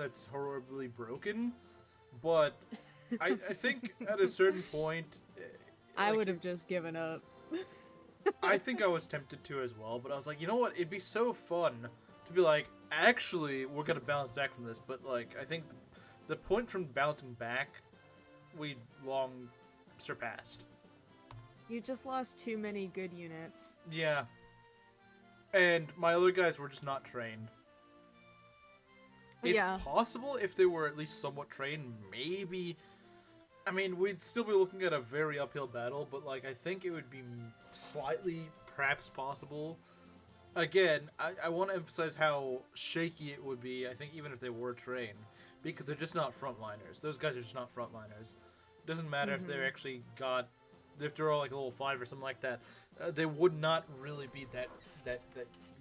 that's horribly broken, but I think at a certain point... I would have just given up. I think I was tempted to as well, but I was like, you know what? It'd be so fun to be like, actually, we're going to bounce back from this, but like, I think the point from bouncing back, we long surpassed. You just lost too many good units. Yeah. And my other guys were just not trained. It's possible if they were at least somewhat trained, maybe... I mean, we'd still be looking at a very uphill battle, but, like, I think it would be slightly, perhaps possible. Again, I want to emphasize how shaky it would be, I think, even if they were trained. Because they're just not frontliners. Those guys are just not frontliners. It doesn't matter if they're actually got... If they're all, like, a level 5 or something like that. They would not really be that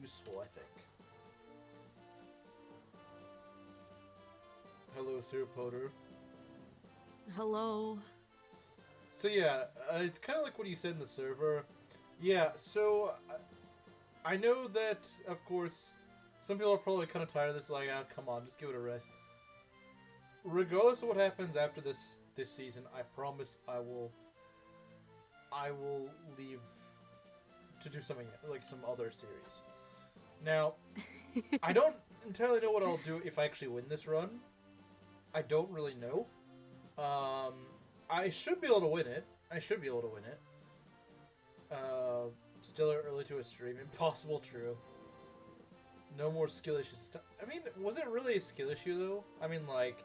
useful, I think. Hello, Sir Potter. Hello. So yeah, it's kind of like what you said in the server. Yeah, so I know that, of course, some people are probably kind of tired of this, like, oh, come on, just give it a rest. Regardless of what happens after this season, I promise I will leave to do something, like some other series. Now, I don't entirely know what I'll do if I actually win this run. I don't really know. I should be able to win it. Still early to a stream. Impossible true. No more skill issues. I mean, was it really a skill issue, though? I mean, like,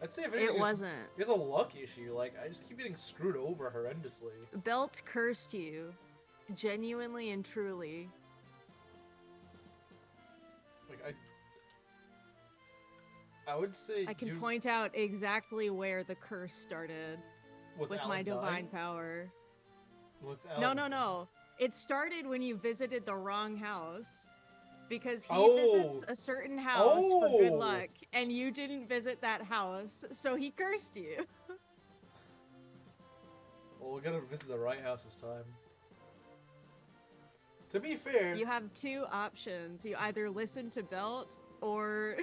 I'd say if anything, it wasn't. It's a luck issue. Like, I just keep getting screwed over horrendously. Belt cursed you. Genuinely and truly. Like, I would say... I can point out exactly where the curse started. With my divine power. No. It started when you visited the wrong house. Because he visits a certain house for good luck, and you didn't visit that house, so he cursed you. Well, we gotta visit the right house this time. To be fair... You have two options. You either listen to Belt, or...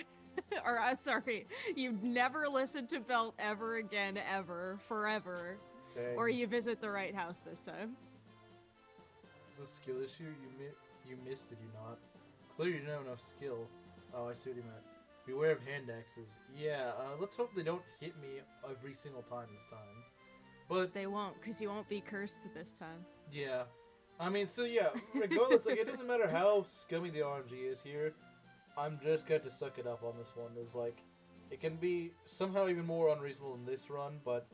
sorry, you've never listened to Belt ever again, ever, forever. Dang. Or you visit the right house this time. Is this a skill issue? You missed, did you not? Clearly you don't have enough skill. Oh, I see what he meant. Beware of hand axes. Yeah, let's hope they don't hit me every single time this time. But they won't, because you won't be cursed this time. Yeah. I mean, so yeah, regardless, like, it doesn't matter how scummy the RNG is here. I'm just going to suck it up on this one. It's like, it can be somehow even more unreasonable than this run, but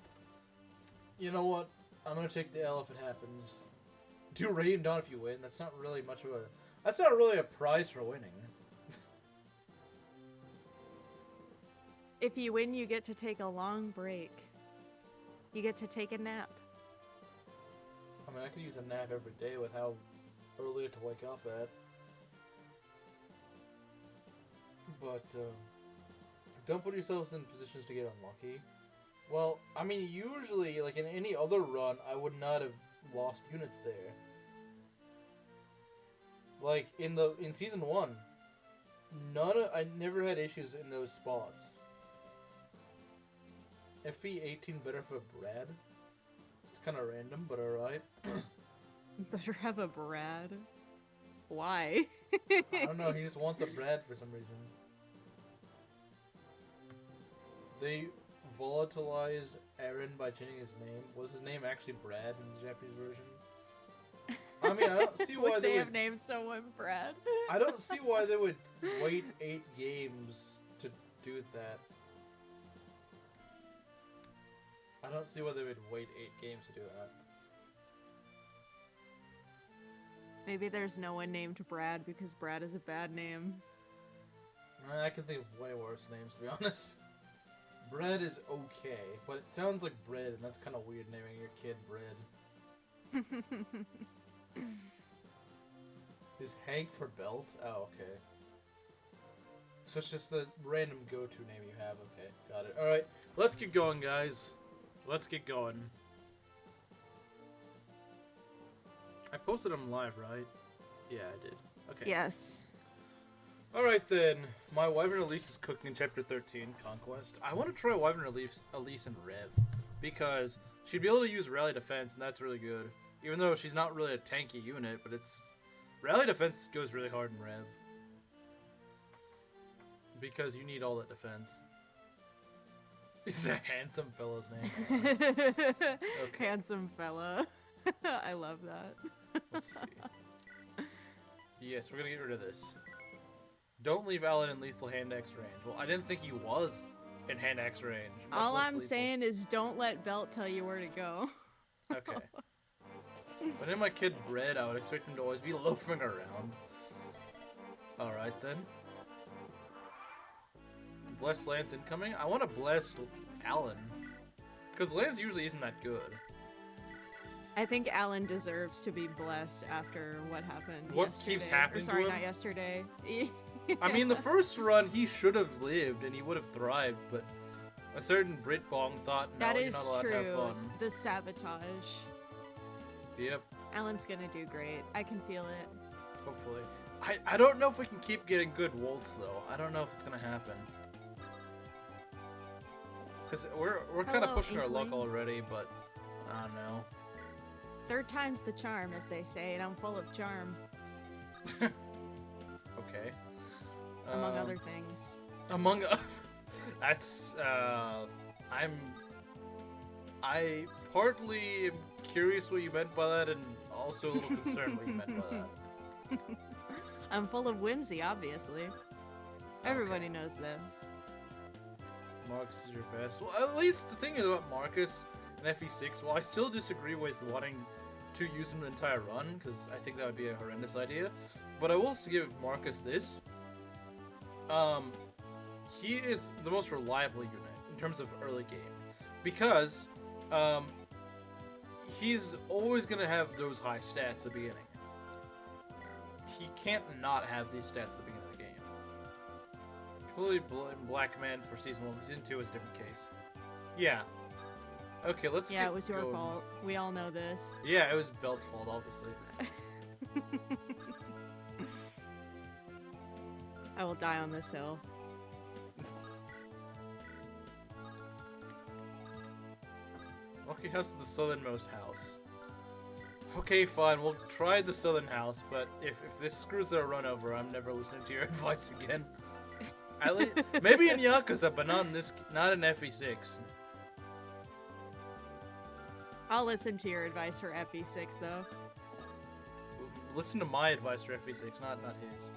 you know what? I'm going to take the L if it happens. Do Rain Dawn if you win. That's not really much of a... That's not really a prize for winning. If you win, you get to take a long break. You get to take a nap. I mean, I could use a nap every day with how early to wake up at. But, don't put yourselves in positions to get unlucky. Well, I mean, usually, like in any other run, I would not have lost units there. Like, in Season 1, I never had issues in those spots. FE18 better for Brad? It's kind of random, but alright. Better have a Brad? Why? I don't know, he just wants a Brad for some reason. They volatilized Eren by changing his name. Was his name actually Brad in the Japanese version? I mean, I don't see why they have named someone Brad. I don't see why they would wait 8 games to do that. I don't see why they would wait 8 games to do that. Maybe there's no one named Brad because Brad is a bad name. I can think of way worse names, to be honest. Bread is okay, but it sounds like bread, and that's kind of weird naming your kid Bread. Is Hank for Belt? Oh, okay. So it's just the random go-to name you have. Okay, got it. Alright, let's get going, guys. Let's get going. I posted them live, right? Yeah, I did. Okay. Yes. Alright then, my Wyvern Elise is cooking in Chapter 13, Conquest. I want to try Wyvern Elise in Rev, because she'd be able to use Rally Defense, and that's really good. Even though she's not really a tanky unit, but it's... Rally Defense goes really hard in Rev. Because you need all that defense. He's a handsome fella's name. Okay. Handsome fella. I love that. Let's see. Yes, we're gonna get rid of this. Don't leave Elen in lethal hand-axe range. Well, I didn't think he was in hand-axe range. All I'm saying is don't let Belt tell you where to go. Okay. When in my kid bred, I would expect him to always be loafing around. Alright then. Bless Lance incoming? I want to bless Elen. Because Lance usually isn't that good. I think Elen deserves to be blessed after what happened What yesterday. keeps happening Sorry, to him? not yesterday. I mean, the first run, he should have lived and he would have thrived, but a certain Britbong thought, no, that you're is not allowed true. to have fun. The sabotage. Yep. Elen's gonna do great. I can feel it. Hopefully. I don't know if we can keep getting good Wolts, though. I don't know if it's going to happen. Because we're kind of pushing our luck already, but I don't know. Third time's the charm, as they say, and I'm full of charm. Okay. Among other things. Among that's I partly am curious what you meant by that, and also a little concerned what you meant by that. I'm full of whimsy, obviously. Everybody knows this. Marcus is your best. Well, at least the thing is about Marcus and FE6, well, I still disagree with wanting to use him the entire run, because I think that would be a horrendous idea. But I will give Marcus this. He is the most reliable unit in terms of early game. Because, he's always going to have those high stats at the beginning. He can't not have these stats at the beginning of the game. Completely Black Man for Season 1, Season 2 is a different case. Yeah. Okay, let's Yeah, it was your fault. We all know this. Yeah, it was Belt's fault, obviously. I will die on this hill. Maki House is the southernmost house. Okay, fine, we'll try the southern house, but if this screws our run over, I'm never listening to your advice again. At least, maybe in Yakuza, but not in FE6. I'll listen to your advice for FE6, though. Listen to my advice for FE6, not his.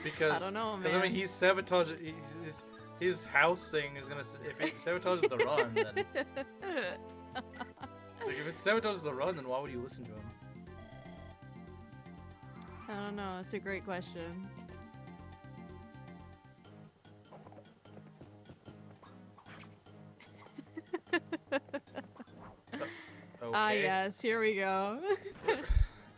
Because I don't know, man. Because I mean, he's sabotaging. His house thing is gonna. If it sabotages the run, then. Like, if it sabotages the run, then why would you listen to him? I don't know. It's a great question. Okay. Ah, yes. Here we go.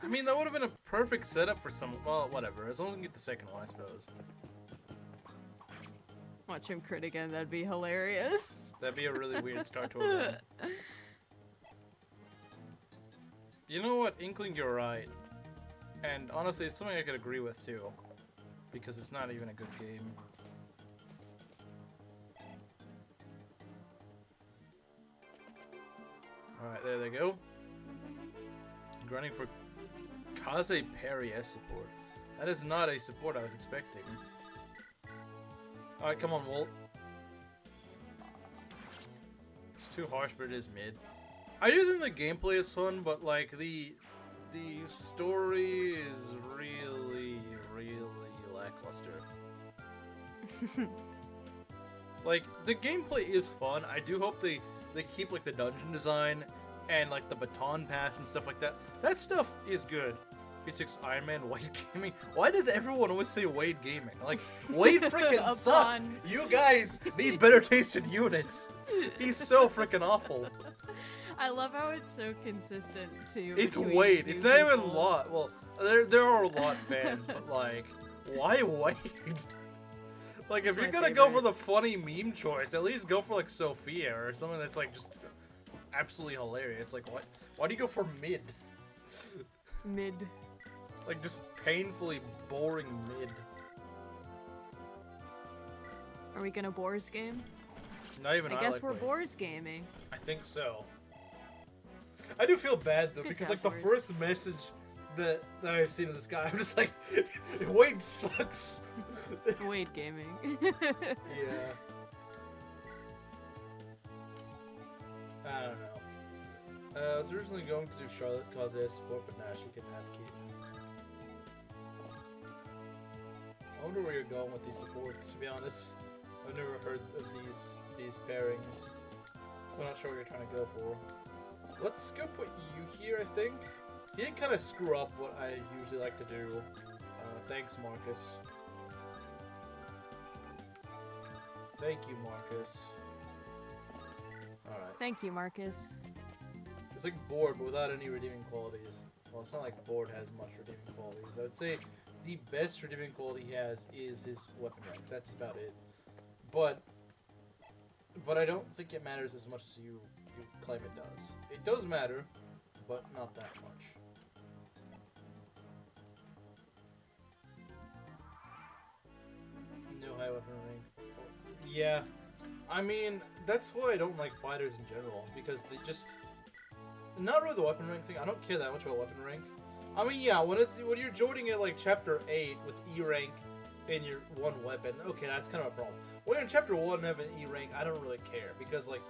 I mean, that would have been a perfect setup for some. Well, whatever. As long as we can get the second one, I suppose. Watch him crit again. That'd be hilarious. That'd be a really weird start to a run. You know what, Inkling, you're right. And honestly, it's something I could agree with too. Because it's not even a good game. Alright, there they go. Grinding for Kaze Parry S support. That is not a support I was expecting. Alright, come on, Wolt. It's too harsh, but it is mid. I do think the gameplay is fun, but like the story is really, really lackluster. Like, the gameplay is fun. I do hope they keep like the dungeon design and like the baton pass and stuff like that. That stuff is good. FE6 Ironman, Wade Gaming. Why does everyone always say Wade Gaming? Like, Wade freaking sucks. You guys need better taste in units. He's so freaking awful. I love how it's so consistent too. It's Wade. It's not even a lot. Well, there are a lot fans, but like, why Wade? Like, if you're gonna go for the funny meme choice, at least go for like Sophia or something that's like just absolutely hilarious. Like, what? Why do you go for mid? Mid. Like, just painfully boring mid. Are we gonna Boars game? Not even I guess we're Boars gaming. I think so. I do feel bad though, because like the first message that I've seen of this guy, I'm just like, Wade sucks. Wade gaming. Yeah. I don't know. I was originally going to do Charlotte cause as support, but now she can advocate. I wonder where you're going with these supports, to be honest. I've never heard of these pairings, so I'm not sure what you're trying to go for. Let's go put you here, I think. He did kind of screw up what I usually like to do. Thanks, Marcus. Thank you, Marcus. Alright. Thank you, Marcus. It's like board, but without any redeeming qualities. Well, it's not like board has much redeeming qualities. I would say the best redeeming quality he has is his weapon rank. That's about it. But I don't think it matters as much as you claim it does. It does matter, but not that much. No high weapon rank. Yeah. I mean, that's why I don't like fighters in general, because they just... Not really the weapon rank thing, I don't care that much about weapon rank. I mean, yeah, when you're joining at like chapter 8 with E rank in your one weapon, okay, that's kind of a problem. When you're in chapter 1 and have an E rank, I don't really care, because like...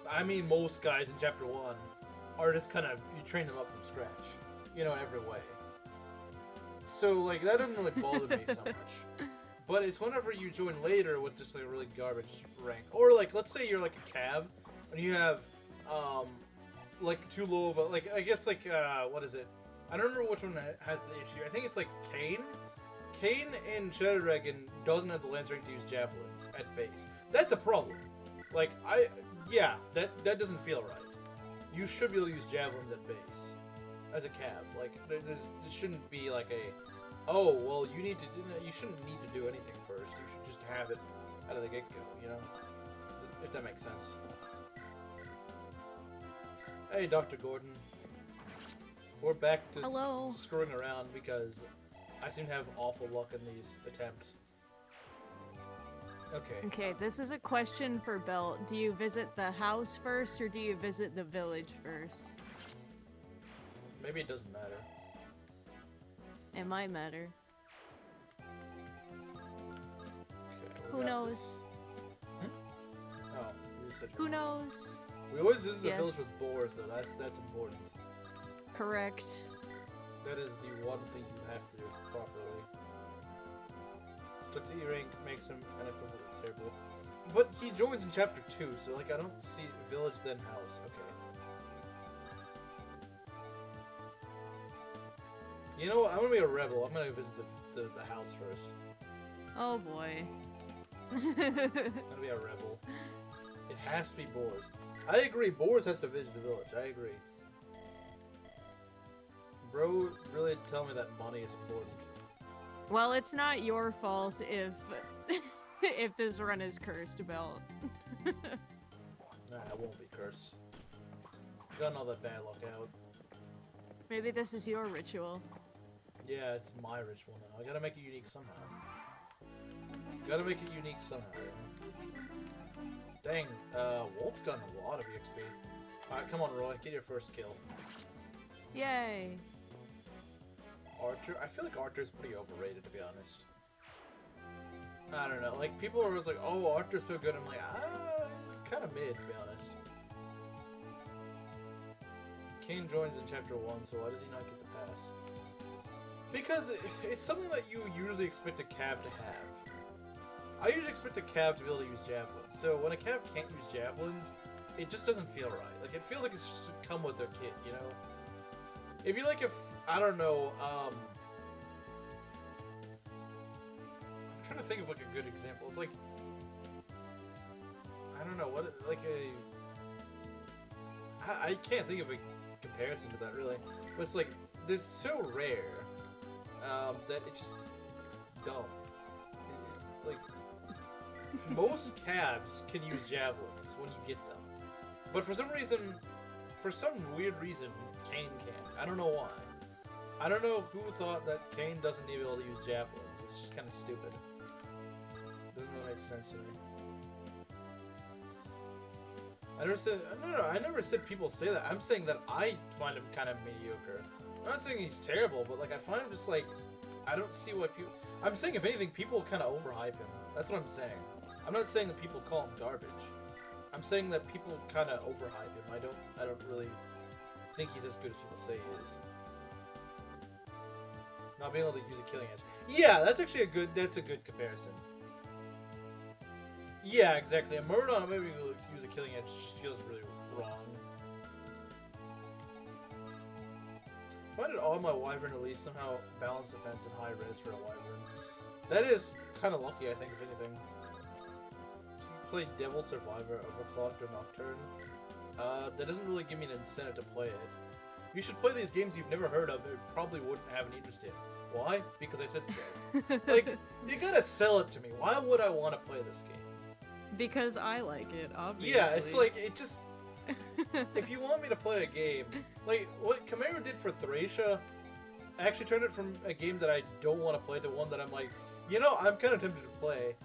I mean, most guys in chapter 1 are just kind of, you train them up from scratch, you know, every way. So, like, that doesn't really bother me so much. But it's whenever you join later with just like a really garbage rank. Or like, let's say you're like a cav, and you have, like too low of a, like, I guess like, what is it? I don't remember which one has the issue. I think it's like Kane. Kane in Shadow Dragon doesn't have the lance rank to use javelins at base. That's a problem. Like, yeah, that doesn't feel right. You should be able to use javelins at base as a cav. Like, there shouldn't be like a, oh, well, you shouldn't need to do anything first. You should just have it out of the get-go, you know? If that makes sense. Hey, Dr. Gordon. We're back to screwing around because I seem to have awful luck in these attempts. Okay. Okay, this is a question for Belt. Do you visit the house first, or do you visit the village first? Maybe it doesn't matter. It might matter. Okay, who knows? Oh, who knows? We always visit the village with boars, though. That's important. Correct. That is the one thing you have to do properly. Took the E-rank makes him an equivalent terrible. But he joins in chapter 2, so like I don't see village then house. Okay. You know what? I'm gonna be a rebel. I'm gonna visit the house first. Oh boy. I'm gonna be a rebel. It has to be boars. I agree. Boars has to visit the village. I agree. Bro, really tell me that money is important. Well, it's not your fault if if this run is cursed, Belt. Nah, it won't be cursed. Got all that bad luck out. Maybe this is your ritual. Yeah, it's my ritual now. I gotta make it unique somehow. Gotta make it unique somehow. Dang, Wolt's gotten a lot of EXP. Alright, come on, Roy, get your first kill. Yay! Archer? I feel like Archer's pretty overrated, to be honest. I don't know, like, people are always like, oh, Archer's so good. I'm like, it's kind of mid, to be honest. Kane joins in chapter 1, so why does he not get the pass? Because it's something that you usually expect a cav to have. I usually expect a cav to be able to use javelins. So when a cav can't use javelins, it just doesn't feel right. Like, it feels like it should come with their kit, you know? It'd be like if, I don't know, I'm trying to think of like a good example. It's like, I don't know, what, like I can't think of a comparison to that really. But it's like, they're so rare, that it's just dumb. Like, most cabs can use javelins when you get them. But for some reason, for some weird reason, Kane can't. I don't know why. I don't know who thought that Kane doesn't need to be able to use javelins. It's just kind of stupid. Doesn't really make sense to me. I never said no. I never said people say that. I'm saying that I find him kind of mediocre. I'm not saying he's terrible, but like I find him just like I don't see why people. I'm saying if anything, people kind of overhype him. That's what I'm saying. I'm not saying that people call him garbage. I'm saying that people kind of overhype him. I don't really think he's as good as people say he is. Not being able to use a killing edge. Yeah, that's actually a good comparison. Yeah, exactly. A murder on maybe use a killing edge just feels really wrong. Why did all my wyvern at least somehow balance defense and high res for a wyvern? That is kind of lucky, I think, if anything. Play Devil Survivor, Overclocked, or Nocturne. That doesn't really give me an incentive to play it. You should play these games you've never heard of and probably wouldn't have an interest in. Why? Because I said so. Like, you gotta sell it to me. Why would I want to play this game? Because I like it, obviously. Yeah, it's like, it just... if you want me to play a game... Like, what Chimera did for Thracia actually turned it from a game that I don't want to play to one that I'm like, you know, I'm kind of tempted to play.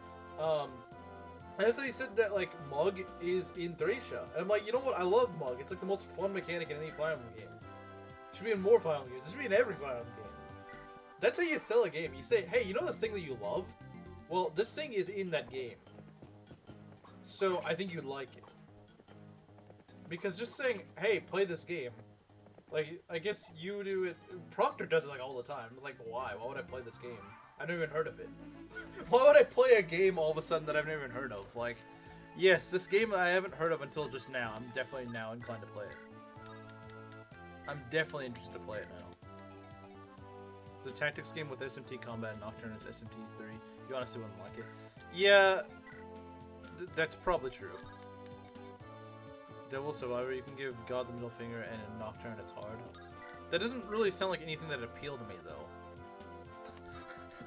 And so he said that, like, Mug is in Thracia. And I'm like, you know what? I love Mug. It's like the most fun mechanic in any Fire Emblem game. It should be in more Fire Emblem games. It should be in every Fire Emblem game. That's how you sell a game. You say, hey, you know this thing that you love? Well, this thing is in that game. So I think you'd like it. Because just saying, hey, play this game. Like, I guess you do it. Proctor does it like all the time. It's like, why? Why would I play this game? I've never even heard of it. Why would I play a game all of a sudden that I've never even heard of? Like, yes, this game I haven't heard of until just now. I'm definitely now inclined to play it. I'm definitely interested to play it now. It's a tactics game with SMT combat and Nocturne is SMT3. You honestly wouldn't like it. Yeah, that's probably true. Devil Survivor, you can give God the middle finger, and in Nocturne it's hard. That doesn't really sound like anything that appealed to me, though.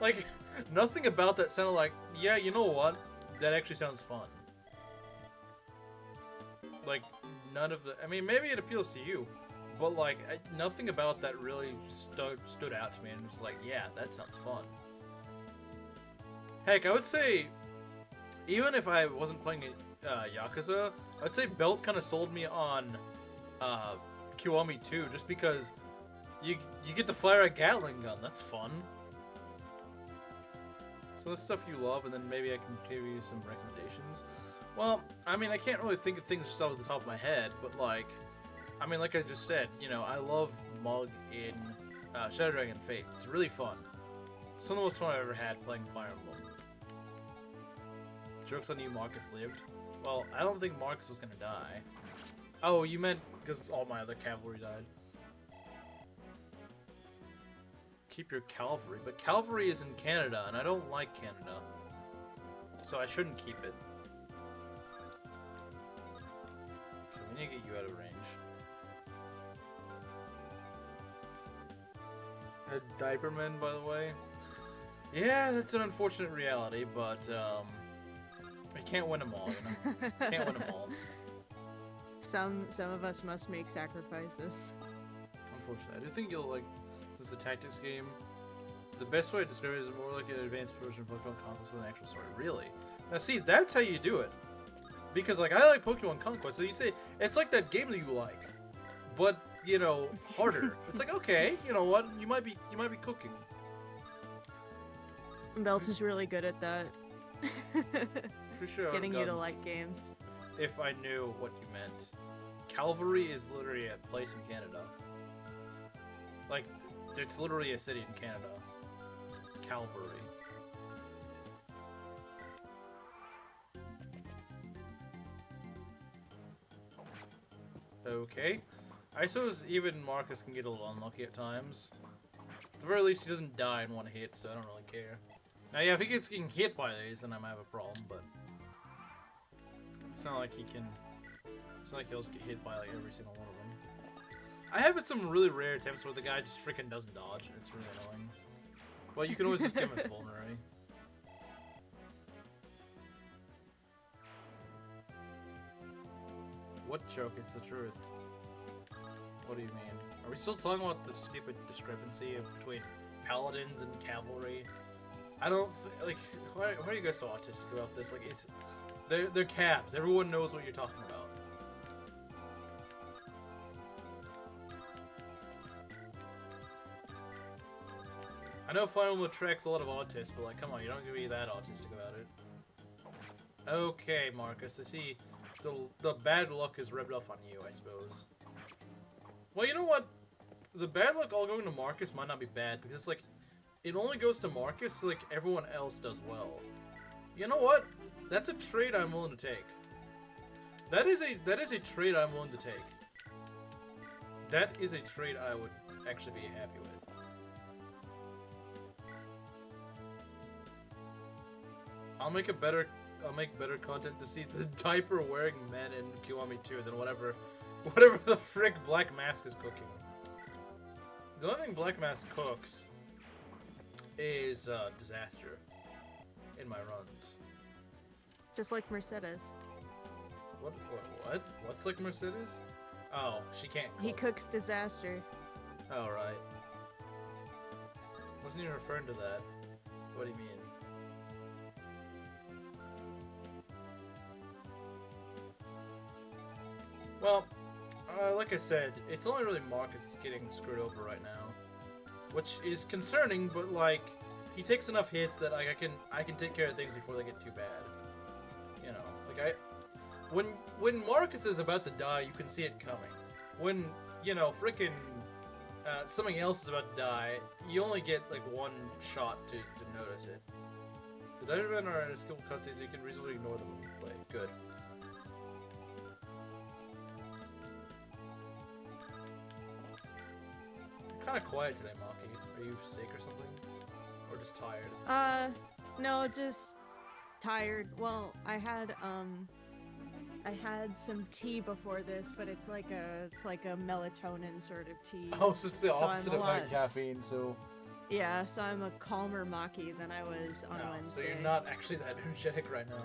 Like, nothing about that sounded like, yeah, you know what? That actually sounds fun. Like, none of the... I mean, maybe it appeals to you, but, like, nothing about that really stood out to me, and it's like, yeah, that sounds fun. Heck, I would say, even if I wasn't playing Yakuza, I'd say Belt kind of sold me on Kiwami 2, just because you get to fire a Gatling gun. That's fun. So that's stuff you love, and then maybe I can give you some recommendations. Well, I mean, I can't really think of things just off the top of my head, but like, I mean, like I just said, you know, I love Mug in Shadow Dragon Fate. It's really fun. It's one of the most fun I've ever had playing Fire Emblem. Joke's on you, Marcus lived. Well, I don't think Marcus was gonna die. Oh, you meant because all my other cavalry died. Keep your cavalry, but cavalry is in Canada, and I don't like Canada. So I shouldn't keep it. Okay, we need to get you out of range. A Diaperman, by the way. Yeah, that's an unfortunate reality, but I can't win them all, you know? Can't win them all. Some of us must make sacrifices. Unfortunately, I do think you'll like. This is a tactics game. The best way to describe it is more like an advanced version of Pokemon Conquest than an actual story. Really? Now see, that's how you do it. Because like I like Pokemon Conquest, so you say it's like that game that you like, but you know, harder. It's like okay, you know what? You might be cooking. Belt is really good at that. Pretty sure Getting you to like games. If I knew what you meant. Calvary is literally a place in Canada. Like, it's literally a city in Canada. Calvary. Okay. I suppose even Marcus can get a little unlucky at times. At the very least, he doesn't die in one hit, so I don't really care. Now, yeah, if he gets getting hit by these, then I might have a problem, but... It's not like he can... It's not like he'll just get hit by, like, every single one of them. I have had some really rare attempts where the guy just freaking doesn't dodge, and it's really annoying. Well, you can always just give him vulnerary. What joke is the truth? What do you mean? Are we still talking about the stupid discrepancy between paladins and cavalry? I don't like. Why are you guys so autistic about this? Like, they're cabs. Everyone knows what you're talking about. I know Fire Emblem attracts a lot of autists, but like, come on, you don't have to be that autistic about it. Okay, Marcus, I see the bad luck is rubbed off on you, I suppose. Well, you know what? The bad luck all going to Marcus might not be bad, because like, it only goes to Marcus, so like everyone else does well. You know what? That's a trade I'm willing to take. That is a trade I'm willing to take. That is a trade I would actually be happy with. I'll make better content to see the diaper wearing men in Kiwami 2 than whatever the frick Black Mask is cooking. The only thing Black Mask cooks is disaster in my runs. Just like Mercedes. What? What's like Mercedes? Oh, she can't cook. He cooks disaster. Oh, right. Wasn't even referring to that. What do you mean? Well, like I said, it's only really Marcus that's getting screwed over right now, which is concerning. But like, he takes enough hits that like I can take care of things before they get too bad. You know, like when Marcus is about to die, you can see it coming. When you know, frickin' something else is about to die, you only get like one shot to notice it. The Ironman are in a skill cutscenes, so you can reasonably ignore them when you play. Good. Kind of quiet today, Maki. Are you sick or something? Or just tired? No, just tired. Well, I had some tea before this, but it's like a melatonin sort of tea. Oh, so it's the opposite of having caffeine, so... Yeah, so I'm a calmer Maki than I was on Wednesday. So you're not actually that energetic right now,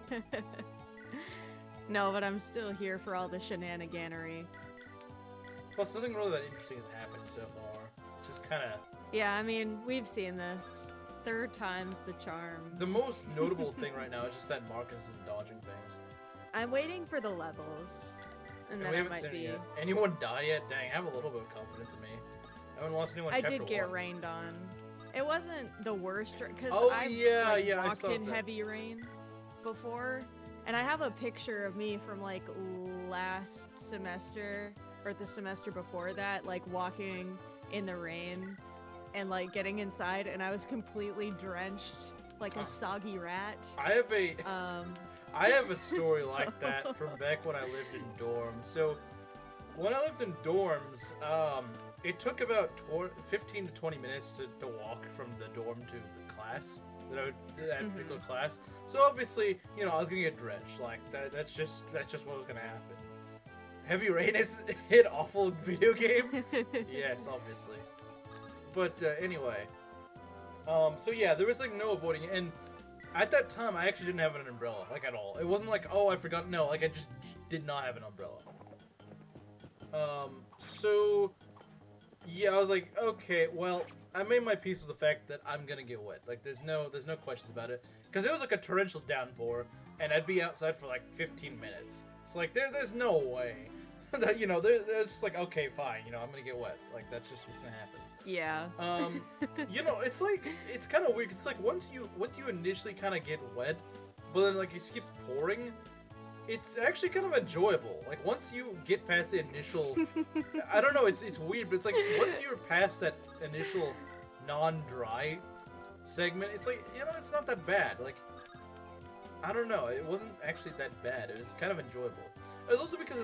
I see. No, but I'm still here for all the shenaniganery. Plus, nothing really that interesting has happened so far. It's just kind of... Yeah, I mean, we've seen this. Third time's the charm. The most notable thing right now is just that Marcus is dodging things. I'm waiting for the levels. And then we it haven't might seen be... it yet. Anyone die yet? Dang, have a little bit of confidence in me. I haven't lost anyone I chapter did get 1. rained on. It wasn't the worst, because I walked in that. heavy rain before. And I have a picture of me from, like, last semester, or the semester before that, like, walking in the rain and, like, getting inside, and I was completely drenched like a soggy rat. I have a story like that from back when I lived in dorms. So, when I lived in dorms, it took about 15 to 20 minutes to walk from the dorm to the class, that particular class. So obviously, you know, I was gonna get drenched. Like that's just what was gonna happen. Heavy rain is hit awful video game. Yes, obviously. But anyway, so yeah, there was like no avoiding it, and at that time I actually didn't have an umbrella, like at all. It wasn't like, oh, I forgot. No, like I just did not have an umbrella. So yeah, I was like, okay, well, I made my peace with the fact that I'm gonna get wet. Like there's no questions about it, because it was like a torrential downpour, and I'd be outside for like 15 minutes. It's like there's no way that, you know, there's just like, okay, fine, you know, I'm gonna get wet. Like that's just what's gonna happen. Yeah. You know, it's like, it's kind of weird. It's like once you initially kind of get wet, but then like it keeps pouring, it's actually kind of enjoyable. Like once you get past the initial, I don't know, it's weird, but it's like once you're past that initial non-dry segment, it's like, you know, it's not that bad. Like, I don't know, it wasn't actually that bad. It was kind of enjoyable. It was also because it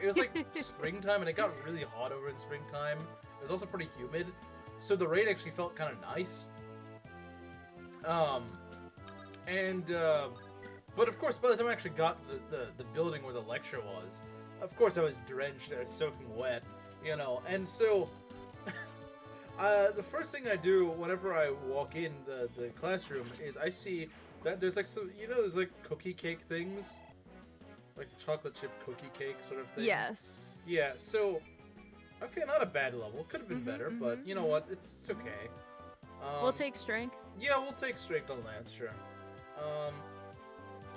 was like springtime, and it got really hot over in springtime. It was also pretty humid, so the rain actually felt kind of nice. But of course, by the time I actually got to the building where the lecture was, of course I was drenched, I was soaking wet, you know. And so, the first thing I do whenever I walk in the classroom is I see that there's like some, you know, there's like cookie cake things, like the chocolate chip cookie cake sort of thing. Yes. Yeah. So Okay, not a bad level. Could have been better, but you know what? It's okay. We'll take strength. Yeah, we'll take strength on that, sure.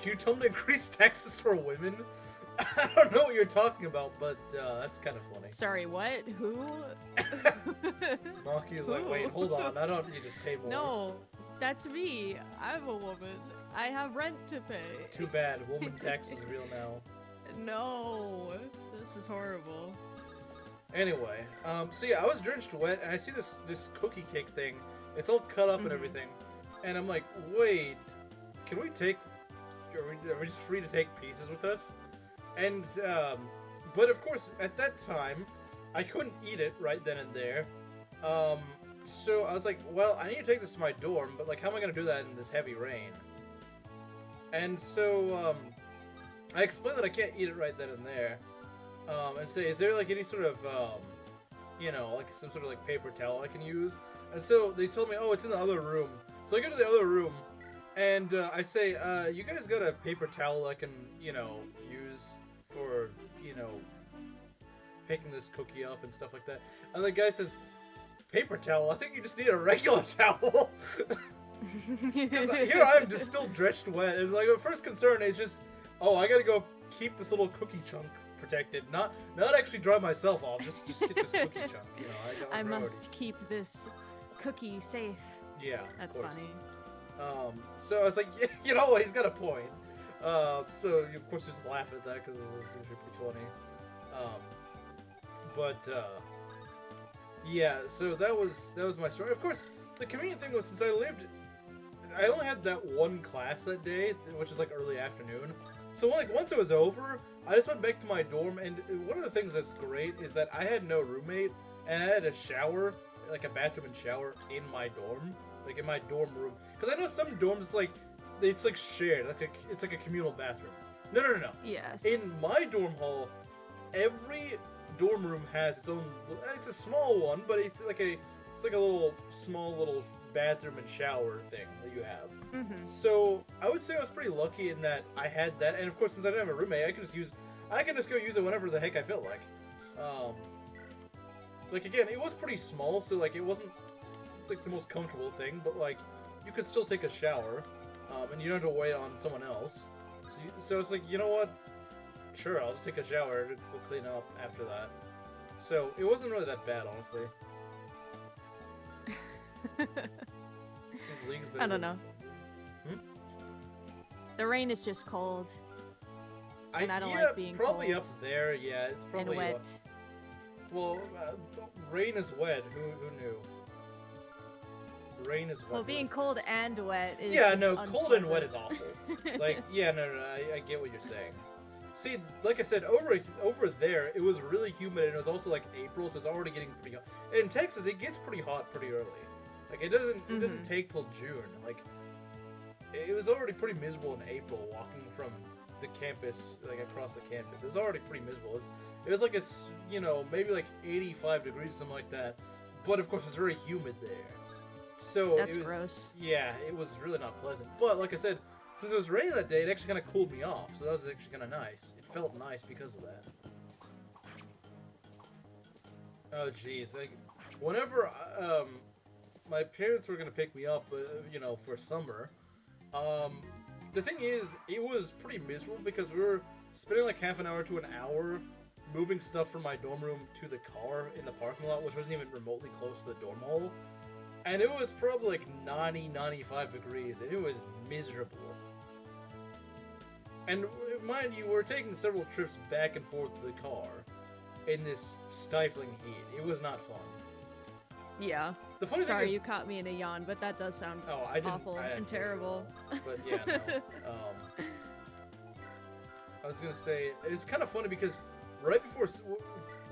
Can you tell them to increase taxes for women? I don't know what you're talking about, but that's kind of funny. Sorry, what? Who? Maki is like, wait, hold on. I don't need to pay more. No, that's me. I'm a woman. I have rent to pay. Too bad. Woman tax is real now. No, this is horrible. Anyway, so yeah, I was drenched wet, and I see this cookie cake thing. It's all cut up and everything, and I'm like, wait, can we take? Are we just free to take pieces with us? And but of course, at that time, I couldn't eat it right then and there. So I was like, well, I need to take this to my dorm, but like, how am I gonna do that in this heavy rain? And so I explained that I can't eat it right then and there. And say, is there like any sort of, you know, like some sort of like paper towel I can use? And so they told me, oh, it's in the other room. So I go to the other room, and I say, you guys got a paper towel I can, you know, use for, you know, picking this cookie up and stuff like that. And the guy says, paper towel? I think you just need a regular towel. Because here I am just still drenched wet, and like my first concern is just, oh, I gotta go keep this little cookie chunk protected, not actually dry myself off, just get this cookie chunk, you know. I must keep this cookie safe. Yeah, that's funny. So I was like, yeah, you know what, he's got a point. So you of course just laugh at that because this is actually pretty funny. Yeah, so that was my story. Of course, the convenient thing was, since I only had that one class that day, which was like early afternoon. So like once it was over, I just went back to my dorm, and one of the things that's great is that I had no roommate, and I had a shower, like a bathroom and shower in my dorm, like in my dorm room. Because I know some dorms it's like shared, it's like a communal bathroom. No. Yes. In my dorm hall, every dorm room has its own. It's a small one, but it's like a small little bathroom and shower thing that you have. So I would say I was pretty lucky in that I had that, and of course, since I didn't have a roommate, I can just go use it whenever the heck I felt like. Like again, it was pretty small, so like it wasn't like the most comfortable thing, but like you could still take a shower, and you don't have to wait on someone else. So it's like, you know what? Sure, I'll just take a shower and we'll clean up after that. So it wasn't really that bad, honestly. I don't know. The rain is just cold. And I don't like being probably cold. Up there, yeah, it's probably and wet. Well, rain is wet. Who knew? Rain is wet. Well, being cold and wet is cold and wet is awful. Like, yeah, no, I get what you're saying. See, like I said, over there, it was really humid, and it was also like April, so it's already getting pretty hot. In Texas, it gets pretty hot pretty early. Like, it doesn't take till June. Like, it was already pretty miserable in April walking from the campus, like across the campus. It was already pretty miserable. It was like it's, you know, maybe like 85 degrees or something like that. But of course, it's very humid there. So that's gross. Yeah, it was really not pleasant. But like I said, since it was raining that day, it actually kind of cooled me off. So that was actually kind of nice. It felt nice because of that. Oh jeez, like whenever my parents were gonna pick me up, you know, for summer. The thing is, it was pretty miserable because we were spending like half an hour to an hour moving stuff from my dorm room to the car in the parking lot, which wasn't even remotely close to the dorm hall. And it was probably like 90, 95 degrees, and it was miserable. And mind you, we're taking several trips back and forth to the car in this stifling heat. It was not fun. Yeah. The funny Sorry, thing is, you caught me in a yawn, but that does sound awful I and terrible. But yeah, no. I was gonna say, it's kind of funny because right before,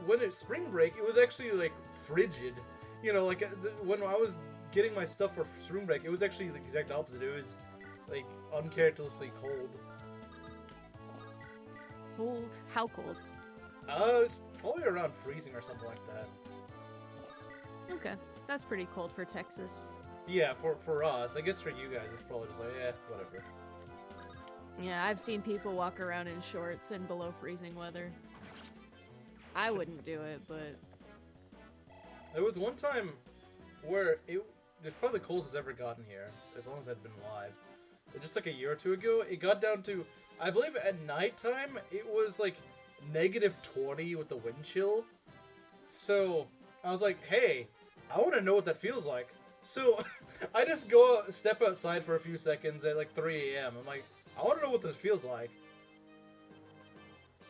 when it's spring break, it was actually like frigid. You know, like when I was getting my stuff for spring break, it was actually the exact opposite. It was like uncharacteristically cold. Cold? How cold? It's probably around freezing or something like that. Okay, that's pretty cold for Texas. Yeah, for us. I guess for you guys, it's probably just like, whatever. Yeah, I've seen people walk around in shorts in below freezing weather. I wouldn't do it, but There was one time where it's probably the coldest it's ever gotten here, as long as I'd been alive. But just like a year or two ago, it got down to, I believe at nighttime, it was like -20 with the wind chill. So I was like, hey, I want to know what that feels like. So I just step outside for a few seconds at like 3 a.m. I'm like, I want to know what this feels like.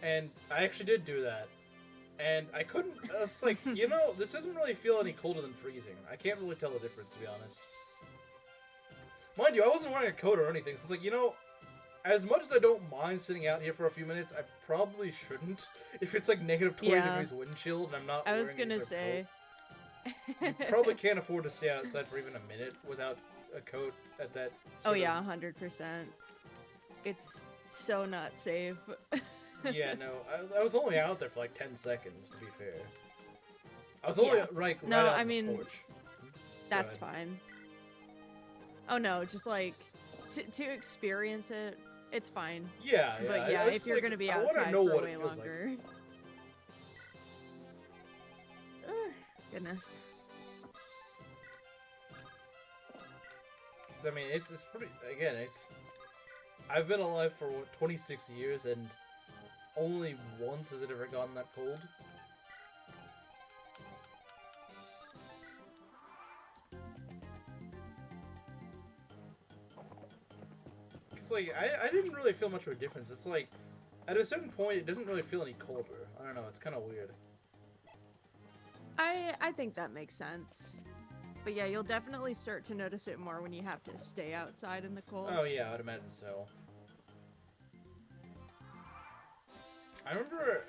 And I actually did do that. And I couldn't, it's like, you know, this doesn't really feel any colder than freezing. I can't really tell the difference, to be honest. Mind you, I wasn't wearing a coat or anything, so it's like, you know, as much as I don't mind sitting out here for a few minutes, I probably shouldn't. If it's like -20 degrees wind chill and I'm not wearing I was gonna say. You probably can't afford to stay outside for even a minute without a coat at that. Oh yeah, 100%. It's so not safe. Yeah, no, I was only out there for like 10 seconds, to be fair. I was only right out on the porch. That's fine. Oh no, just like to experience it, it's fine. Yeah, yeah. But yeah, if you're gonna be outside for way longer. Goodness. I mean, it's pretty. Again, I've been alive for what, 26 years, and only once has it ever gotten that cold. It's like I didn't really feel much of a difference. It's like at a certain point, it doesn't really feel any colder. I don't know. It's kind of weird. I think that makes sense. But yeah, you'll definitely start to notice it more when you have to stay outside in the cold. Oh yeah, I'd imagine so. I remember,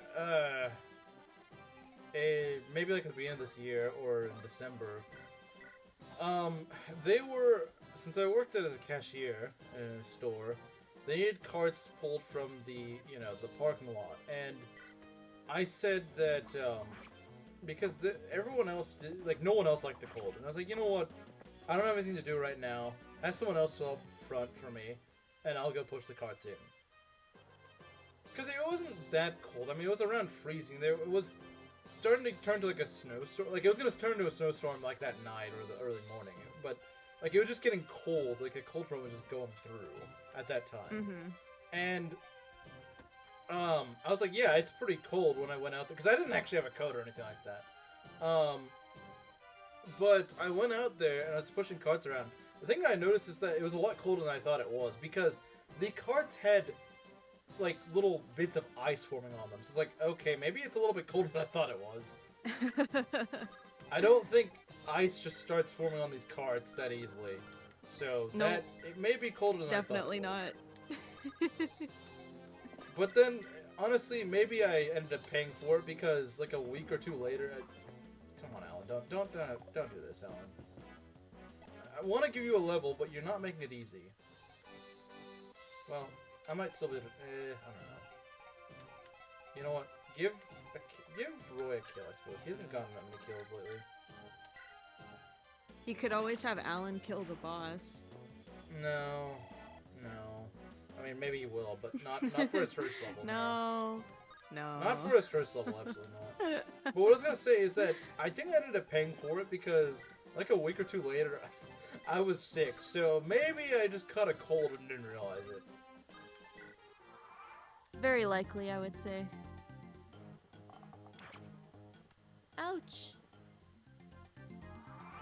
maybe like at the beginning of this year or in December, they were, since I worked as a cashier in a store, they needed carts pulled from the, the parking lot, and I said that, because everyone else did, like, no one else liked the cold. And I was like, you know what? I don't have anything to do right now. Have someone else up front for me, and I'll go push the carts in. Because it wasn't that cold. I mean, it was around freezing. It was starting to turn to, like, a snowstorm. Like, it was going to turn to a snowstorm, like, that night or the early morning. But, like, it was just getting cold. Like, a cold front was just going through at that time. Mm-hmm. And I was like, yeah, it's pretty cold when I went out there. Because I didn't actually have a coat or anything like that. But I went out there and I was pushing carts around. The thing I noticed is that it was a lot colder than I thought it was. Because the carts had, like, little bits of ice forming on them. So it's like, okay, maybe it's a little bit colder than I thought it was. I don't think ice just starts forming on these carts that easily. So it may be colder than Definitely I thought it was. Not. But then, honestly, maybe I ended up paying for it because, like, a week or two later, come on, Alan, don't do this, Alan. I want to give you a level, but you're not making it easy. Well, I might still be. I don't know. You know what? Give Roy a kill, I suppose. He hasn't gotten that many kills lately. You could always have Alan kill the boss. No. I mean, maybe he will, but not for his first level. No. Not for his first level, absolutely not. But what I was gonna say is that I think I ended up paying for it because, like, a week or two later, I was sick. So maybe I just caught a cold and didn't realize it. Very likely, I would say. Ouch.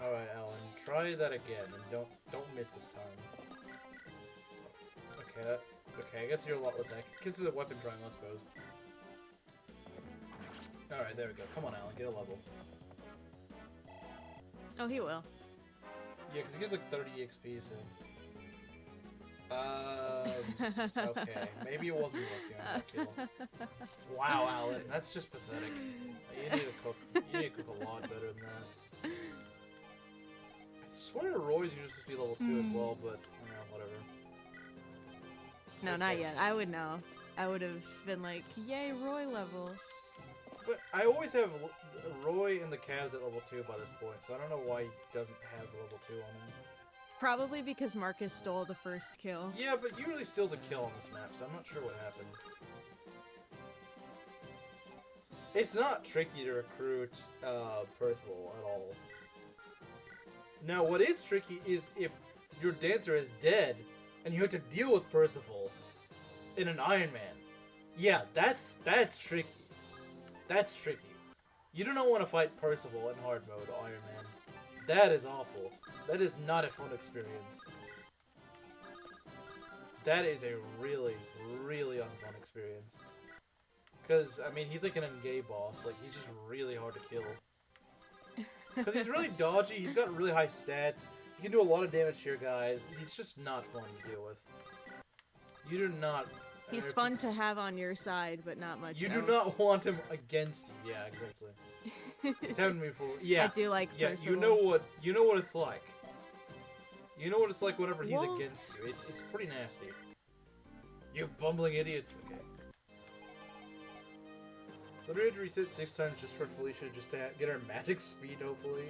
All right, Alan, try that again, and don't miss this time. Okay, I guess you're a lot less accurate. This is a weapon triangle, I suppose. Alright, there we go. Come on, Alan, get a level. Oh, he will. Yeah, because he gives like 30 XP, so... okay, maybe it wasn't worth getting that kill. Wow, Alan, that's just pathetic. You need to cook a lot better than that. I swear Roy's used to be level 2 as well, but, whatever. No, not yet. I would know. I would have been like, yay, Roy level. But I always have Roy and the Cavs at level 2 by this point, so I don't know why he doesn't have level 2 on him. Probably because Marcus stole the first kill. Yeah, but he usually steals a kill on this map, so I'm not sure what happened. It's not tricky to recruit Percival at all. Now, what is tricky is if your dancer is dead and you have to deal with Percival in an Ironman. Yeah, that's tricky. That's tricky. You do not want to fight Percival in hard mode Ironman. That is awful. That is not a fun experience. That is a really, really unfun experience. Because, I mean, he's like an Engay boss. Like, he's just really hard to kill. Because he's really dodgy, he's got really high stats, he can do a lot of damage to your guys, he's just not fun to deal with. You do not... He's fun to have on your side, but not much else. Do not want him against you. Yeah, exactly. He's having me for... Yeah. I do like Percival. You know what it's like. You know what it's like whenever he's against you. It's pretty nasty. You bumbling idiots. Okay. So we had to reset 6 times just for Felicia, just to get her magic speed, hopefully.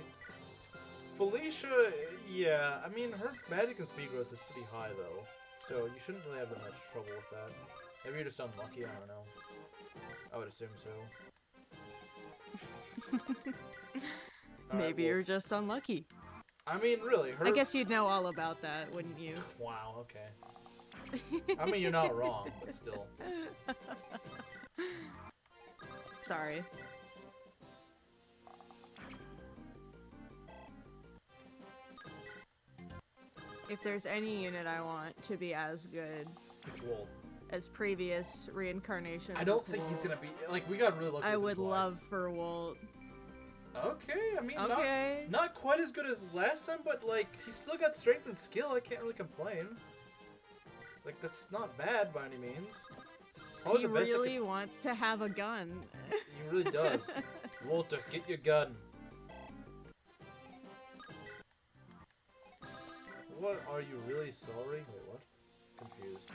Felicia, yeah, I mean, her magic and speed growth is pretty high, though. So you shouldn't really have that much trouble with that. Maybe you're just unlucky, I don't know. I would assume so. Maybe you're just unlucky. I mean, really, I guess you'd know all about that, wouldn't you? Wow, okay. I mean, you're not wrong, but still. Sorry. If there's any unit I want to be as good it's Wolt. As previous reincarnations, I don't think he's gonna be like we got really lucky. I would love for Wolt. Okay, I mean, okay. Not quite as good as last time, but like he's still got strength and skill. I can't really complain. Like that's not bad by any means. He really wants to have a gun. He really does. Walter, get your gun. What? Are you really sorry? Wait, what? Confused.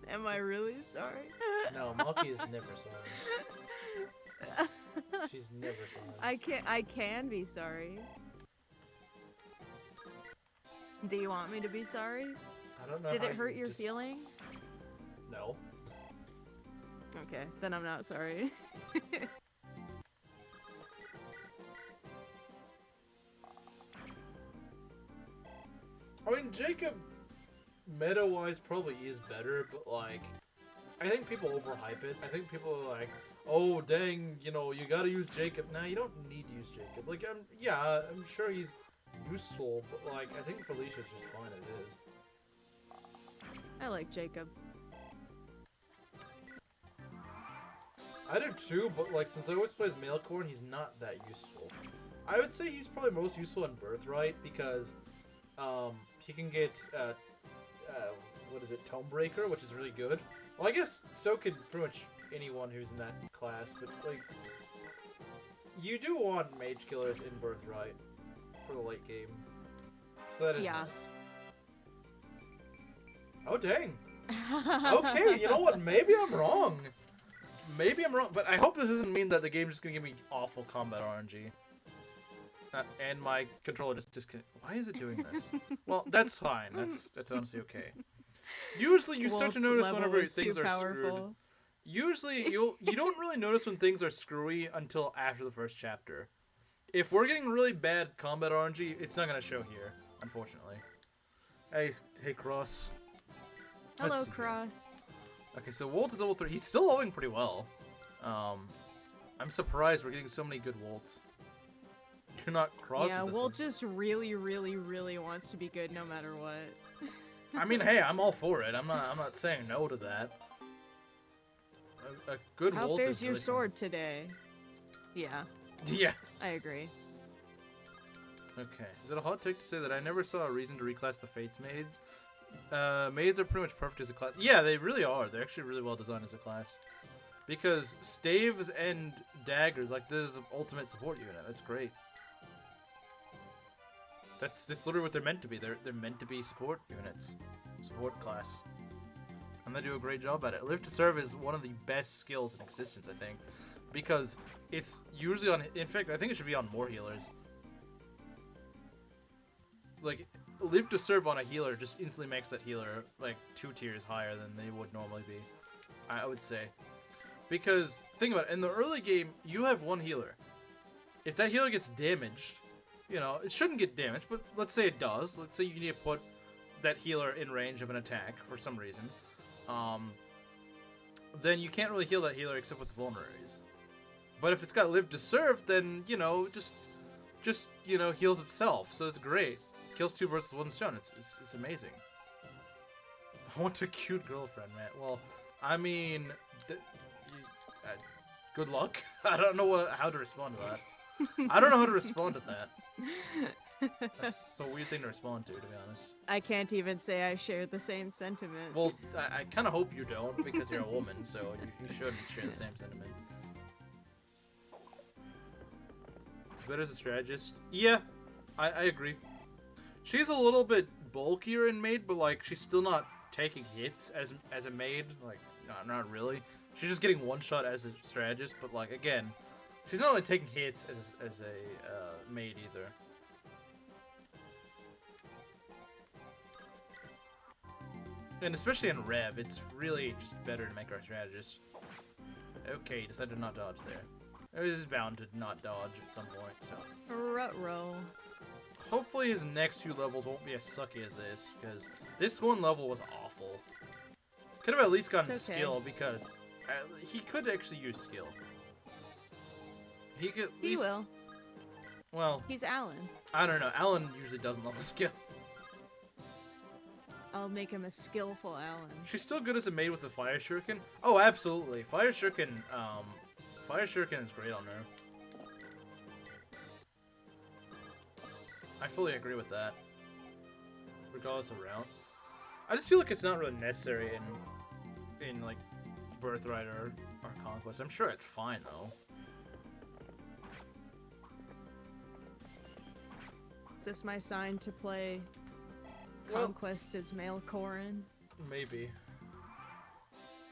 Am I really sorry? No, Maki is never sorry. She's never sorry. I can be sorry. Do you want me to be sorry? I don't know. Did it hurt your feelings? No. Okay, then I'm not sorry. I mean, Jacob, meta-wise, probably is better, but, like, I think people overhype it. I think people are like, oh, dang, you know, you gotta use Jacob. Nah, you don't need to use Jacob. Like, I'm sure he's useful, but, like, I think Felicia's just fine as is. I like Jacob. I do too, but like since I always play as Malecorn, he's not that useful. I would say he's probably most useful in Birthright because he can get what is it, Tomebreaker, which is really good. Well, I guess so could pretty much anyone who's in that class, but like you do want Mage Killers in Birthright for the late game, so that is nice. Oh dang. Okay, you know what? Maybe I'm wrong. Maybe I'm wrong, but I hope this doesn't mean that the game's just gonna give me awful combat RNG. And my controller just why is it doing this? Well, that's fine. That's honestly okay. Usually you start to notice whenever things are screwed. Usually you don't really notice when things are screwy until after the first chapter. If we're getting really bad combat RNG, it's not gonna show here, unfortunately. Hey Cross. Hello, Cross. Okay, so Wolt is level 3. He's still leveling pretty well. I'm surprised we're getting so many good Wolts. You're not Cross. Yeah, Wolt just really, really, really wants to be good no matter what. I mean, hey, I'm all for it. I'm not saying no to that. A good How Wolt fares is your really sword today? Yeah. Yeah. I agree. Okay. Is it a hot take to say that I never saw a reason to reclass the Fates maids? Maids are pretty much perfect as a class. Yeah, they really are. They're actually really well designed as a class. Because staves and daggers, like, this is an ultimate support unit. That's great. That's literally what they're meant to be. They're meant to be support units. Support class. And they do a great job at it. Live to Serve is one of the best skills in existence, I think. Because it's usually on... In fact, I think it should be on more healers. Like... Live to Serve on a healer just instantly makes that healer like 2 tiers higher than they would normally be, I would say. Because, think about it, in the early game, you have one healer. If that healer gets damaged, you know, it shouldn't get damaged, but let's say it does. Let's say you need to put that healer in range of an attack for some reason. Then you can't really heal that healer except with vulneraries. But if it's got live to serve, then, you know, just you know, heals itself. So it's great. Kills two birds with one stone. It's amazing. I want a cute girlfriend, man. Well, I mean, good luck. I don't know how to respond to that. I don't know how to respond to that. That's a weird thing to respond to be honest. I can't even say I share the same sentiment. Well, I kind of hope you don't, because you're a woman, so you should share the same sentiment. It's better as a strategist. Yeah, I agree. She's a little bit bulkier in maid, but like she's still not taking hits as a maid. Like, not really. She's just getting one shot as a strategist, but like again, she's not really taking hits as a maid either. And especially in Rev, it's really just better to make her a strategist. Okay, decided to not dodge there. This is bound to not dodge at some point, so. Ruh-roh. Hopefully his next two levels won't be as sucky as this, because this one level was awful. Could have at least gotten skill, because he could actually use skill. He could at least... He will. Well... He's Elen. I don't know. Elen usually doesn't level skill. I'll make him a skillful Elen. She's still good as a maid with the Fire Shuriken. Oh, absolutely. Fire Shuriken is great on her. I fully agree with that. Regardless of route. I just feel like it's not really necessary in like Birthright or Conquest. I'm sure it's fine though. Is this my sign to play Conquest as male Corrin? Maybe.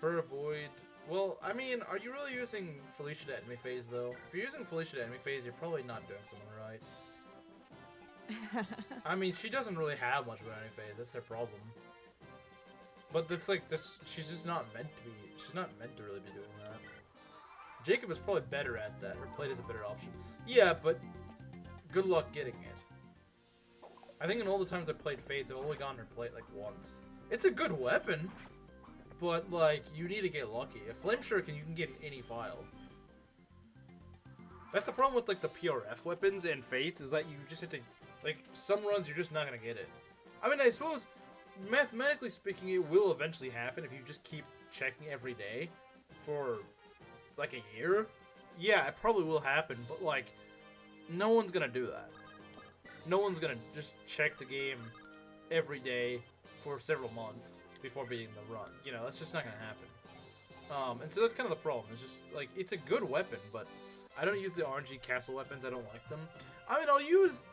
Her avoid. Well, I mean, are you really using Felicia to enemy phase though? If you're using Felicia to enemy phase, you're probably not doing something right. I mean, she doesn't really have much of an enemy phase. That's their problem. But that's like this. She's just not meant to be. She's not meant to really be doing that. Jacob is probably better at that. Her plate is a better option. Yeah, but good luck getting it. I think in all the times I played Fates, I've only gotten her plate like once. It's a good weapon, but like you need to get lucky. A Flame Shuriken you can get in any file. That's the problem with like the PRF weapons and Fates is that you just have to, like, some runs you're just not gonna get it. I mean, I suppose mathematically speaking, it will eventually happen if you just keep checking every day for like a year. Yeah, it probably will happen, but like no one's gonna do that. No one's gonna just check the game every day for several months before beating the run. You know, that's just not gonna happen. And so that's kind of the problem. It's just like it's a good weapon, but I don't use the RNG castle weapons. I don't like them. I mean, I'll use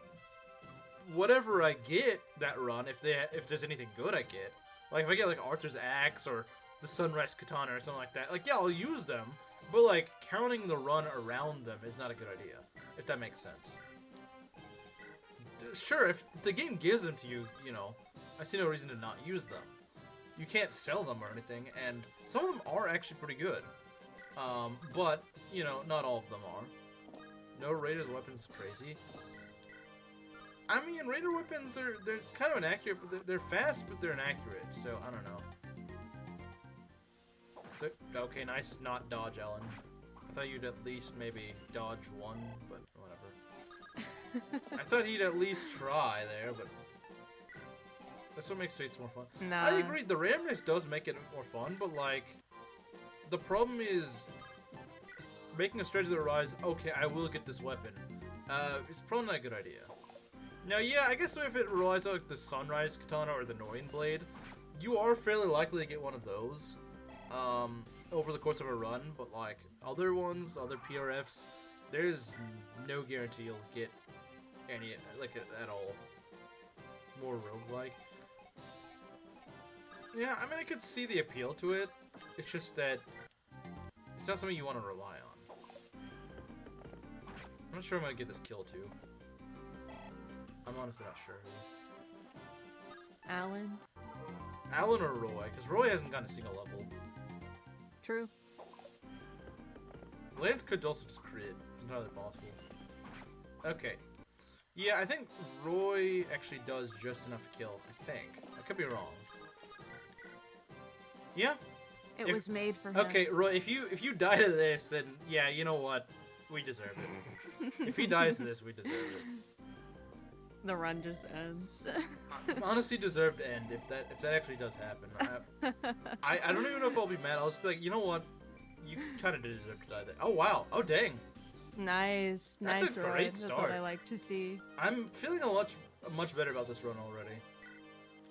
whatever I get that run if there's anything good I get. Like if I get like Arthur's Axe or the Sunrise Katana or something like that. Like yeah, I'll use them, but like counting the run around them is not a good idea. If that makes sense. Sure, if the game gives them to you, you know, I see no reason to not use them. You can't sell them or anything, and some of them are actually pretty good. But, you know, not all of them are. No Raider's weapons crazy. I mean, Raider weapons they're kind of inaccurate, but they're fast, but they're inaccurate, so I don't know. Okay, nice not dodge, Elen. I thought you'd at least maybe dodge one, but whatever. I thought he'd at least try there, but that's what makes Fates more fun. Nah. I agree, the randomness does make it more fun, but like, the problem is making a strategy that relies, okay, I will get this weapon. It's probably not a good idea. Now, yeah, I guess if it relies on like the Sunrise Katana or the Noin Blade, you are fairly likely to get one of those over the course of a run, but like other ones, other PRFs, there's no guarantee you'll get any, like, at all. More roguelike. Yeah, I mean, I could see the appeal to it. It's just that it's not something you want to rely on. I'm not sure I'm going to get this kill, too. I'm honestly not sure. Elen? Elen or Roy, because Roy hasn't gotten a single level. True. Lance could also just crit. It's entirely possible. Okay. Yeah, I think Roy actually does just enough to kill. I think. I could be wrong. Yeah. It was made for him. Okay, Roy, if you die to this, then yeah, you know what? We deserve it. If he dies to this, we deserve it. The run just ends. Honestly, deserved end if that actually does happen. I don't even know if I'll be mad. I'll just be like, you know what? You kind of deserve to die there. Oh wow! Oh dang! Nice, That's nice a run. great That's start. what I like to see. I'm feeling much better about this run already.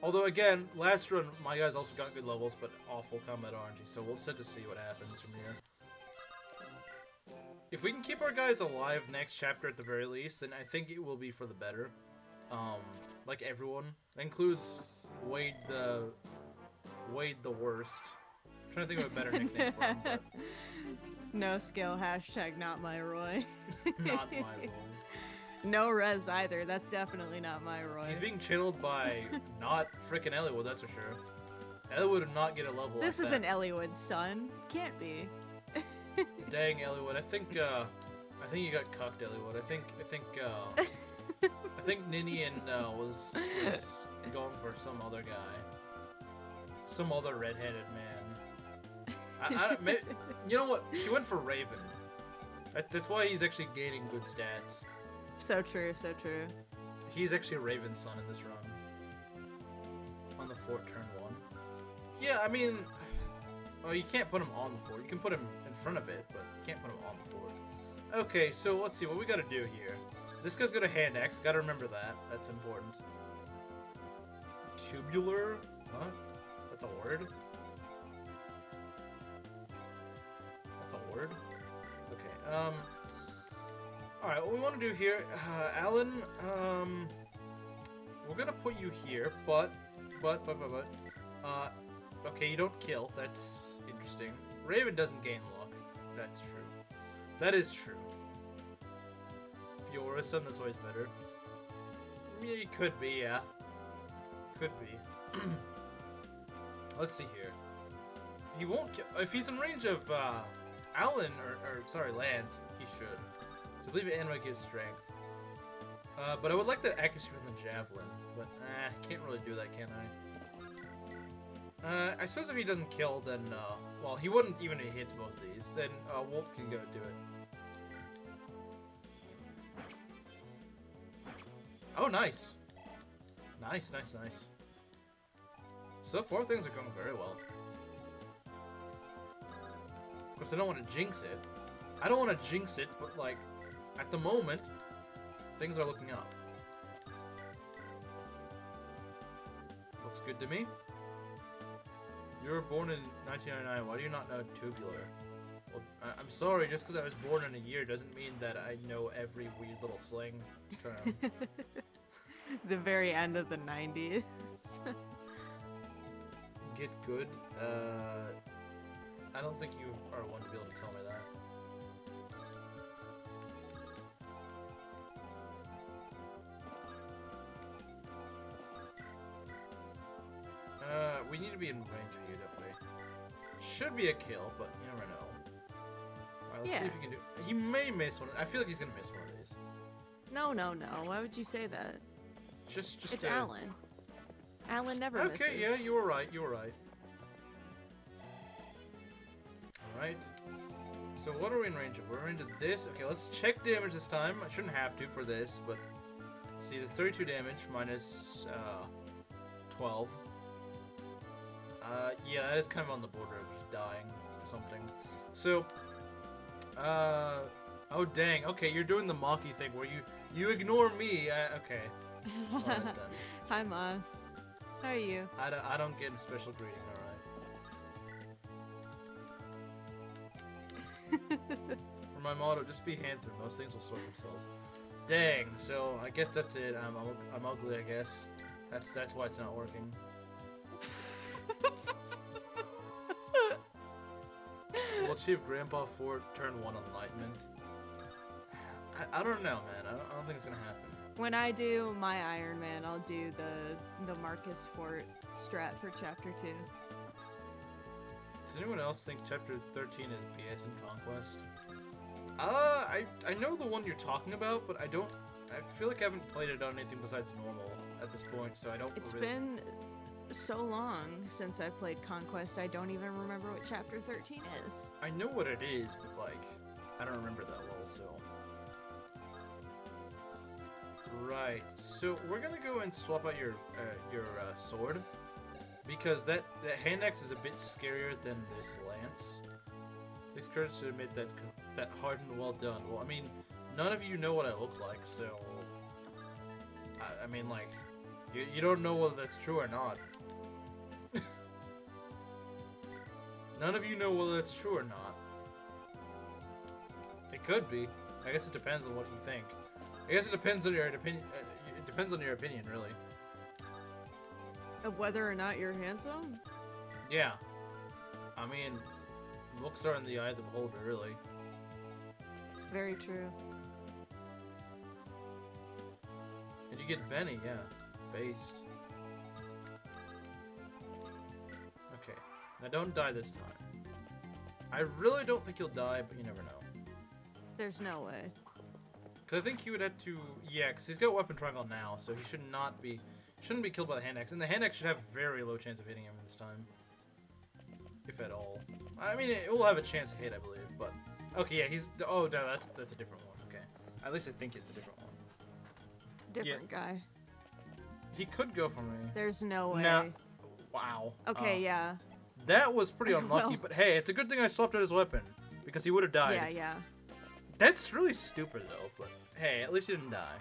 Although again, last run my guys also got good levels, but awful combat RNG. So we'll set to see what happens from here. If we can keep our guys alive next chapter at the very least, then I think it will be for the better. Like everyone. That includes Wade the worst. I'm trying to think of a better nickname for him, but... No skill, hashtag not my Roy. Not my Roy. No res either, that's definitely not my Roy. He's being channeled by not frickin' Elliowood, that's for sure. Elliowood would not get a level This like isn't that. Elliowood's son. Can't be. Dang, Elliowood. I think you got cucked, Elliowood. I think Ninian was going for some other guy. Some other redheaded man. You know what? She went for Raven. That's why he's actually gaining good stats. So true, so true. He's actually Raven's son in this run. On the fort, turn 1. Yeah, I mean... Well, you can't put him on the fort. You can put him in front of it, but you can't put him on the fort. Okay, so let's see what we gotta do here. This guy's got a hand axe. Gotta remember that. That's important. Tubular? What? That's a word? That's a word? Okay, alright, what we want to do here, Elen, we're gonna put you here, but, okay, you don't kill, that's interesting. Raven doesn't gain luck, that's true. That is true. If you're a son, that's always better. Yeah, you could be, yeah. Could be. Let's see here. He won't kill, if he's in range of, Elen, sorry, Lance, he should. So I believe Anima gives strength. But I would like that accuracy from the javelin. But, can't really do that, can I? I suppose if he doesn't kill, then, well, he wouldn't even if he hits both of these. Then, Wolt can go do it. Oh, nice. Nice. So far, things are going very well. Of course, I don't want to jinx it. But, like, at the moment, things are looking up. Looks good to me. You were born in 1999. Why do you not know tubular? Well, I'm sorry, just because I was born in a year doesn't mean that I know every weird little slang term. The very end of the 90s. Get good? I don't think you are one to be able to tell me that. We need to be in range of you, don't we? Should be a kill, but you never know. Alright, let's see if he can do... He may miss one. I feel like he's gonna miss one of these. No. Why would you say that? Just it's Elen. Elen never misses. Okay, yeah, you were right. Alright. So what are we in range of? We're in range of this. Okay, let's check damage this time. I shouldn't have to for this, but... See, the 32 damage minus 12. Yeah, that is kind of on the border of just dying or something. So, oh dang, okay, you're doing the Maki thing where you ignore me, okay. Alright then. Hi, Moss. How are you? I don't get a special greeting, alright. For my motto, just be handsome, most things will sort themselves. Dang, so I guess that's it, I'm ugly, I guess. That's why it's not working. We'll achieve Grandpa 4 turn 1 enlightenment. I don't know, man. I don't think it's gonna happen. When I do my Ironman, I'll do the Marcus Fort strat for chapter 2. Does anyone else think chapter 13 is PS and Conquest? I know the one you're talking about, but I feel like I haven't played it on anything besides normal at this point, so I don't. It's been so long since I've played Conquest, I don't even remember what Chapter 13 is. I know what it is, but like, I don't remember that well, so. Right, so we're gonna go and swap out your sword, because that hand axe is a bit scarier than this lance. Please courage to admit that hard and well done. Well, I mean, none of you know what I look like, so I mean, like, you don't know whether that's true or not. None of you know whether it's true or not. It could be. I guess it depends on what you think. I guess it depends on your opinion. It depends on your opinion, really. Of whether or not you're handsome? Yeah. I mean, looks are in the eye of the beholder, really. Very true. And you get Benny, yeah. Based. Okay. Now don't die this time. I really don't think you'll die, but you never know. There's no way. Because I think he would have to... Yeah, because he's got weapon triangle now, so he shouldn't be killed by the hand axe. And the hand axe should have very low chance of hitting him this time. If at all. I mean, it will have a chance to hit, I believe, but... Okay, yeah, he's... Oh, no, that's a different one. Okay. At least I think it's a different one. Different guy. He could go for me. There's no way. Nah. Wow. Okay, yeah. That was pretty unlucky, Well... but hey, it's a good thing I swapped out his weapon. Because he would have died. Yeah, yeah. That's really stupid, though, but hey, at least he didn't die.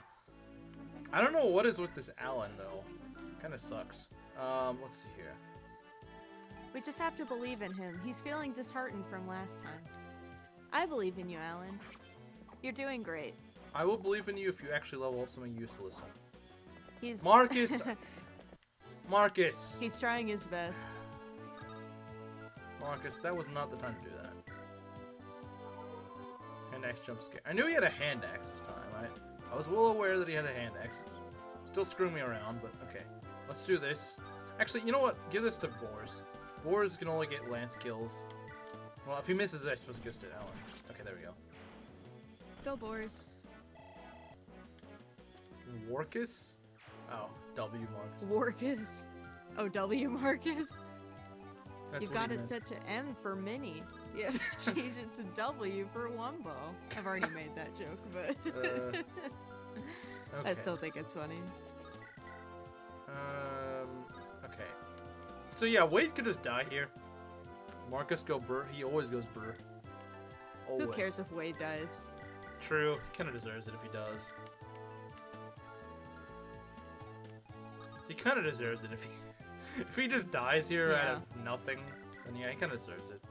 I don't know what is with this Elen, though. Kind of sucks. Let's see here. We just have to believe in him. He's feeling disheartened from last time. I believe in you, Elen. You're doing great. I will believe in you if you actually level up something useful this time. He's... Marcus! Marcus! He's trying his best. Marcus, that was not the time to do that. Hand axe jump scare. I knew he had a hand axe this time, right? I was well aware that he had a hand axe. Still screwing me around, but okay. Let's do this. Actually, you know what? Give this to Boars. Boars can only get lance kills. Well, if he misses, I suppose it goes to Elen. Okay, there we go. Go, Boars. Warcus? Oh, W Marcus. Warcus. Oh, W Marcus? That's You've got it set to M for mini. You have to change it to W for Wumbo. I've already made that joke, but... Okay, I still think it's funny. Okay. So yeah, Wade could just die here. Marcus go Burr. He always goes Burr. Always. Who cares if Wade dies? True. He kind of deserves it if he does. He kind of deserves it if he just dies here out of nothing. Then yeah, he kind of deserves it.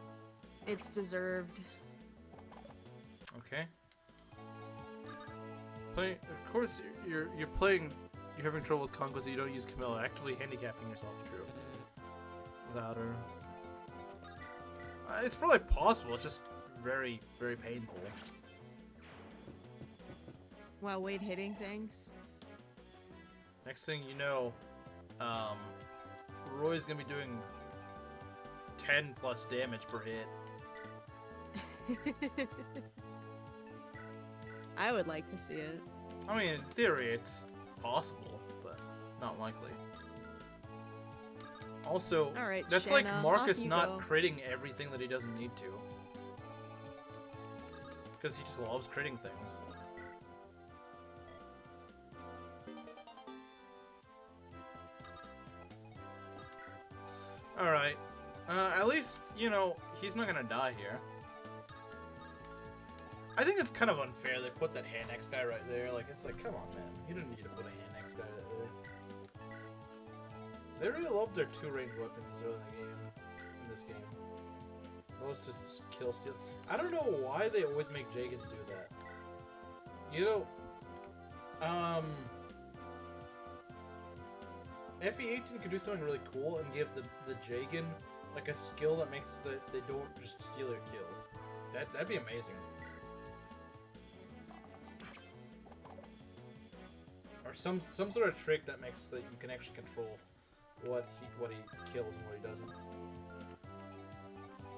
It's deserved. Okay. Of course, you're playing. You're having trouble with conquest. So you don't use Camilla, actively handicapping yourself. True. Without her, it's probably possible. It's just very, very painful. While Wade hitting things. Next thing you know, Roy's gonna be doing 10 plus damage per hit. I would like to see it. I mean, in theory, it's possible, but not likely. Also, right, that's Shanna, like Marcus not go. critting everything that he doesn't need to. Because he just loves critting things. Alright. At least, you know, he's not gonna die here. I think it's kind of unfair they put that hand axe guy right there. Like, it's like, come on, man. You didn't need to put a hand axe guy right there. They really love their two ranged weapons this early in the game. In this game. Most just kill steal. I don't know why they always make Jagans do that. You know, FE18 could do something really cool and give the Jagan like a skill that makes that they don't just steal or kill. That'd be amazing. Or some sort of trick that makes that you can actually control what he kills and what he doesn't.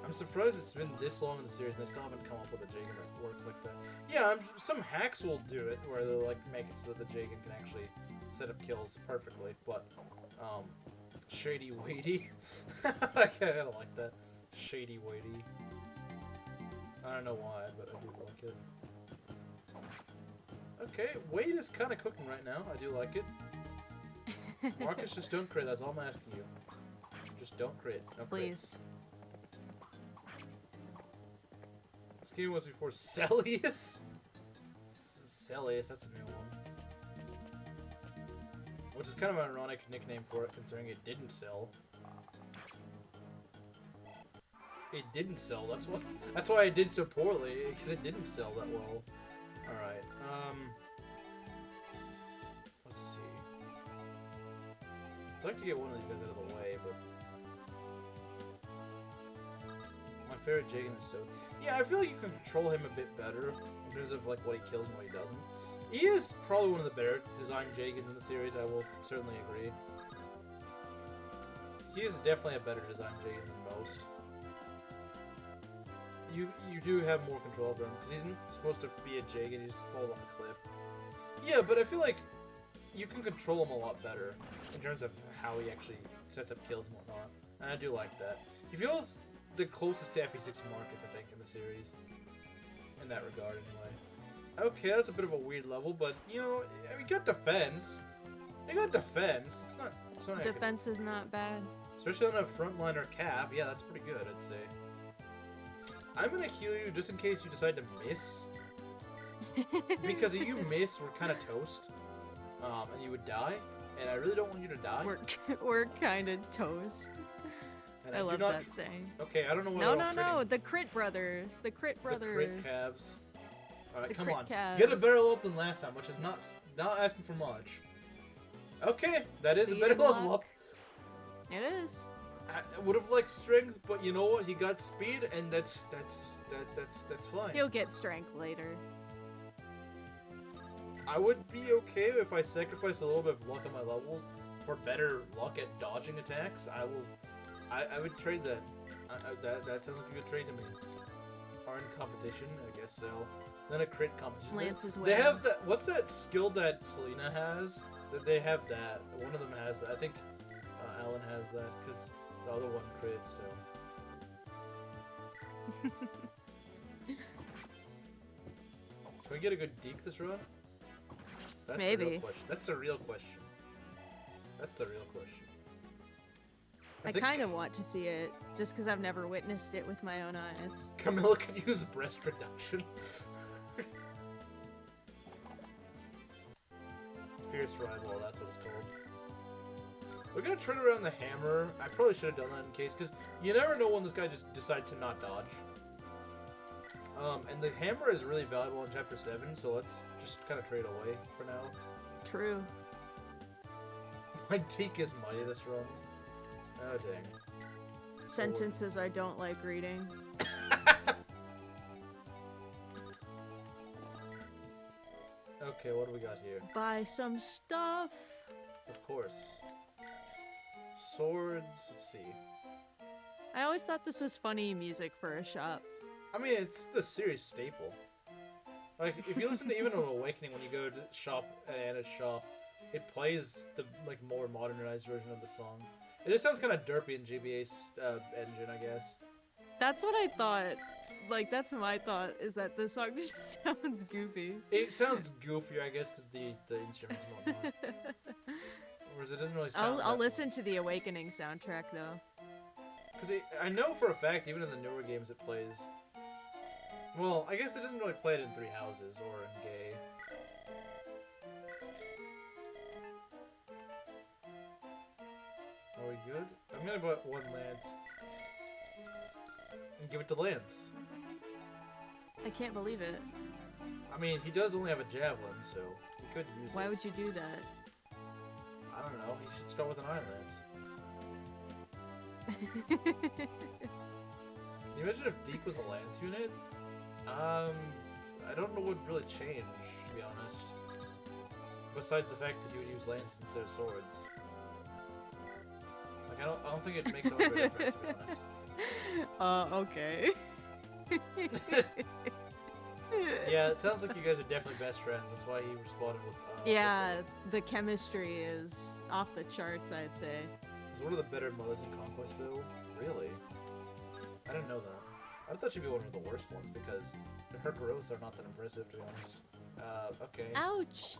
I'm surprised it's been this long in the series and they still haven't come up with a Jagen that works like that. Yeah, some hacks will do it where they'll like make it so that the Jagen can actually set up kills perfectly, but shady weighty. I kind of like that. Shady weighty. I don't know why, but I do like it. Okay, Wade is kind of cooking right now. I do like it. Marcus, just don't crit. That's all I'm asking you. Just don't crit. No Please. Crits. This game was before Celius? Celius, that's a new one. Which is kind of an ironic nickname for it, considering it didn't sell. It didn't sell. That's why it did so poorly, because it didn't sell that well. Alright, let's see. I'd like to get one of these guys out of the way, but my favorite Jagen is so... Yeah, I feel like you can control him a bit better in terms of like what he kills and what he doesn't. He is probably one of the better designed Jagens in the series, I will certainly agree. He is definitely a better designed Jagen than most. You do have more control over him, because he's supposed to be a Jagen, he just falls off a cliff. Yeah, but I feel like you can control him a lot better in terms of how he actually sets up kills and whatnot, and I do like that. He feels the closest to FE6 Marcus, I think, in the series. In that regard, anyway. Okay, that's a bit of a weird level, but, you know, he got defense. He got defense. It's not defense is not bad. Especially on a frontliner calf. Yeah, that's pretty good, I'd say. I'm gonna heal you just in case you decide to miss. Because if you miss, we're kind of toast. And you would die. And I really don't want you to die. We're kind of toast. And I love that saying. Okay, I don't know what No, the Crit Brothers. The Crit Brothers. The Crit Calves. Alright, come on. Calves. Get a better level up than last time, which is not asking for much. Okay, that is a better level up. It is. I would have liked strength, but you know what? He got speed, and that's fine. He'll get strength later. I would be okay if I sacrificed a little bit of luck on my levels for better luck at dodging attacks. I would trade that. That sounds like a good trade to me. Are in competition, I guess so. Then a crit competition. Lance's They have that. What's that skill that Lilina has? That they have that. One of them has that. I think Elen has that because the other one crit. So. Can we get a good deke this run? That's Maybe. The real question. That's the real question. That's the real question. I kind of want to see it, just because I've never witnessed it with my own eyes. Camilla could use breast reduction. Fierce Rival, that's what it's called. We're gonna turn around the hammer. I probably should have done that in case, because you never know when this guy just decides to not dodge. And the hammer is really valuable in Chapter 7, so let's just kind of trade away for now. True. My teak is mighty this run. Oh, dang. Sentences I don't like reading. Okay, what do we got here? Buy some stuff. Of course. Swords, let's see. I always thought this was funny music for a shop. I mean, it's the series staple. Like, if you listen to even an Awakening when you go to shop at Anna's shop, it plays the like more modernized version of the song. It just sounds kind of derpy in GBA's engine, I guess. That's what I thought. Like, that's my thought, is that the song just sounds goofy. It sounds goofier, I guess, because the instruments and whatnot. Whereas it doesn't really sound I'll listen to the Awakening soundtrack, though. Because I know for a fact, even in the newer games, it plays... Well, I guess it doesn't really play it in Three Houses or in Gay. Are we good? I'm gonna put one Lance. And give it to Lance. I can't believe it. I mean, he does only have a javelin, so he could use it. Why would you do that? I don't know. He should start with an Iron Lance. Can you imagine if Deke was a Lance unit? I don't know what would really change, to be honest. Besides the fact that you would use Lance instead of swords. Like, I don't think it'd make no difference, to be honest. Okay. Yeah, it sounds like you guys are definitely best friends. That's why he responded with. Yeah, the chemistry is off the charts, I'd say. He's one of the better mothers in Conquest, though. Really? I didn't know that. I thought she'd be one of the worst ones because her growths are not that impressive, to be honest. Okay. Ouch!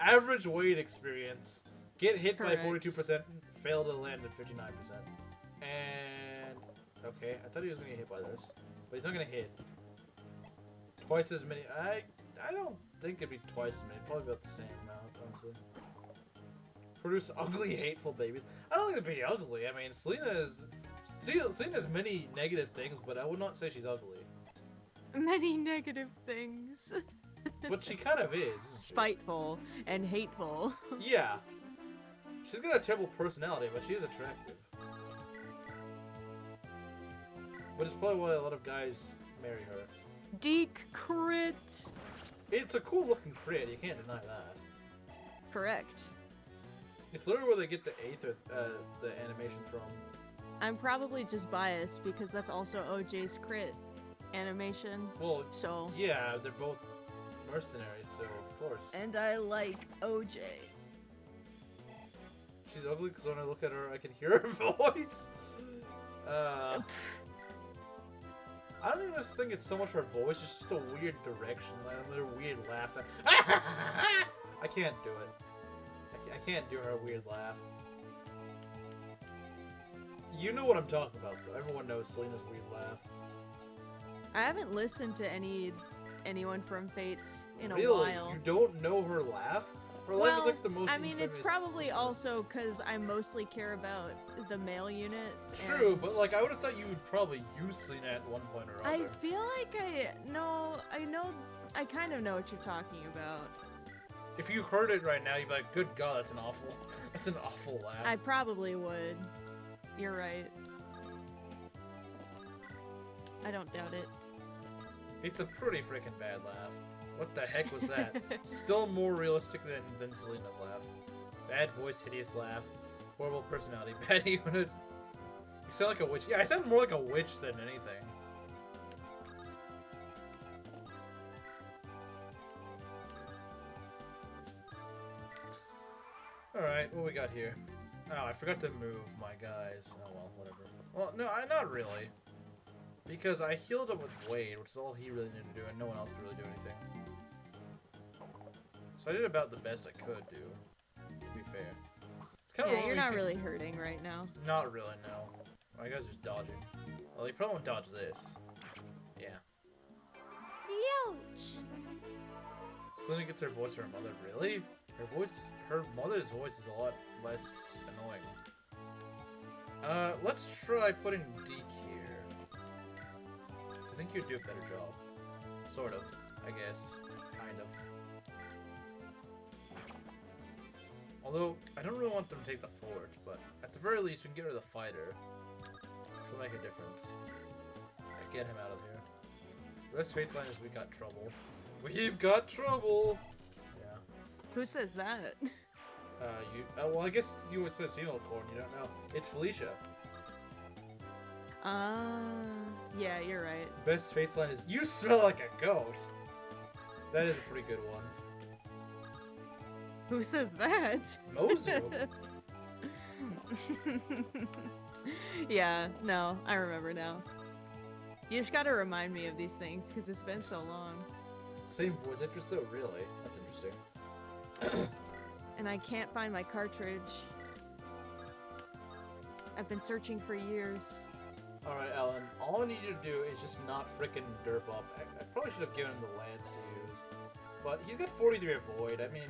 Average weight experience. Get hit Correct. by 42%, fail to land at 59%. And... Okay, I thought he was going to get hit by this. But he's not going to hit. Twice as many... I don't think it'd be twice as many. Probably about the same amount, honestly. Produce ugly, hateful babies. I don't think it'd be ugly. I mean, Selena has many negative things, but I would not say she's ugly. Many negative things. But she kind of is. Spiteful and hateful. Yeah. She's got a terrible personality, but she is attractive. Which is probably why a lot of guys marry her. Deke crit. It's a cool looking crit, you can't deny that. Correct. It's literally where they get the the animation from. I'm probably just biased because that's also OJ's crit animation. Well, so yeah, they're both mercenaries, so of course. And I like OJ. She's ugly because when I look at her, I can hear her voice. I don't even think it's so much her voice, it's just a weird direction, like a weird laugh. I can't do it. I can't do her weird laugh. You know what I'm talking about, though. Everyone knows Selena's weird laugh. I haven't listened to anyone from Fates in a while. Really? You don't know her laugh? Her laugh is like the most it's probably also because I mostly care about the male units. True, but like I would have thought you would probably use Selena at one point or other. I feel like I kind of know what you're talking about. If you heard it right now, you'd be like, good God, that's an awful laugh. I probably would. You're right. I don't doubt it. It's a pretty freaking bad laugh. What the heck was that? Still more realistic than Selena's laugh. Bad voice, hideous laugh. Horrible personality, bad unit. You sound like a witch. Yeah, I sound more like a witch than anything. Alright, what we got here? Oh, I forgot to move my guys. Oh well, whatever. Well, no, not really. Because I healed him with Wade, which is all he really needed to do, and no one else could really do anything. So I did about the best I could do, to be fair. It's kind of yeah, you're not really hurting right now. Not really, no. My guy's just dodging. Well, he probably won't dodge this. Yeah. Ouch! Selena gets her voice from her mother. Really? Her mother's voice is a lot less annoying. Let's try putting Deke here. I think you'd do a better job. Sort of, I guess. Kind of. Although, I don't really want them to take the fort, but at the very least, we can get rid of the fighter. It'll make a difference. Yeah, get him out of here. The best Fates line is we got trouble. We've got trouble! Yeah. Who says that? Well, I guess you always play female core and you don't know. It's Felicia. Yeah, you're right. Best Fates line is, you smell like a goat! That is a pretty good one. Who says that? Mozu! Yeah, no, I remember now. You just gotta remind me of these things, because it's been so long. Same voice actress though, really? That's interesting. And I can't find my cartridge. I've been searching for years. Alright, Ellen, all I need you to do is just not frickin' derp up. I probably should have given him the lance to use. But he's got 43 avoid. I mean,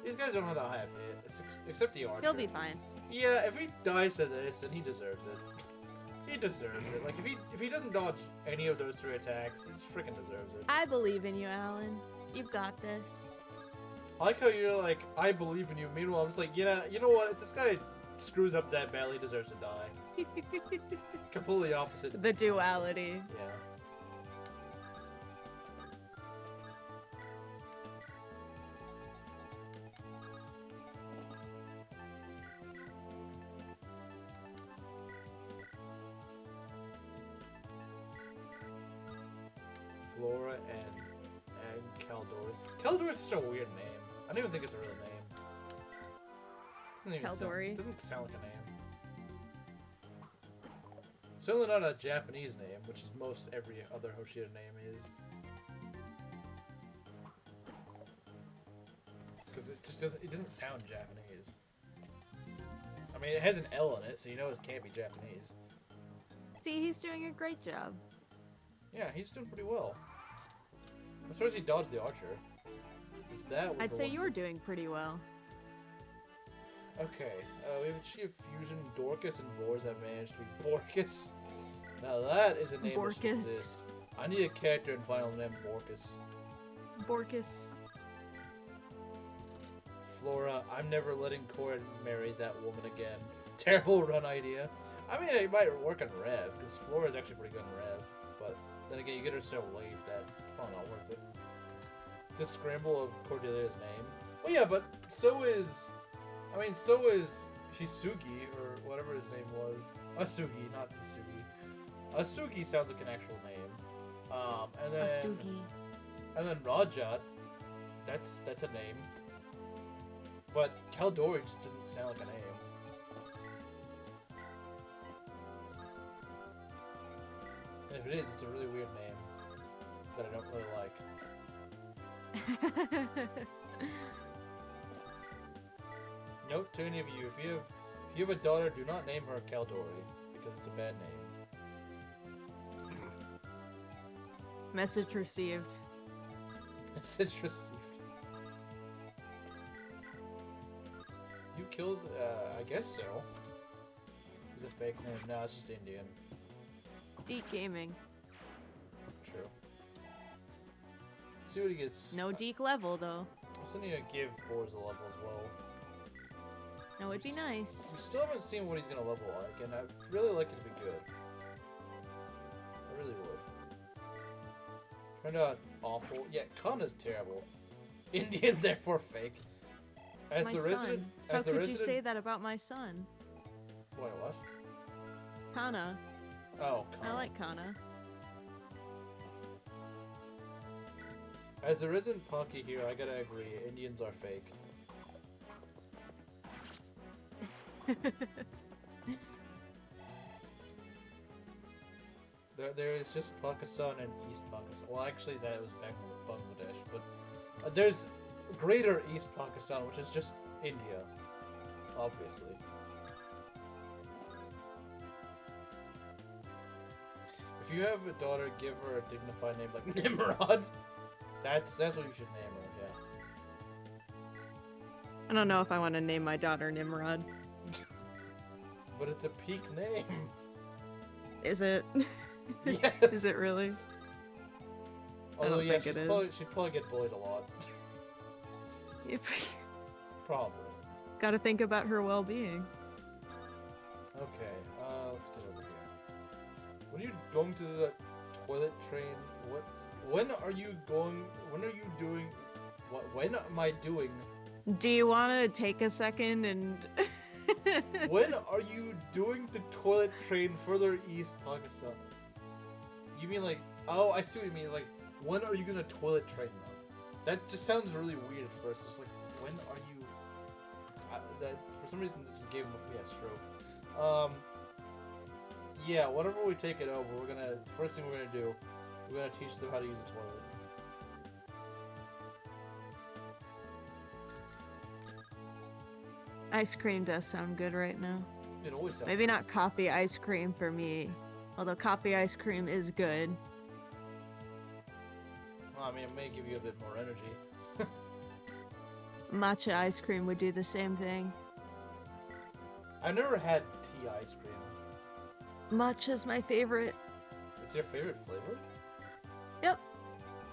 these guys don't have that high of hit, except the archer. He'll be fine. Yeah, if he dies to this, then he deserves it. He deserves it. Like, if he doesn't dodge any of those 3 attacks, he freaking deserves it. I believe in you, Alan. You've got this. I like how you're like, I believe in you. Meanwhile, I'm just like, yeah, you know what? If this guy screws up that badly, he deserves to die. Completely opposite. The duality. Yeah. and Caldor. Caldor is such a weird name. I don't even think it's a real name. Doesn't sound like a name. Certainly not a Japanese name, which is most every other Hoshida name is. Because it just doesn't sound Japanese. I mean, it has an L in it, so you know it can't be Japanese. See, he's doing a great job. Yeah, he's doing pretty well. As far as he dodged the archer. I'd say you're doing pretty well. Okay, we have achieved fusion Dorcas and Vors that managed to be Borcus. Now that is a name that should exist. I need a character in Final name Borcus. Borcus. Flora, I'm never letting Cora marry that woman again. Terrible run idea. I mean, it might work on Rev, because Flora is actually pretty good in Rev. But then again, you get her so late that it's probably not worth it. It's a scramble of Cordelia's name. Well, yeah, but so is Hisugi, or whatever his name was. Asugi, not Hisugi. Asugi sounds like an actual name. And then Rajat, that's a name. But Caldori just doesn't sound like a name. And if it is, it's a really weird name that I don't really like. Note to any of you, if you have a daughter, do not name her Caldori, because it's a bad name. Message received. Message received. You killed, I guess so. It's a fake name. No, it's just Indian. Deek Gaming. True. See what he gets. No Deek level, though. I also need to give Boars a level as well. That would be nice. We still haven't seen what he's gonna level like, and I'd really like it to be good. I really would. Turned out awful. Yeah, Kana's terrible. Indian, therefore fake. As my the son. resident, How could you say that about my son? Wait, what? Kana. Oh, Kana. I like Kana. As the resident Punky here, I gotta agree. Indians are fake. There is just Pakistan and East Pakistan. Well, actually, that was back in Bangladesh, but there's Greater East Pakistan, which is just India, obviously. If you have a daughter, give her a dignified name like Nimrod. That's what you should name her. Yeah. I don't know if I want to name my daughter Nimrod. But it's a peak name. Is it? Yes. Is it really? Although, yeah, she'd probably get bullied a lot. Probably. Gotta think about her well-being. Okay, let's get over here. When are you going to the toilet train? When are you doing? When am I doing? Do you want to take a second and... When are you doing the toilet train further east Pakistan? You mean like, oh, I see what you mean, like, when are you gonna toilet train them? That just sounds really weird at first. It's like, when are you... that, for some reason, it just gave me a stroke. Yeah, whenever we take it over, first thing we're gonna do, we're gonna teach them how to use the toilet. Ice cream does sound good right now. It always sounds Maybe not coffee ice cream for me, although coffee ice cream is good. Well, I mean, it may give you a bit more energy. Matcha ice cream would do the same thing. I've never had tea ice cream. Matcha's my favorite. It's your favorite flavor? Yep.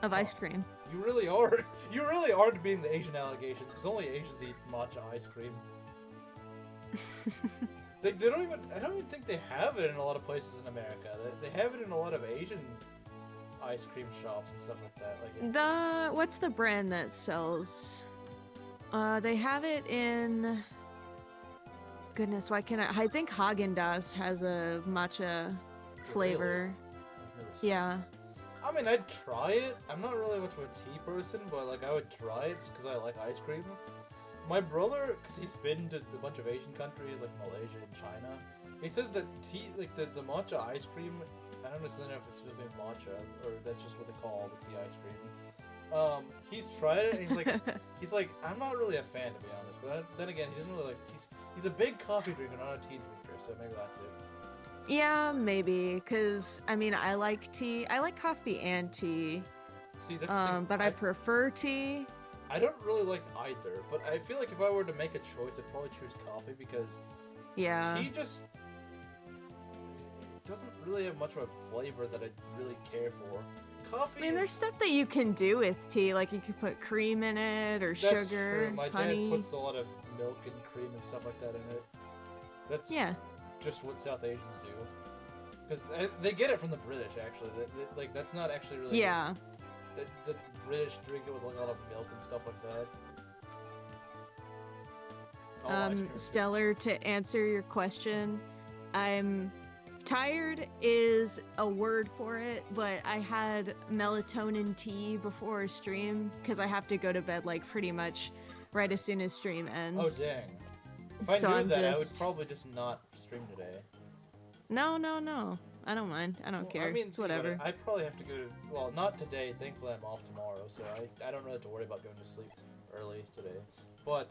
Of ice cream. You really are. You really are being the Asian allegations, because only Asians eat matcha ice cream. They don't even. I don't even think they have it in a lot of places in America. They have it in a lot of Asian ice cream shops and stuff like that. What's the brand that sells? They have it in. Goodness, why can't I think Haagen-Dazs has a matcha flavor. Really? Yeah. I mean, I'd try it. I'm not really much of a tea person, but like I would try it just because I like ice cream. My brother, because he's been to a bunch of Asian countries like Malaysia and China, he says that tea, like the matcha ice cream, I don't understand if it's really matcha or that's just what they call the tea ice cream. He's tried it and he's like, I'm not really a fan to be honest, but then again, he doesn't really like, he's a big coffee drinker, not a tea drinker, so maybe that's it. Yeah, maybe, because, I mean, I like tea. I like coffee and tea. See, that's but I prefer tea. I don't really like either, but I feel like if I were to make a choice, I'd probably choose coffee because tea just doesn't really have much of a flavor that I really care for. Coffee. I mean, there's stuff that you can do with tea, like you could put cream in it or sugar, true. My honey. dad puts a lot of milk and cream and stuff like that in it. That's just what South Asians do. Because they get it from the British, actually. Like, that's not actually really... Yeah. The British drink it with like, a lot of milk and stuff like that. Stellar, to answer your question, I'm tired is a word for it, but I had melatonin tea before stream because I have to go to bed like pretty much right as soon as stream ends. Oh dang. If I knew that, I would probably just not stream today. No. I don't mind. I don't care. I mean, it's whatever. I probably have to go to... Well, not today. Thankfully, I'm off tomorrow, so I don't really have to worry about going to sleep early today. But,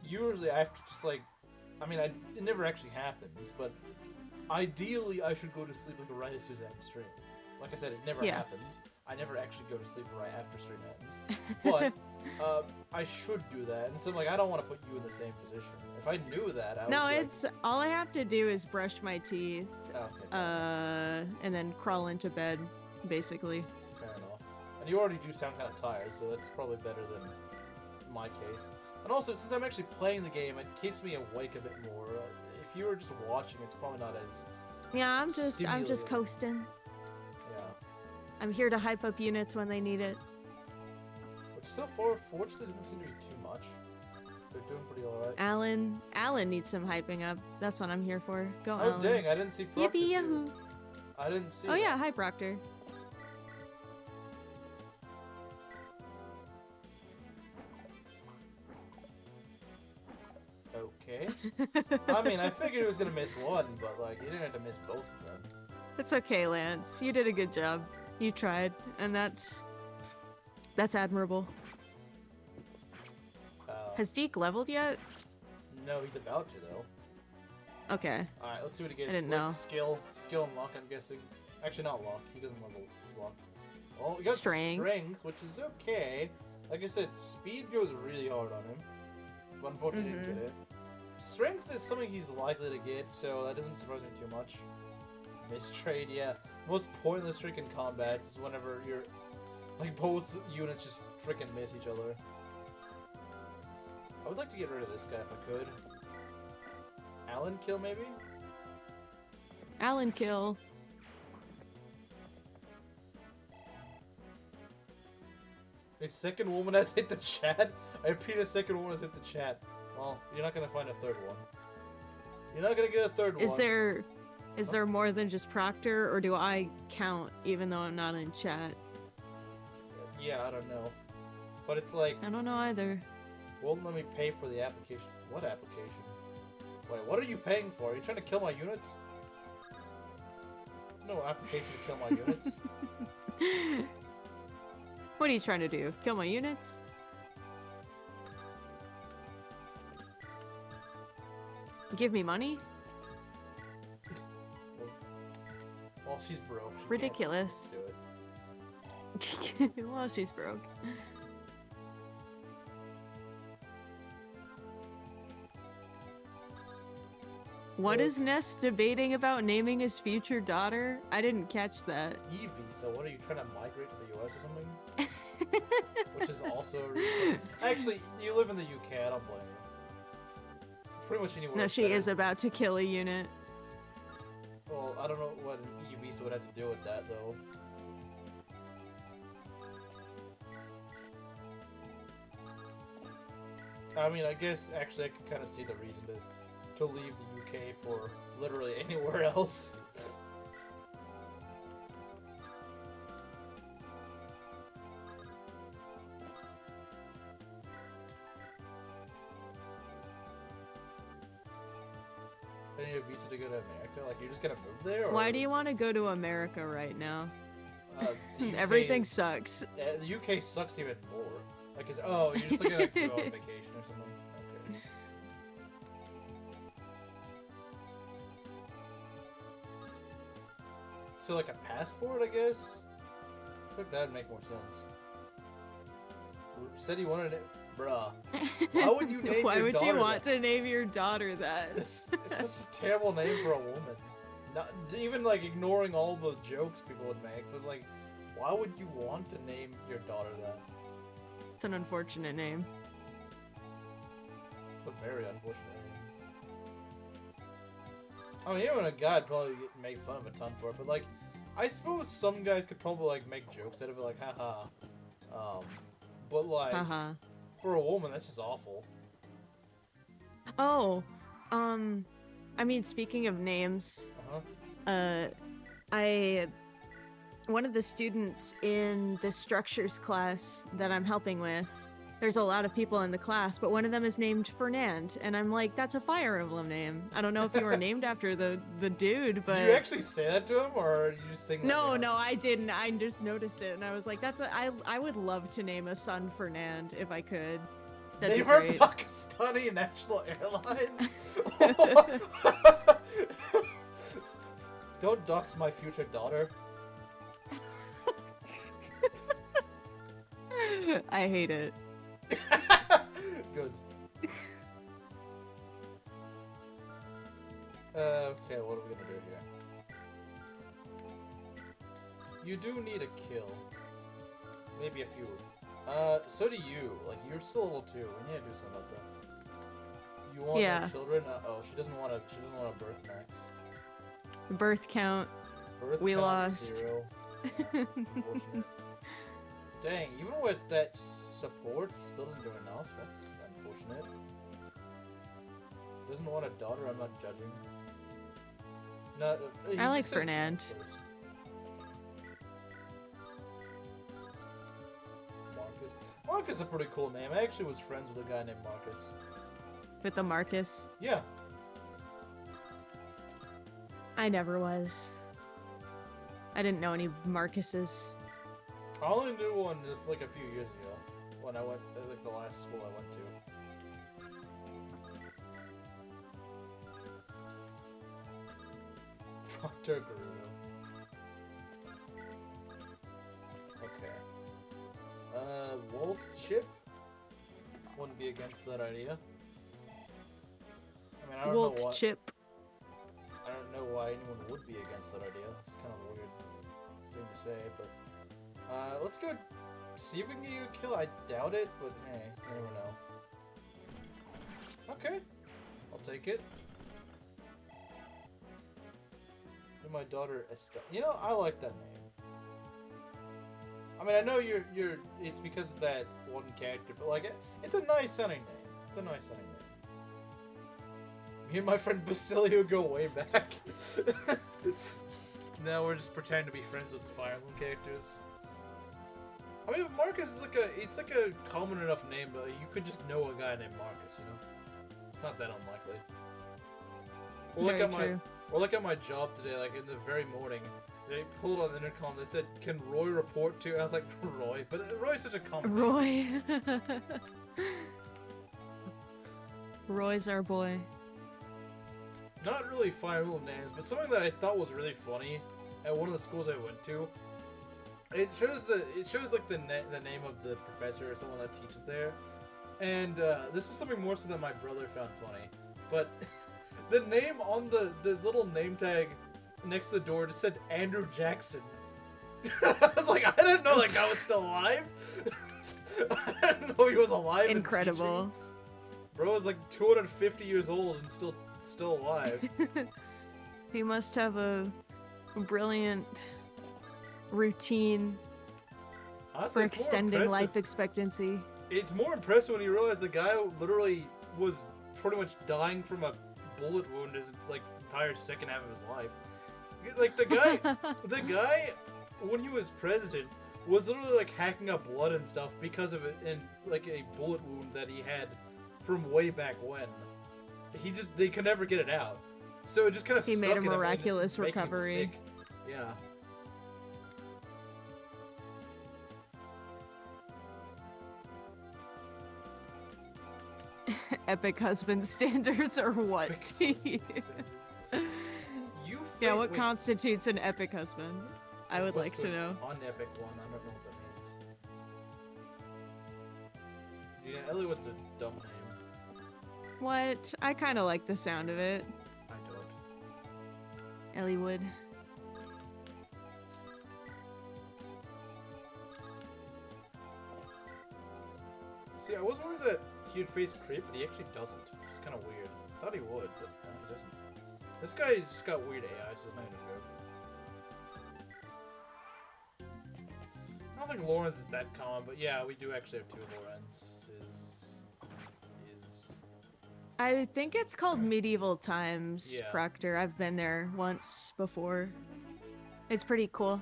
usually I have to just, like... I mean, it never actually happens, but ideally I should go to sleep like right as soon as I end stream. Like I said, it never happens. I never actually go to sleep right after stream ends. But, I should do that. And so, like, I don't want to put you in the same position. If I knew that, I would... No, it's... all I have to do is brush my teeth. Okay. And then crawl into bed, basically. Fair enough. And you already do sound kind of tired, so that's probably better than my case. And also, since I'm actually playing the game, it keeps me awake a bit more. If you were just watching, it's probably not as... Yeah, I'm just coasting. Yeah. I'm here to hype up units when they need it. Which so far, fortunately, doesn't seem to be too much. They're doing pretty alright. Alan needs some hyping up. That's what I'm here for. Go, oh, Alan. Dang, I didn't see Proctor. Yippee yahoo! I didn't see that. Yeah, hi, Proctor. Okay. I mean, I figured he was gonna miss one, but, like, you didn't have to miss both of them. It's okay, Lance. You did a good job. You tried, and that's admirable. Has Deke leveled yet? No, he's about to, though. Okay. Alright, let's see what he gets. I didn't know. Skill and luck, I'm guessing. Actually, not luck. He doesn't level luck. Oh, he got strength, which is okay. Like I said, speed goes really hard on him. But unfortunately, he didn't get it. Strength is something he's likely to get, so that doesn't surprise me too much. Mistrade, yeah. Most pointless trick in combat is whenever you're... Like, both units just freaking miss each other. I would like to get rid of this guy if I could. Elen kill, maybe? Elen kill. A second woman has hit the chat? I repeat, a second woman has hit the chat. Well, you're not gonna find a third one. You're not gonna get a third one. Is there more than just Proctor, or do I count even though I'm not in chat? Yeah, I don't know. But it's like... I don't know either. Won't let me pay for the application. What application? Wait, what are you paying for? Are you trying to kill my units? No application to kill my units. What are you trying to do? Kill my units? Give me money? Well, she's broke. She ridiculous. Do it. Well, she's broke. What is Ness debating about naming his future daughter? I didn't catch that. Evie, so what are you trying to migrate to the US or something? Which is also... Actually, you live in the UK, I don't blame you. Pretty much anywhere. No, she is about to kill a unit. Well, I don't know what an EV would have to do with that, though. I mean, I guess, actually, I could kind of see the reason to leave the UK for literally anywhere else. need a visa to go to America? Like, you're just gonna move there? Or... Why do you want to go to America right now? Everything sucks. The UK sucks even more. Like, you're just gonna like, go on vacation or something? Okay. So, like, a passport, I guess? I think that'd make more sense. Said he wanted it. Bruh. Why would you name Why your would daughter you want that? to name your daughter that? It's such a terrible name for a woman. Not even like ignoring all the jokes people would make. It was like, why would you want to name your daughter that? It's an unfortunate name. It's a very unfortunate name. I mean, even a guy would probably make fun of a ton for it, but like, I suppose some guys could probably like make jokes out of it, like, haha. But like, for a woman, that's just awful. Oh, I mean, speaking of names, one of the students in the structures class that I'm helping with, there's a lot of people in the class, but one of them is named Fernand, and I'm like, that's a Fire Emblem name. I don't know if you were named after the dude, but... Did you actually say that to him, or did you just think... No, I didn't. I just noticed it, and I was like, I would love to name a son Fernand, if I could. That'd Name be her great. Pakistani National Airlines? Don't dox my future daughter. I hate it. Good. Okay, what are we gonna do here? You do need a kill. Maybe a few. So do you. Like, you're still level 2. We need to do something about that. You want more children? Uh-oh, she doesn't want a birth max. Birth count. We count lost. 0. Yeah, unfortunate. Dang, even with that support, he still doesn't do enough. That's unfortunate. He doesn't want a daughter, I'm not judging. No, I like Fernand. Marcus is a pretty cool name. I actually was friends with a guy named Marcus. With the Marcus? Yeah. I never was. I didn't know any Marcuses. I only knew one like a few years ago when I went, like the last school I went to. Dr. Gerudo. Okay. Wolt chip? Wouldn't be against that idea. I mean, I don't know why. Chip. I don't know why anyone would be against that idea. It's kind of a weird thing to say, but let's go see if we can get you a kill. I doubt it, but hey, you never know. Okay, I'll take it. And my daughter Estelle. You know, I like that name. I mean, I know you're. It's because of that one character, but like, it's a nice sounding name. It's a nice sounding name. Me and my friend Basilio go way back. Now we're just pretending to be friends with the Fire Emblem characters. I mean, Marcus is it's like a common enough name, but you could just know a guy named Marcus, you know? It's not that unlikely. Or look at my job today, like in the very morning, they pulled on the intercom, they said, "Can Roy report to?" I was like, Roy? But Roy's such a common name. Roy. Roy's our boy. Not really Fire Emblem names, but something that I thought was really funny at one of the schools I went to. It shows like the name of the professor or someone that teaches there, and this was something more so that my brother found funny. But the name on the little name tag next to the door just said Andrew Jackson. I was like, I didn't know that guy was still alive. I didn't know he was alive. Incredible. Bro is like 250 years old and still alive. He must have a brilliant routine for extending life expectancy. It's more impressive when you realize the guy literally was pretty much dying from a bullet wound his like entire second half of his life. Like the guy, when he was president, was literally like hacking up blood and stuff because of it, and like a bullet wound that he had from way back when. They could never get it out. So it just kind of he made a miraculous recovery. Yeah. Epic husband standards or what? Yeah, what constitutes an epic husband? I would like to know. Unepic one, I don't know what that means. Yeah, Elliott's a dumb name. What? I kind of like the sound of it. I don't. Elliowood. See, I was worried that he'd face creep, but he actually doesn't. It's kind of weird. I thought he would, but no, he doesn't. This guy just got weird AI, so it's not gonna joke. I don't think Lawrence is that common, but yeah, we do actually have 2 Lawrences. I think it's called Medieval Times, Proctor. I've been there once before. It's pretty cool.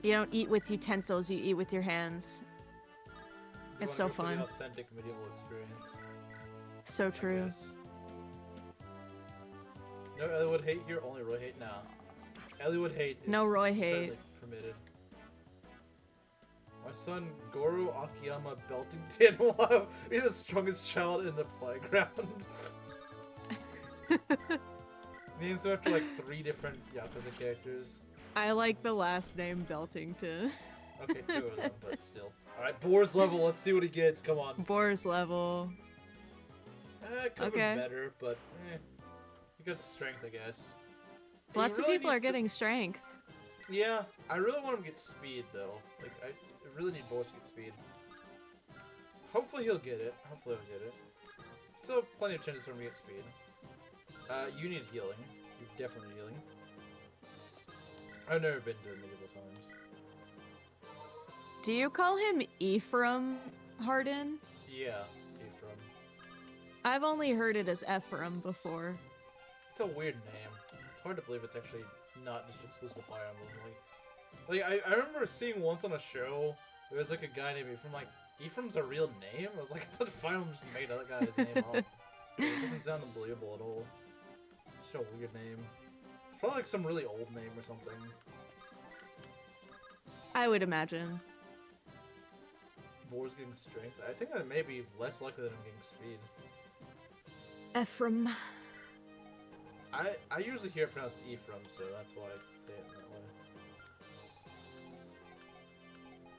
You don't eat with utensils, you eat with your hands. It's so fun. The authentic medieval experience. So true. No Elliowood hate here, only Roy hate now. Elliowood hate is no Roy hate permitted. My son Goro Akiyama Beltington will be the strongest child in the playground. Names after like 3 different Yakuza characters. I like the last name Beltington. Okay, 2 of them, but still. Alright, Boar's level, let's see what he gets, come on. Boar's level. Could have been better, but he got strength, I guess. Lots of people are getting strength. Yeah, I really want him to get speed, though. Like, I really need Boris to get speed. Hopefully he'll get it. Hopefully he'll get it. So, plenty of chances for him to get speed. You need healing. You're definitely healing. I've never been to medieval times. Do you call him Ephraim Harden? Yeah, Ephraim. I've only heard it as Ephraim before. It's a weird name. It's hard to believe it's actually not just exclusive to Fire Emblem. Like I remember seeing once on a show, there was like a guy named Ephraim, like, Ephraim's a real name? I was like, I thought Fire Emblem just made that guy's name up. It doesn't sound unbelievable at all. It's such a weird name. It's probably like some really old name or something. I would imagine. Boar's getting strength. I think that may be less likely than him getting speed. Ephraim. I usually hear it pronounced Ephraim, so that's why I say it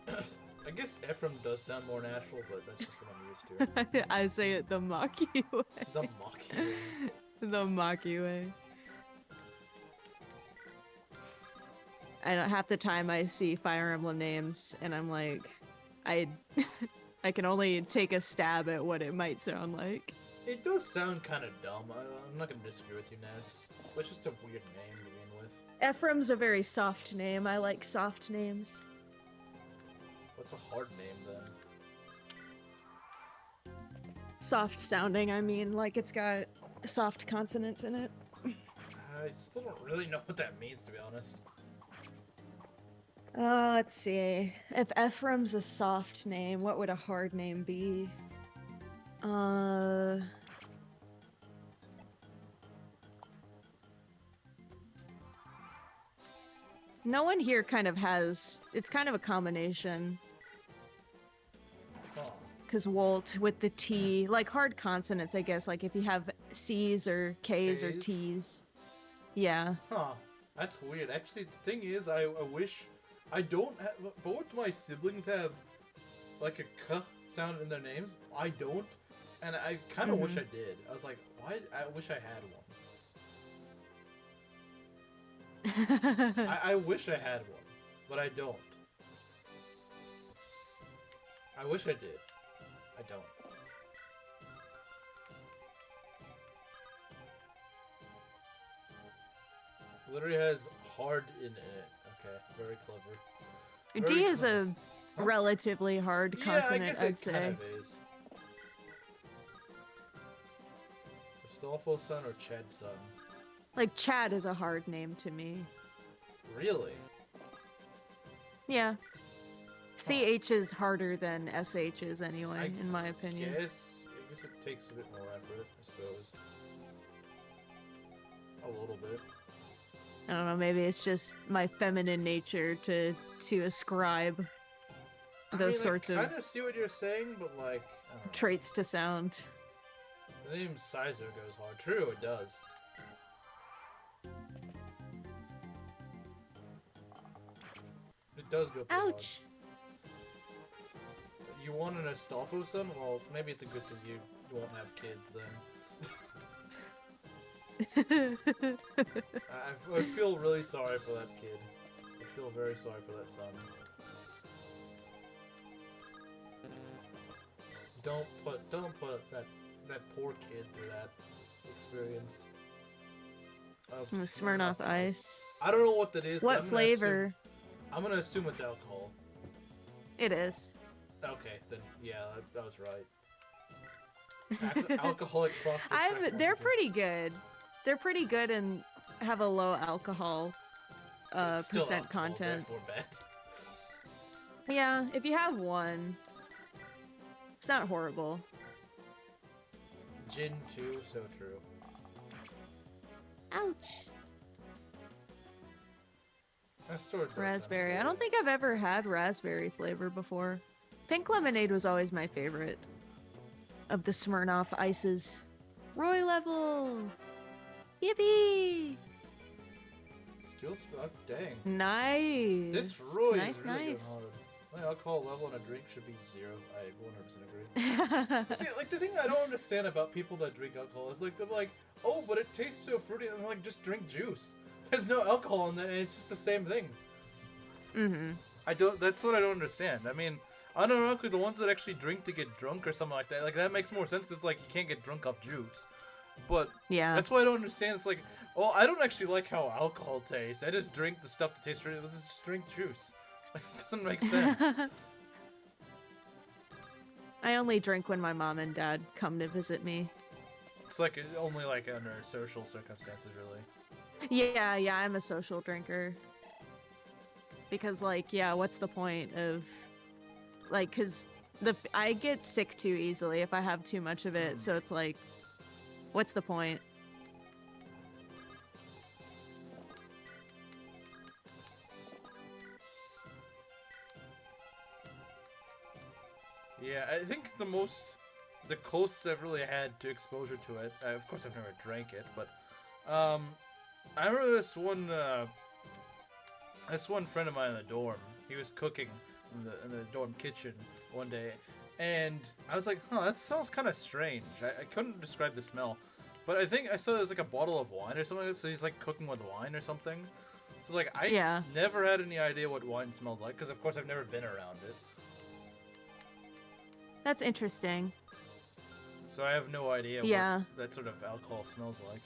that way. I guess Ephraim does sound more natural, but that's just what I'm used to. I say it the Maki way. The Maki way. The Maki way. I don't, half the time I see Fire Emblem names, and I'm like, I can only take a stab at what it might sound like. It does sound kind of dumb. I'm not going to disagree with you, Naz. It's just a weird name to begin with. Ephraim's a very soft name. I like soft names. What's a hard name, then? Soft sounding, I mean. Like it's got soft consonants in it. I still don't really know what that means, to be honest. Let's see. If Ephraim's a soft name, what would a hard name be? No one here kind of has... It's kind of a combination. Because Wolt with the T... Like hard consonants, I guess. Like if you have C's or K's or T's. Yeah. Huh. That's weird. Actually, the thing is, I wish... I don't have... Both my siblings have like a K sound in their names. I don't. And I kind of wish I did. I was like, why? I wish I had one. I wish I had one, but I don't. I wish I did. I don't. Literally has hard in it. Okay, very clever. Very D is a relatively hard consonant, I'd say. Kind of is. Astolfo's son or Chad's son? Like, Chad is a hard name to me. Really? Yeah. CH is harder than SH is anyway, in my opinion. I guess it takes a bit more effort, I suppose. a little bit. I don't know, maybe it's just my feminine nature to ascribe those sorts of... I kind of see what you're saying, but like... traits to sound. The name Sizer goes hard. True, it does. It does go pretty Ouch! Hard. You want an Astolfo son? Well, maybe it's a good thing you won't have kids then. I feel really sorry for that kid. I feel very sorry for that son. Don't put that poor kid through that experience. Smirnoff Ice. I don't know what that is. What flavor? I'm gonna assume it's alcohol. It is. Okay, then yeah, that was right. Alcoholic they're pretty good. They're pretty good and have a low alcohol percent content. Yeah, if you have one, it's not horrible. Gin too, so true. Ouch. Raspberry. I don't think I've ever had raspberry flavor before. Pink lemonade was always my favorite of the Smirnoff Ices. Roy level! Yippee! Skill spot, dang. Nice. This Roy nice, is really nice. hard. My alcohol level in a drink should be 0. I 100% agree. See, like the thing I don't understand about people that drink alcohol is like they're like, oh, but it tastes so fruity, and I'm like, just drink juice. There's no alcohol in that, and it's just the same thing. That's what I don't understand. I mean, I don't know, the ones that actually drink to get drunk or something like that makes more sense because like you can't get drunk off juice. But yeah, that's why I don't understand. It's like, well, I don't actually like how alcohol tastes. I just drink the stuff that tastes really. Let's just drink juice. Like, it doesn't make sense. I only drink when my mom and dad come to visit me. It's like only like under social circumstances, really. Yeah, I'm a social drinker. Because like, yeah, what's the point of like, cause I get sick too easily if I have too much of it, so it's like, what's the point? Yeah, I think the closest I've really had to exposure to it, of course I've never drank it, but, I remember this one friend of mine in the dorm, he was cooking in the dorm kitchen one day, and I was like, huh, that smells kind of strange. I couldn't describe the smell, but I think I saw it was like a bottle of wine or something like that, so he's like cooking with wine or something. So like, I never had any idea what wine smelled like, because of course I've never been around it. That's interesting. So I have no idea what that sort of alcohol smells like.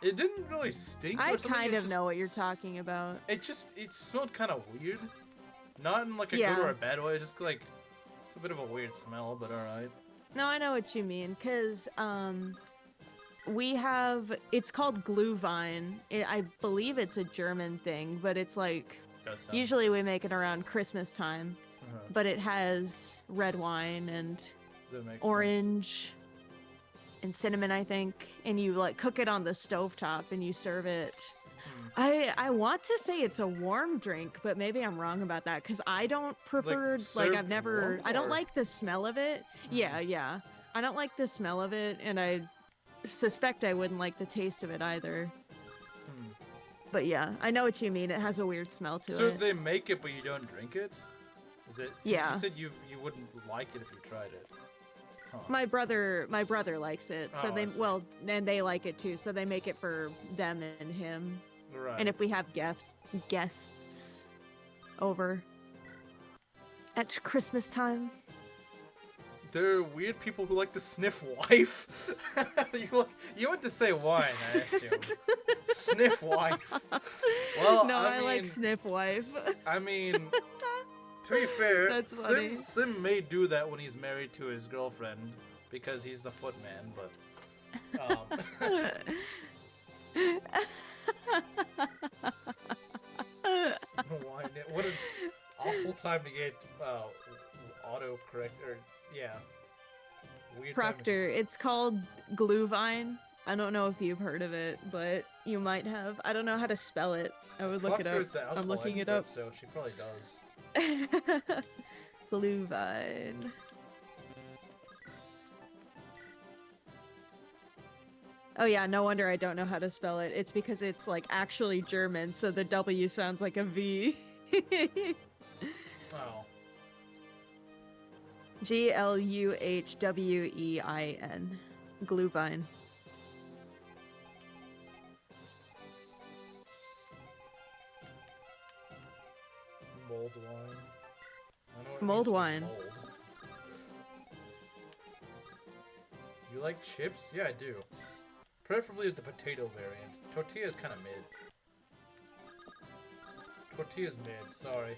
It didn't really stink or something. I kind of know what you're talking about. It smelled kind of weird. Not in like a good or a bad way, just like, it's a bit of a weird smell, but alright. No, I know what you mean, because, we have, it's called Glühwein. I believe it's a German thing, but it's like, usually we make it around Christmas time. But it has red wine and orange and cinnamon, I think, and you like cook it on the stovetop and you serve it. I want to say it's a warm drink, but maybe I'm wrong about that because I don't prefer like I've never I don't like the smell of it. Yeah. I don't like the smell of it, and I suspect I wouldn't like the taste of it either. But yeah, I know what you mean. It has a weird smell to it. So they make it, but you don't drink it? Is it? Yeah. You said you wouldn't like it if you tried it. Huh. My brother likes it, so and they like it too, so they make it for them and him. Right. And if we have guests over at Christmas time. There are weird people who like to sniff wife. You went to say wine, I assume. Sniff wife. Well, no, I like sniff wife. I mean, to be fair, Sim may do that when he's married to his girlfriend because he's the footman, but what an awful time to get autocorrect or weird Proctor. It's called Glühwein. I don't know if you've heard of it, but you might have. I don't know how to spell it. I would look it up. I'm looking it up. So she probably does. Glühwein. Oh yeah, no wonder I don't know how to spell it. It's because it's like actually German, so the W sounds like a V. Oh. Gluhwein. Glühwein. Mold wine. Mold wine. Mold. You like chips? Yeah, I do. Preferably the potato variant. Tortilla is kind of mid. Tortilla's mid. Sorry.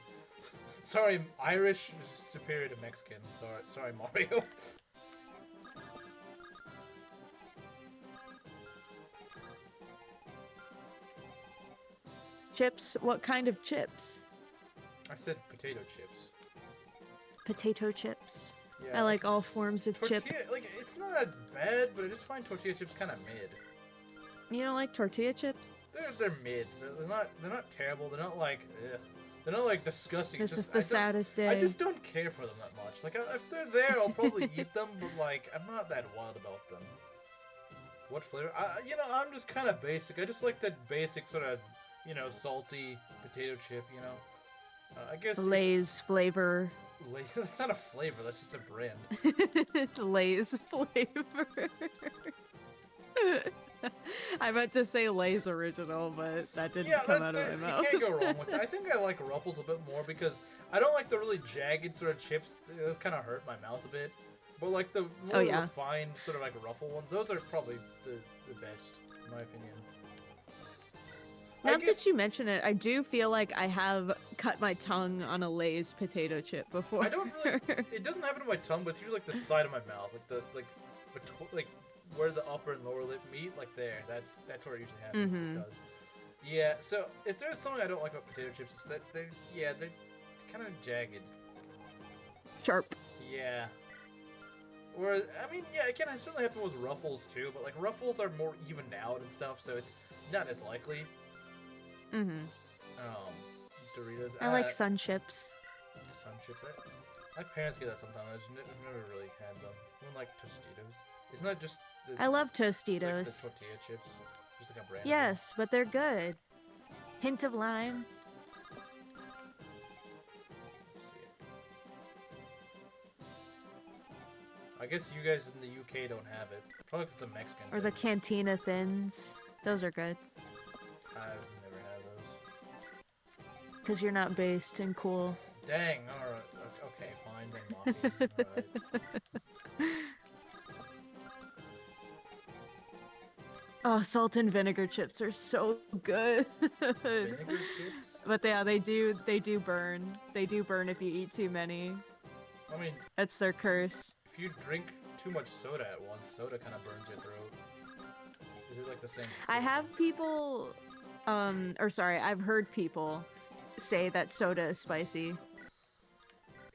Sorry, Irish is superior to Mexican. Sorry, Mario. Chips? What kind of chips? I said potato chips. Potato chips. Yeah, I like all forms of chip. Like, it's not bad, but I just find tortilla chips kind of mid. You don't like tortilla chips? They're mid. They're not terrible. They're not like ugh. They're not like disgusting. This is the saddest day. I just don't care for them that much. Like if they're there, I'll probably eat them, but like I'm not that wild about them. What flavor? You know, I'm just kind of basic. I just like that basic sort of, you know, salty potato chip. You know, I guess Lay's flavor. Lay's. That's not a flavor. That's just a brand. Lay's flavor. I meant to say Lay's original, but that didn't come out of my mouth. You can't go wrong with that. I think I like Ruffles a bit more because I don't like the really jagged sort of chips. Those kind of hurt my mouth a bit. But like the more refined sort of like Ruffle ones, those are probably the best, in my opinion. Now that you mention it, I do feel like I have cut my tongue on a Lay's potato chip before. I don't really. It doesn't happen to my tongue, but it's usually like the side of my mouth, like where the upper and lower lip meet, like there. That's where it usually happens. Mm-hmm. It does. Yeah. So if there's something I don't like about potato chips, it's that they're kind of jagged. Sharp. Yeah. Whereas, I mean, yeah, it can certainly happen with Ruffles too, but like Ruffles are more evened out and stuff, so it's not as likely. Mm-hmm. Doritos. I like Sun Chips. Sun Chips. My parents get that sometimes. I've never really had them. Even like Tostitos. Isn't that just? I love Tostitos. Like the tortilla chips, just like a brand. Yes, but they're good. Hint of lime. Let's see it. I guess you guys in the UK don't have it. Probably because it's a Mexican. Or the Cantina Thins. Those are good. I've never had those. Because you're not based and cool. Dang. All right. Okay. Fine. Then Maki. All right. Oh, salt and vinegar chips are so good. Vinegar chips? But yeah, they do burn. They do burn if you eat too many. I mean, that's their curse. If you drink too much soda at once, soda kind of burns your throat. Is it like the same? I have people, I've heard people say that soda is spicy.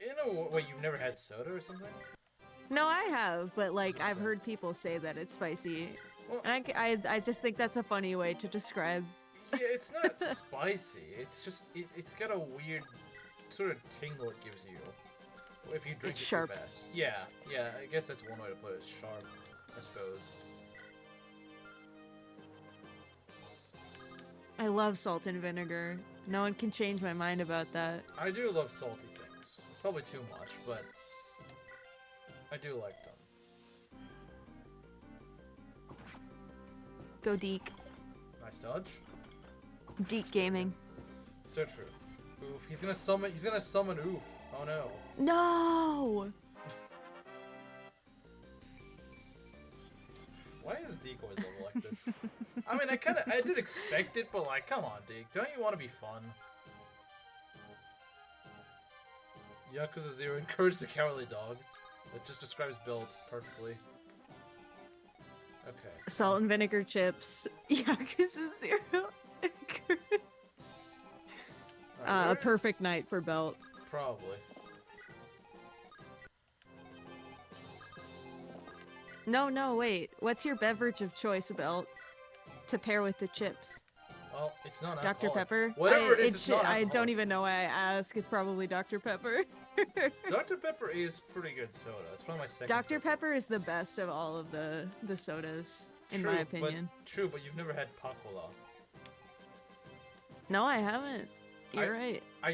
You know, wait, you've never had soda or something? No, I have, but like I've heard people say that it's spicy. Well, and I just think that's a funny way to describe. Yeah, it's not spicy. It's just it's got a weird sort of tingle it gives you if you drink it sharp. Too fast. Yeah, I guess that's one way to put it. Sharp, I suppose. I love salt and vinegar. No one can change my mind about that. I do love salty things. Probably too much, but I do like them. Go Deke. Nice dodge. Deke Gaming. So true. Oof. He's gonna summon Oof. Oh no. No! Why is Deke always level like this? I mean, I did expect it, but like, come on, Deke. Don't you want to be fun? Yakuza 0 encouraged the cowardly dog. It just describes build perfectly. Okay. Salt and vinegar chips. Yakuza 0. A perfect night for Belt. Probably. No, wait. What's your beverage of choice, about to pair with the chips? Well, it's not Dr. Pepper? Whatever it is, it's not I don't even know why I ask. It's probably Dr. Pepper. Dr. Pepper is pretty good soda. It's probably my second. Dr. Pepper is the best of all of the sodas, in my opinion. True, but you've never had Pacola. No, I haven't. You're right. I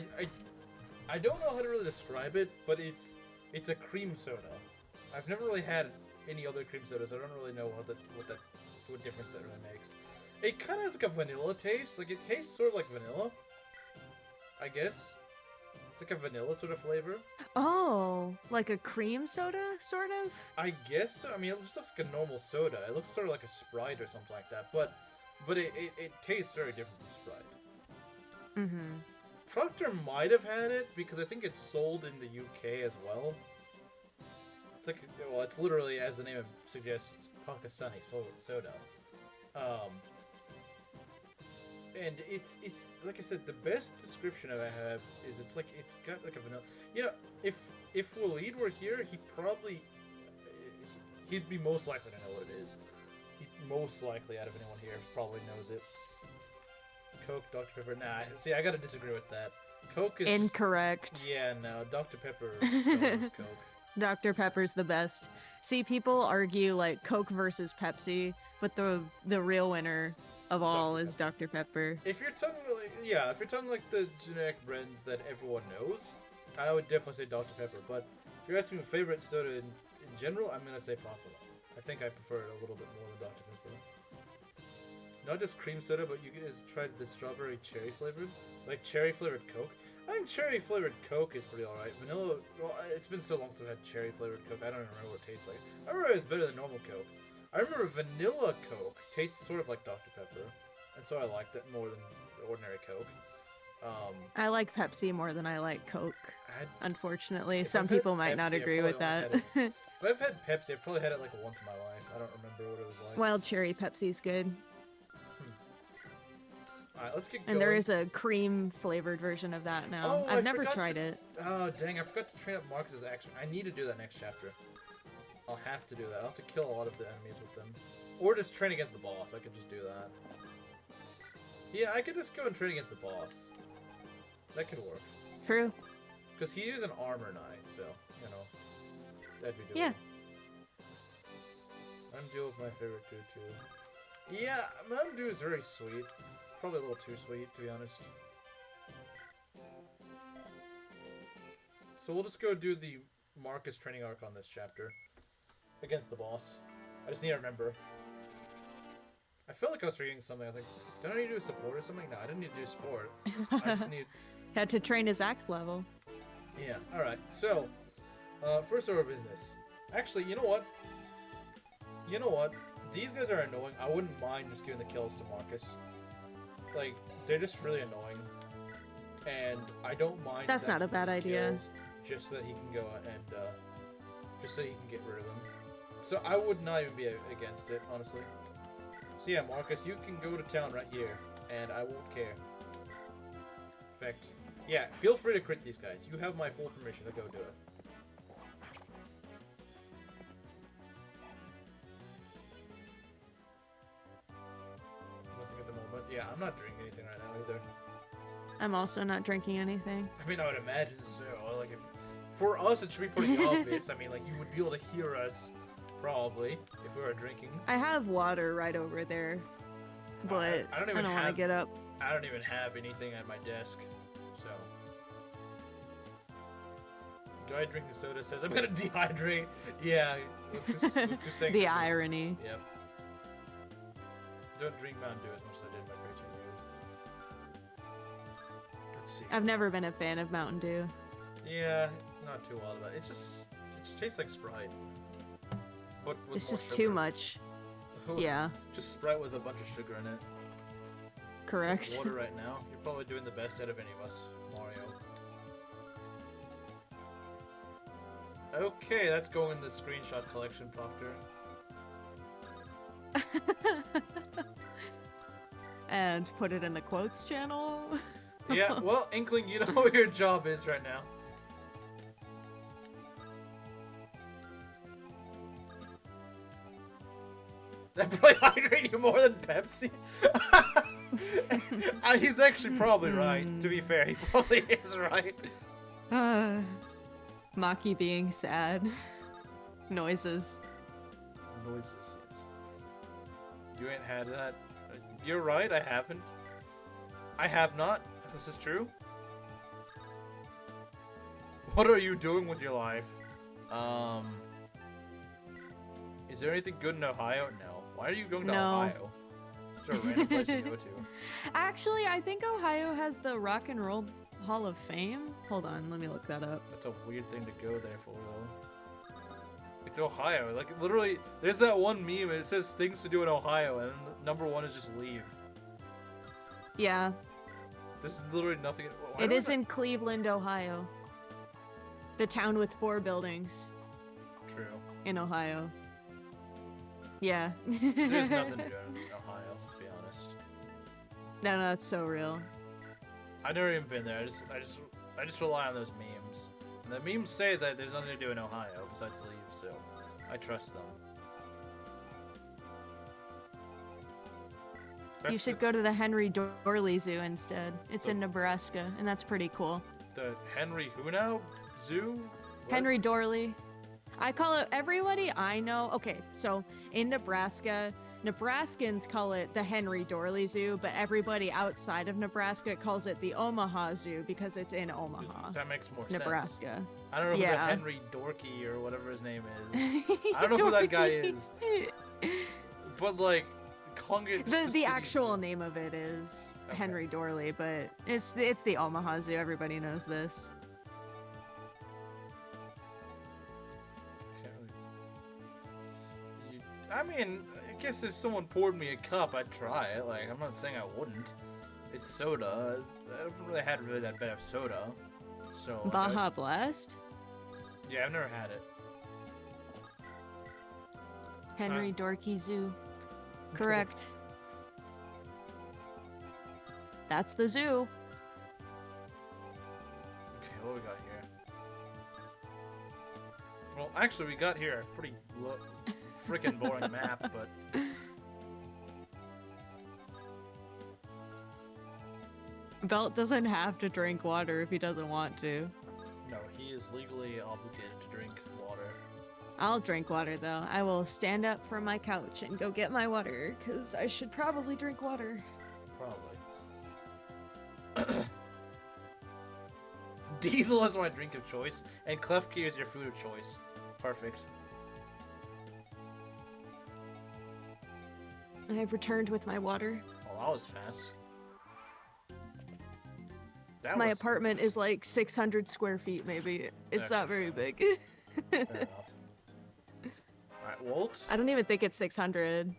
don't know how to really describe it, but it's a cream soda. I've never really had any other cream sodas. So I don't really know what difference that really makes. It kind of has like a vanilla taste. Like, it tastes sort of like vanilla, I guess. It's like a vanilla sort of flavor. Oh, like a cream soda, sort of? I guess so. I mean, it looks like a normal soda. It looks sort of like a Sprite or something like that. But it tastes very different from Sprite. Mm-hmm. Proctor might have had it, because I think it's sold in the UK as well. It's like, well, it's literally, as the name suggests, Pakistani soda. And it's like I said, the best description I have is it's got like a vanilla. You know, if Waleed were here, he'd be most likely to know what it is. He most likely out of anyone here probably knows it. Coke, Dr. Pepper. Nah, see, I gotta disagree with that. Coke is incorrect. Yeah, no, Dr. Pepper is Coke. Dr. Pepper's the best. See, people argue like Coke versus Pepsi, but the real winner of all is Dr. Pepper. If you're talking like the generic brands that everyone knows, I would definitely say Dr. Pepper. But if you're asking me favorite soda in general, I'm gonna say Pacola. I think I prefer it a little bit more than Dr. Pepper. Not just cream soda, but you guys tried the strawberry cherry flavored? Like cherry flavored Coke? I think cherry flavored Coke is pretty alright. Vanilla, well, it's been so long since I've had cherry flavored Coke, I don't even remember what it tastes like. I remember it was better than normal Coke. I remember vanilla Coke tastes sort of like Dr. Pepper, and so I liked it more than ordinary Coke. I like Pepsi more than I like Coke, unfortunately. Some people might not agree with that. If I've had Pepsi, I've probably had it like once in my life. I don't remember what it was like. Wild cherry Pepsi's good. Alright, let's get going. And there is a cream-flavored version of that now. I've never tried it. Oh, dang, I forgot to train up Marcus's action. I need to do that next chapter. I'll have to do that. I'll have to kill a lot of the enemies with them. Or just train against the boss. I could just do that. Yeah, I could just go and train against the boss. That could work. True. Because he is an armor knight, so, you know. That'd be doable. Yeah. Undo with my favorite dude, too. Yeah, Undo is very sweet. Probably a little too sweet, to be honest. So we'll just go do the Marcus training arc on this chapter. Against the boss. I just need to remember. I felt like I was forgetting something. I was like, don't I need to do support or something? No, I didn't need to do support. I just need... Had to train his axe level. Yeah, alright. So, first order of business. Actually, you know what? You know what? These guys are annoying. I wouldn't mind just giving the kills to Marcus. Like, they're just really annoying. And I don't mind... That's not a bad idea. Just so that he can go and, just so he can get rid of them. So I would not even be against it, honestly. So yeah, Marcus, you can go to town right here, and I won't care. In fact, yeah, feel free to crit these guys. You have my full permission to go do it. Nothing at the moment. Yeah, I'm not drinking anything right now either. I'm also not drinking anything. I mean, I would imagine so. Like, for us, it should be pretty obvious. I mean, like, you would be able to hear us. Probably, if we were drinking. I have water right over there, but I don't want to get up. I don't even have anything at my desk, so. Guy drinking soda says, I'm gonna dehydrate. Yeah, Lucas saying the irony. Yep. Don't drink Mountain Dew as much as I did in my preaching years. Let's see. I've never been a fan of Mountain Dew. Yeah, not too wild about it. It just tastes like Sprite. But with it's just sugar. Too much. Yeah. Just Sprite with a bunch of sugar in it. Correct. Water right now. You're probably doing the best out of any of us, Mario. Okay, that's going in the screenshot collection, Proctor. And put it in the quotes channel. Yeah, well, Inkling, you know what your job is right now. That probably hydrate you more than Pepsi. He's actually probably right. To be fair, he probably is right. Maki being sad. Noises. Noises, yes. You ain't had that. You're right, I haven't. I have not. This is true. What are you doing with your life? Is there anything good in Ohio? No. Why are you going to Ohio? Is there a random place to go to? Actually, I think Ohio has the Rock and Roll Hall of Fame. Hold on, let me look that up. That's a weird thing to go there for, though. It's Ohio. Like, literally, there's that one meme, it says things to do in Ohio, and number one is just leave. Yeah. There's literally nothing. It is in Cleveland, Ohio. The town with 4 buildings. True. In Ohio. Yeah. There's nothing to do in Ohio, let's be honest. No, that's so real. I've never even been there. I just rely on those memes. And the memes say that there's nothing to do in Ohio besides leave, so I trust them. You should go to the Henry Dorley Zoo instead. It's in Nebraska, and that's pretty cool. The Henry who now? Zoo? What? Henry Dorley. I call it, everybody I know, okay, so in Nebraska, Nebraskans call it the Henry Dorley Zoo, but everybody outside of Nebraska calls it the Omaha Zoo because it's in Omaha. That makes more Nebraska. sense. I don't know who that Henry Dorky or whatever his name is. I don't know who that guy is. But like, calling it the actual name of it is Henry Dorley, but it's the Omaha Zoo. Everybody knows this. I mean, I guess if someone poured me a cup, I'd try it. Like, I'm not saying I wouldn't. It's soda. I haven't really had that bad of soda. So Baja Blast? Yeah, I've never had it. Henry Dorky Zoo. Correct. That's the zoo. Okay, what we got here? Well, actually, we got here a pretty freaking boring map, but... Belt doesn't have to drink water if he doesn't want to. No, he is legally obligated to drink water. I'll drink water, though. I will stand up from my couch and go get my water, because I should probably drink water. Probably. Diesel is my drink of choice, and Klefki is your food of choice. Perfect. I have returned with my water. Oh, that was fast. My apartment is like 600 square feet, maybe. It's not very big. Fair enough. Alright, Wolt? I don't even think it's 600.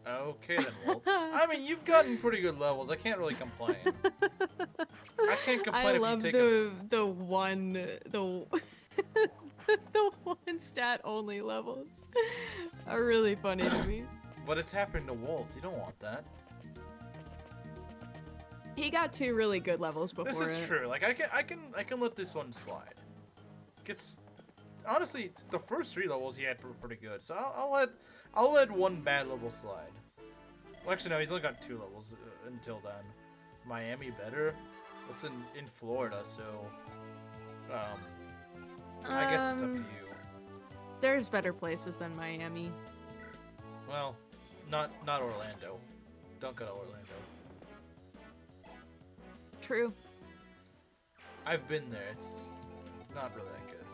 Okay then, Wolt. I mean, you've gotten pretty good levels. I can't really complain. I can't complain if you take the one stat only levels are really funny to me. But it's happened to Wolt. You don't want that. He got 2 really good levels before. This is true. Like I can let this one slide. Honestly, the first 3 levels he had were pretty good. So I'll let 1 bad level slide. Well, actually no, he's only got 2 levels until then. Miami better? What's in Florida? So I guess it's up to you. There's better places than Miami. Well, not Orlando. Don't go to Orlando. True. I've been there. It's not really that good.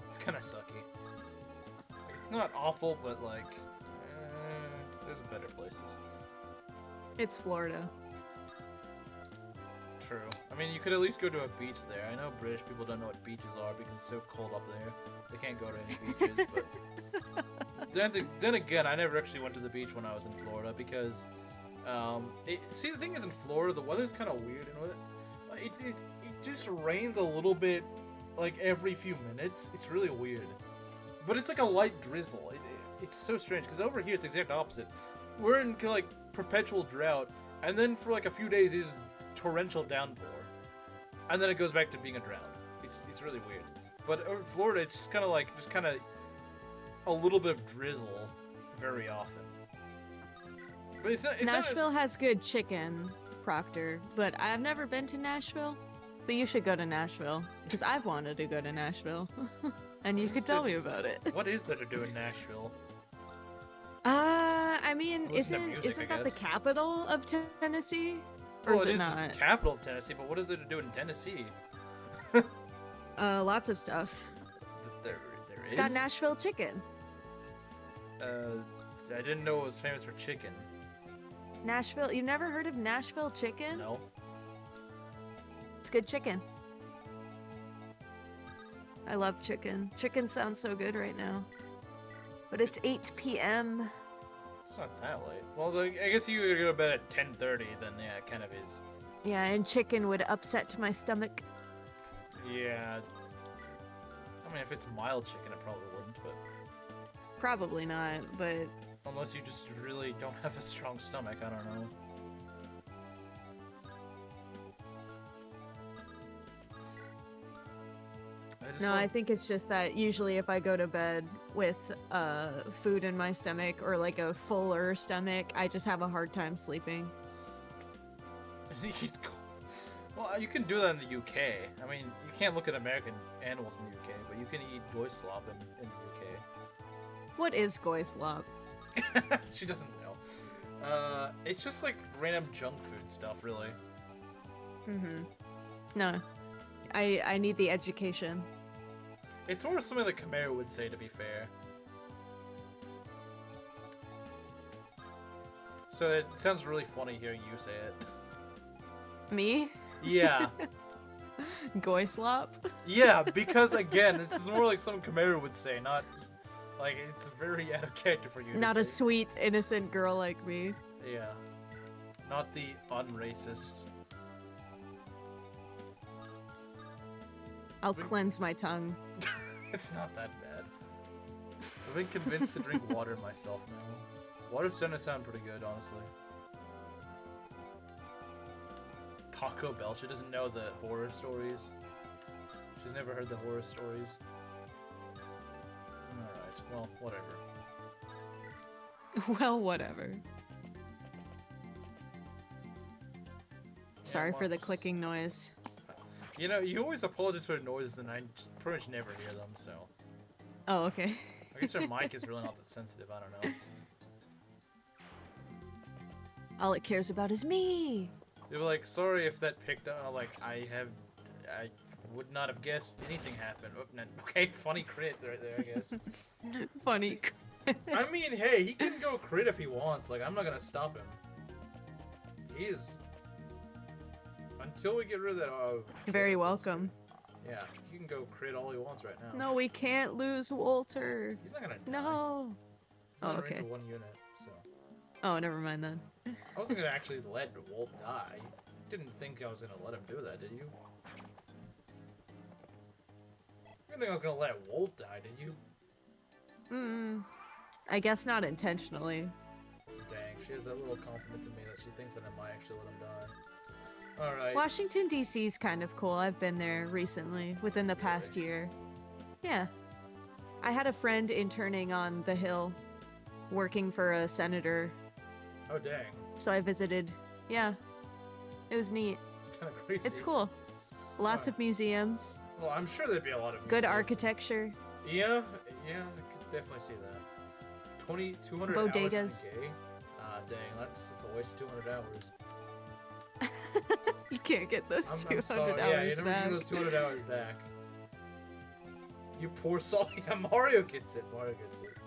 It's kind of sucky. It's not awful, but like, there's better places. It's Florida. True. I mean, you could at least go to a beach there. I know British people don't know what beaches are because it's so cold up there. They can't go to any beaches, but... Then again, I never actually went to the beach when I was in Florida because... see, the thing is, in Florida, the weather's kind of weird, and it just rains a little bit, like, every few minutes. It's really weird. But it's like a light drizzle. It's so strange, because over here, it's the exact opposite. We're in, like, perpetual drought, and then for, like, a few days, it's torrential downpour. And then it goes back to being a drought. It's really weird. But over in Florida, it's just kind of, like, a little bit of drizzle very often. But it's Nashville has good chicken, Proctor, but I've never been to Nashville. But you should go to Nashville, because I've wanted to go to Nashville, and you could tell me about it. What is there to do in Nashville? I mean, isn't that the capital of Tennessee? Or well, is it is not? the capital of Tennessee, but what is there to do in Tennessee? Lots of stuff. It's got Nashville chicken. I didn't know it was famous for chicken. Nashville? You've never heard of Nashville chicken? No. It's good chicken. I love chicken. Chicken sounds so good right now. But it's 8 p.m. It's not that late. Well, I guess you go to bed at 10:30, then yeah, it kind of is. Yeah, and chicken would upset my stomach. Yeah. I mean, if it's mild chicken, it probably wouldn't, but... Probably not, but... Unless you just really don't have a strong stomach, I don't know. I think it's just that usually if I go to bed with food in my stomach or like a fuller stomach, I just have a hard time sleeping. Well, you can do that in the UK. I mean, you can't look at American animals in the UK, but you can eat goy slop in the UK. What is goy slop? She doesn't know. It's just like random junk food stuff, really. Mm-hmm. No. I need the education. It's more something that Khmer would say, to be fair. So it sounds really funny hearing you say it. Me? Yeah. Goy slop? Yeah, because again, this is more like something Khmer would say, not like it's very out of character for you. Not a sweet, innocent girl like me. Yeah. Not the unracist. I'll cleanse my tongue. It's not that bad. I've been convinced to drink water myself now. Water's starting to sound pretty good, honestly. Taco Bell, she doesn't know the horror stories. She's never heard the horror stories. Alright, well, whatever. Well, whatever. Sorry for the clicking noise. You know, you always apologize for the noises, and I pretty much never hear them, so... Oh, okay. I guess our mic is really not that sensitive, I don't know. All it cares about is me! They were like, sorry if that picked up, like, I would not have guessed anything happened. Okay, funny crit right there, I guess. Funny I mean, hey, he can go crit if he wants, like, I'm not gonna stop him. He's... Until we get rid of that... Very welcome. Yeah, he can go crit all he wants right now. No, we can't lose Walter. He's not gonna die. No. He's not okay. One unit, so... Oh, never mind then. I wasn't gonna actually let Wolt die. Didn't think I was gonna let him do that, did you? You didn't think I was gonna let Wolt die, did you? I guess not intentionally. Dang, she has that little confidence in me that she thinks that I might actually let him die. Alright. Washington, D.C. is kind of cool. I've been there recently, within the past year. Yeah. I had a friend interning on the Hill, working for a senator. Oh, dang. So I visited. Yeah. It was neat. It's kind of crazy. It's cool. Lots of museums. Well, I'm sure there'd be a lot of museums. Good architecture. Yeah, I could definitely see that. 200 bodegas. Hours in a day? Dang, that's a waste of 200 hours. You can't get those 200 hours back. Yeah, you never get those 200 hours back. You poor Saul. Yeah, Mario gets it. Mario gets it.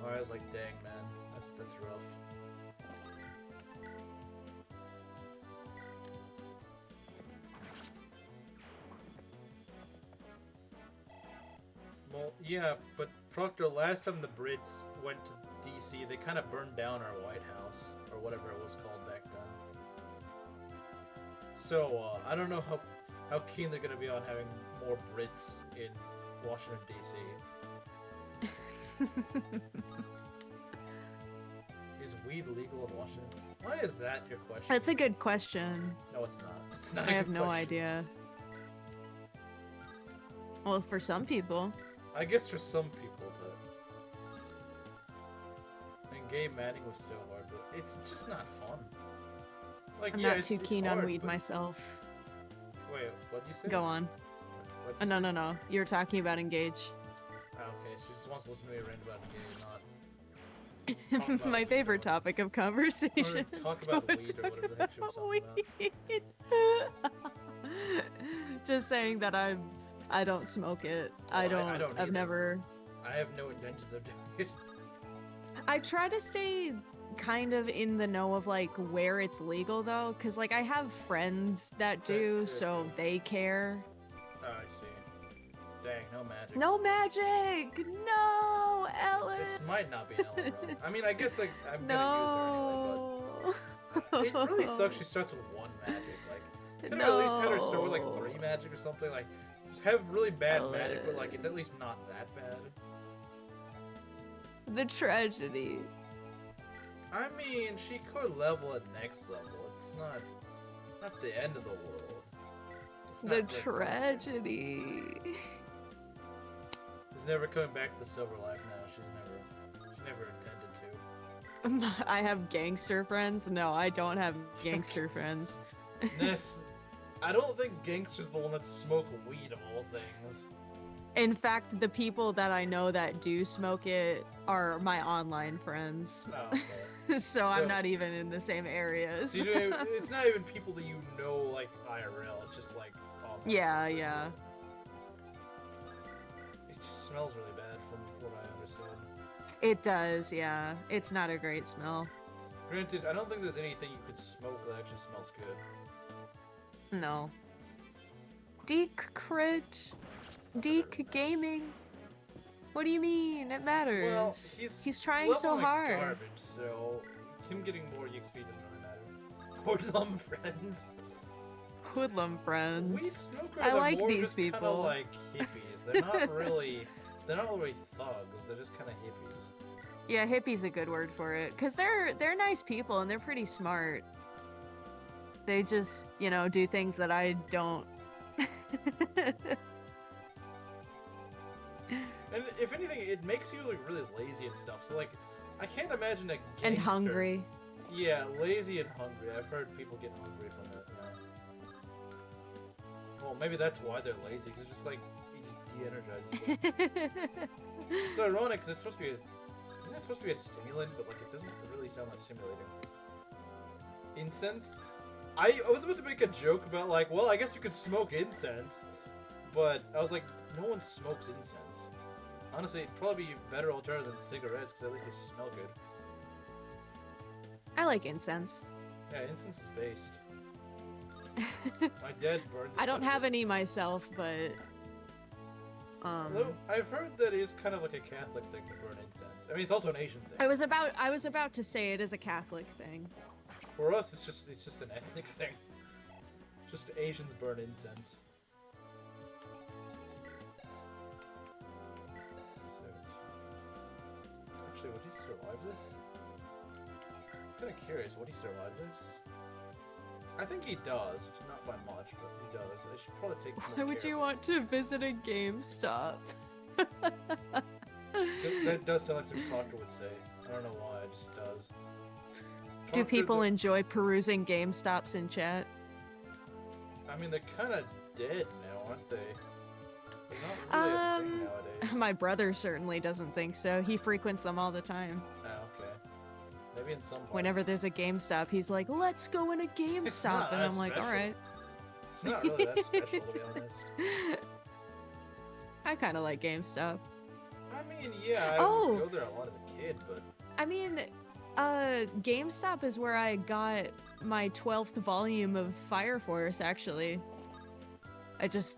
Mario's like, dang, man. That's rough. Well, yeah, but Proctor, last time the Brits went to DC, they kind of burned down our White House, or whatever it was called back then. So, I don't know how keen they're going to be on having more Brits in Washington, D.C. Is weed legal in Washington? Why is that your question? That's a good question. No, it's not. It's not. I have no idea. Well, for some people. I guess for some people, but Game manning was so hard, but it's just not fun. Like, I'm yeah, not too keen hard, on weed but... myself. Wait, what did you say? Go on. No. You're talking about Engage. Oh, okay, she just wants to listen to me rant about Engage, not... My favorite topic of conversation. Talk about weed or whatever the heck she was talking about. Just saying that I don't smoke it. Well, I don't I've either. Never... I have no intentions of doing it. I try to stay kind of in the know of like where it's legal though, because like I have friends that do, so they care. Oh, I see. Dang, no magic. No magic! No, Elen! This might not be an Elen run. I mean, I guess like I'm gonna use her anyway, but it really sucks she starts with 1 magic. Like, could have at least had her start with like 3 magic or something. Like, just have really bad magic, but like it's at least not that bad. The tragedy. I mean, she could level at next level. It's not the end of the world. The tragedy. She's never coming back to the Silver Life now. She never intended to. I have gangster friends? No, I don't have gangster friends. Ness, I don't think gangster's the one that smoke weed of all things. In fact, the people that I know that do smoke it are my online friends. Oh, okay. so I'm not even in the same areas. So it's not even people that you know, like, IRL. It's just, like, online. Yeah. It just smells really bad from what I understand. It does, yeah. It's not a great smell. Granted, I don't think there's anything you could smoke that actually smells good. No. Deke Gaming. What do you mean? It matters. Well, he's trying so hard. Garbage, so him getting more EXP doesn't really matter. Hoodlum friends. Hoodlum friends. Weed smokers I are like more these just people. Kinda like hippies. They're not really thugs. They're just kind of hippies. Yeah, hippie's a good word for it, cause they're nice people and they're pretty smart. They just, do things that I don't. And if anything, it makes you like really lazy and stuff. So like, I can't imagine that. And hungry. Yeah, lazy and hungry. I've heard people get hungry from it. Well, maybe that's why they're lazy. Cause it's just like it just de-energizes them. It's ironic because it's supposed to be. Isn't it supposed to be a stimulant? But like, it doesn't really sound that stimulating. Incense. I was about to make a joke about like, well, I guess you could smoke incense, but I was like, no one smokes incense. Honestly, it'd probably be a better alternative than cigarettes, because at least they smell good. I like incense. Yeah, incense is based. My dad burns it. I don't have any myself, but... Although, I've heard that it is kind of like a Catholic thing to burn incense. I mean, it's also an Asian thing. I was about to say it is a Catholic thing. For us, it's just an ethnic thing. Just Asians burn incense. Actually, would he survive this? I'm kind of curious, would he survive this? I think he does, not by much, but he does. I should probably take more Why would you want to visit a GameStop? That does sound like something Proctor would say. I don't know why, it just does. Do people enjoy perusing GameStops in chat? I mean, they're kind of dead now, aren't they? They're not really a thing nowadays. My brother certainly doesn't think so. He frequents them all the time. Oh, okay. Maybe in some parts. Whenever there's a GameStop, he's like, let's go in a GameStop. And I'm like, alright. It's not really that special, to be honest. I kind of like GameStop. I mean, yeah, I would go there a lot as a kid, but... I mean, GameStop is where I got my 12th volume of Fire Force, actually.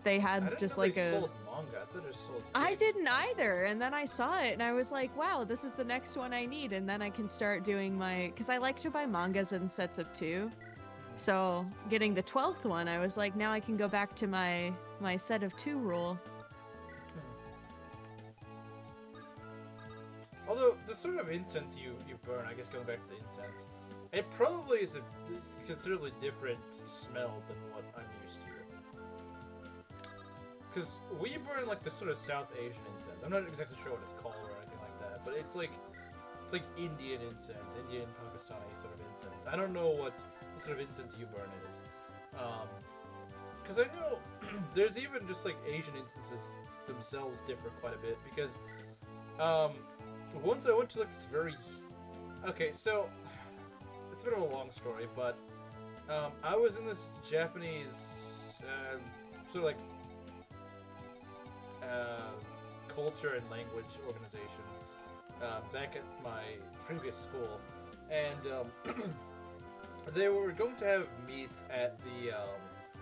They had just like a... sold manga. I thought it sold I didn't either, and then I saw it, and I was like, wow, this is the next one I need, and then I can start doing my... Because I like to buy mangas in sets of 2. So, getting the 12th one, I was like, now I can go back to my set of 2 rule. Although, the sort of incense you burn, I guess going back to the incense, it probably is a considerably different smell than what I'm used to. Because we burn like the sort of South Asian incense. I'm not exactly sure what it's called or anything like that, but it's like It's like Indian incense, Indian Pakistani sort of incense. I don't know what sort of incense you burn is. Because I know there's even just like Asian incenses themselves differ quite a bit. Because once I went to like this very... Okay, so it's a bit of a long story, but I was in this Japanese sort of like culture and language organization back at my previous school, and they were going to have meets at the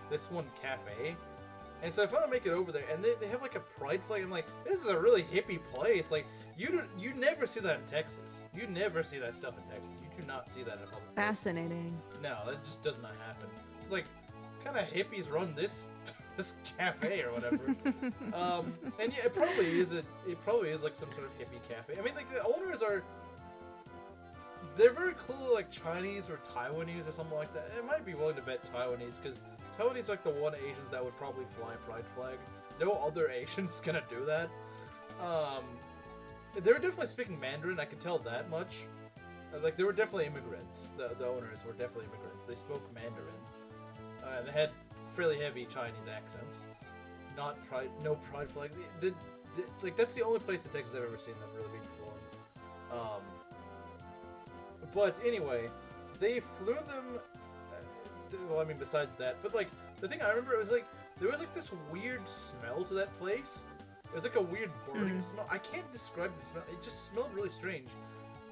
this one cafe, and so I finally make it over there, and they have like a pride flag. I'm like, this is a really hippie place. Like you never see that in Texas. You never see that stuff in Texas. You do not see that in a public place. Fascinating. No, that just does not happen. It's like, kind of hippies run this cafe or whatever. And yeah, it probably is like some sort of hippie cafe. I mean, like the owners they're very clearly like Chinese or Taiwanese or something like that. I might be willing to bet Taiwanese, because Taiwanese are like the one Asians that would probably fly a pride flag. No other Asian's gonna do that. They were definitely speaking Mandarin, I can tell that much. Like, they were definitely immigrants. The owners were definitely immigrants. They spoke Mandarin. And they had fairly heavy Chinese accents. No pride flags. Like, that's the only place in Texas I've ever seen them really being flown. But anyway, they flew them. Well, I mean, besides that, but like the thing I remember, it was like there was like this weird smell to that place. It was like a weird burning smell. I can't describe the smell. It just smelled really strange,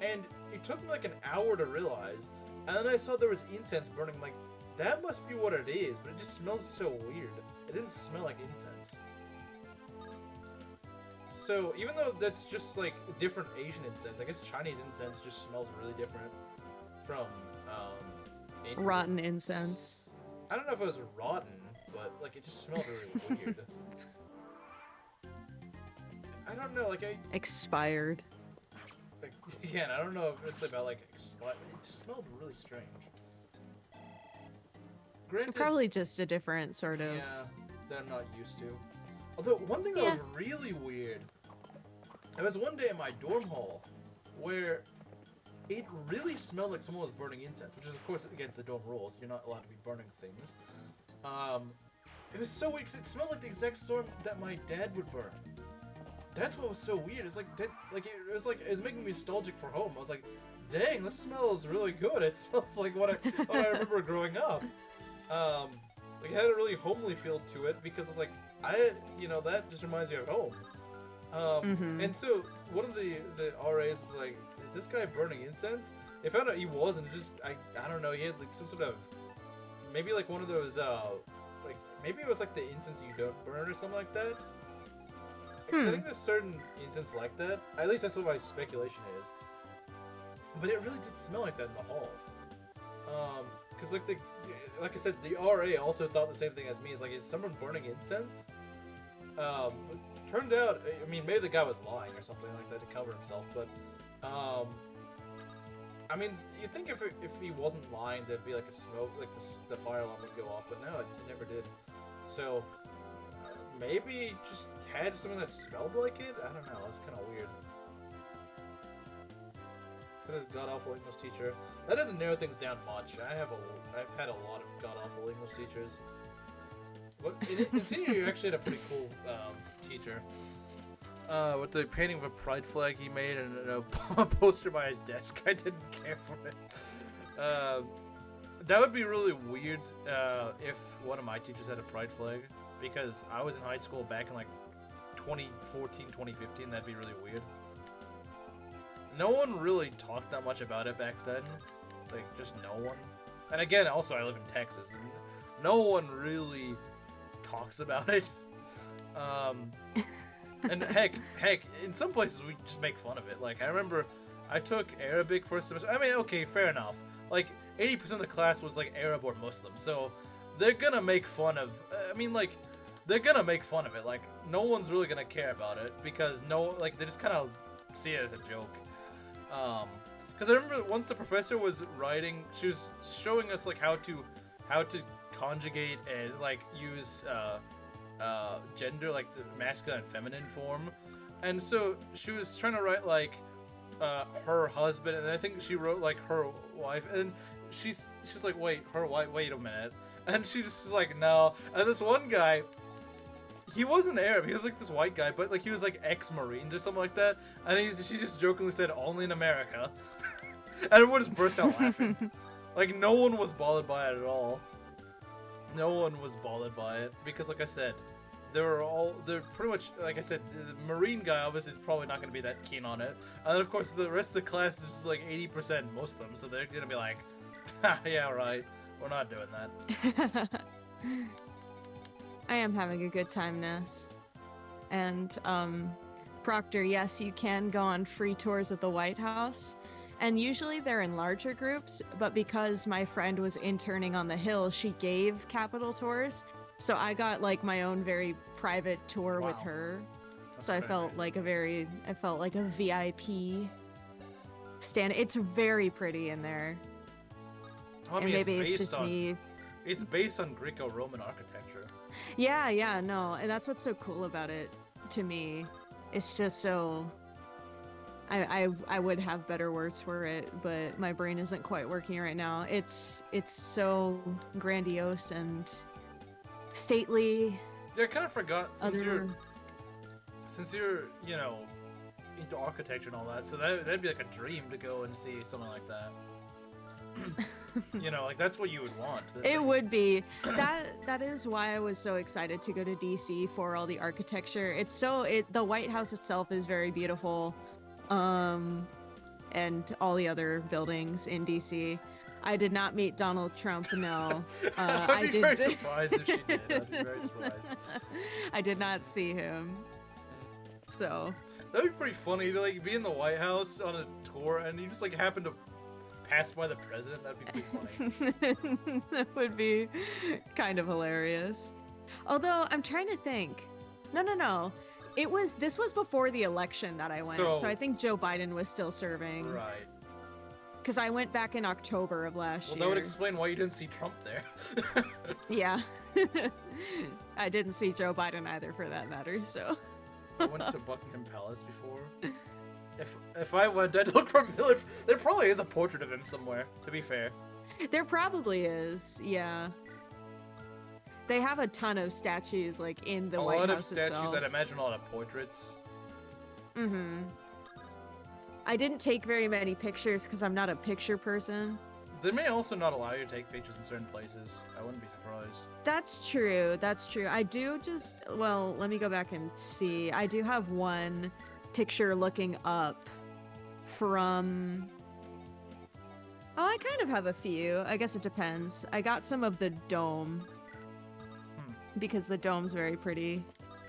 and it took me like an hour to realize. And then I saw there was incense burning. I'm like, that must be what it is, but it just smells so weird. It didn't smell like incense. So, even though that's just, like, different Asian incense, I guess Chinese incense just smells really different from, Indian. Rotten incense. I don't know if it was rotten, but, like, it just smelled really weird. I don't know, like, Expired. Like, again, I don't know if it's about, like, expired. It just smelled really strange. Granted, probably just a different sort of... Yeah, that I'm not used to. Although, one thing that was really weird, it was one day in my dorm hall where it really smelled like someone was burning incense, which is, of course, against the dorm rules. You're not allowed to be burning things. It was so weird because it smelled like the exact sort that my dad would burn. That's what was so weird. It's like, it was making me nostalgic for home. I was like, dang, this smells really good. It smells like what I remember growing up. Like, it had a really homely feel to it because it's like, that just reminds me of home. And so one of the RAs is like, is this guy burning incense? They found out he wasn't. I don't know. He had like some sort of, maybe like one of those like maybe it was like the incense you don't burn or something like that. I think there's certain incense like that. At least that's what my speculation is. But it really did smell like that in the hall. Because like I said, the RA also thought the same thing as me. It's like, is someone burning incense? Turned out, I mean, maybe the guy was lying or something like that to cover himself. But I mean, you'd think if he wasn't lying, there'd be like a smoke, like the fire alarm would go off. But no, it never did. So maybe he just had something that smelled like it. I don't know. That's kind of weird. That is god-awful English teacher. That doesn't narrow things down much. I've had a lot of god-awful English teachers. But in senior year, you actually had a pretty cool teacher. With the painting of a pride flag he made and a poster by his desk. I didn't care for it. That would be really weird if one of my teachers had a pride flag. Because I was in high school back in like 2014, 2015. That'd be really weird. No one really talked that much about it back then. Like, just no one. And again, also, I live in Texas, and no one really talks about it. And heck, in some places we just make fun of it. Like, I remember I took Arabic for a semester. I mean, okay, fair enough. Like, 80% of the class was, like, Arab or Muslim, so they're gonna make fun of... they're gonna make fun of it. Like, no one's really gonna care about it, because they just kind of see it as a joke. Because I remember once the professor was writing, she was showing us like how to conjugate and like use gender, like the masculine and feminine form, and so she was trying to write like her husband, and I think she wrote like her wife, and she's like, wait, her wife, wait a minute, and she just was like, no. And this one guy, he wasn't Arab, he was like this white guy, but like he was like ex-Marines or something like that, and she just jokingly said, only in America. And everyone just burst out laughing. Like, no one was bothered by it at all. No one was bothered by it, because like I said, they're pretty much, like I said, the Marine guy obviously is probably not going to be that keen on it. And then of course the rest of the class is just like 80% Muslim, so they're going to be like, yeah, right, we're not doing that. I am having a good time, Ness. And, Proctor, yes, you can go on free tours of the White House. And usually they're in larger groups, but because my friend was interning on the Hill, she gave Capitol tours. So I got like my own very private tour with her. That's so I felt like a VIP stand. It's very pretty in there. Well, I mean, and maybe it's just me. It's based on Greco-Roman architecture. Yeah, no, and that's what's so cool about it to me. It's just so. I would have better words for it, but my brain isn't quite working right now. It's so grandiose and stately. Yeah, I kind of forgot since you're you know, into architecture and all that, so that'd be like a dream to go and see something like that. You know, like that's what you would want. It would be. That is why I was so excited to go to DC for all the architecture. The White House itself is very beautiful. And all the other buildings in DC. I did not meet Donald Trump, no. I'd be very surprised if she did. I'd be very surprised. I did not see him. So. That'd be pretty funny to like be in the White House on a tour and you just like happen to pass by the president. That'd be pretty funny. That would be kind of hilarious. Although, I'm trying to think. No. This was before the election that I went, so I think Joe Biden was still serving. Right. Because I went back in October of last year. Well, that would explain why you didn't see Trump there. Yeah. I didn't see Joe Biden either, for that matter, so. I went to Buckingham Palace before. If I went, I'd look for Millard. There probably is a portrait of him somewhere, to be fair. There probably is, yeah. They have a ton of statues, like, in the White House itself. A lot of statues, I'd imagine a lot of portraits. Mm-hmm. I didn't take very many pictures because I'm not a picture person. They may also not allow you to take pictures in certain places. I wouldn't be surprised. That's true. I do well, let me go back and see. I do have one picture looking up from... Oh, I kind of have a few. I guess it depends. I got some of the dome. Because the dome's very pretty.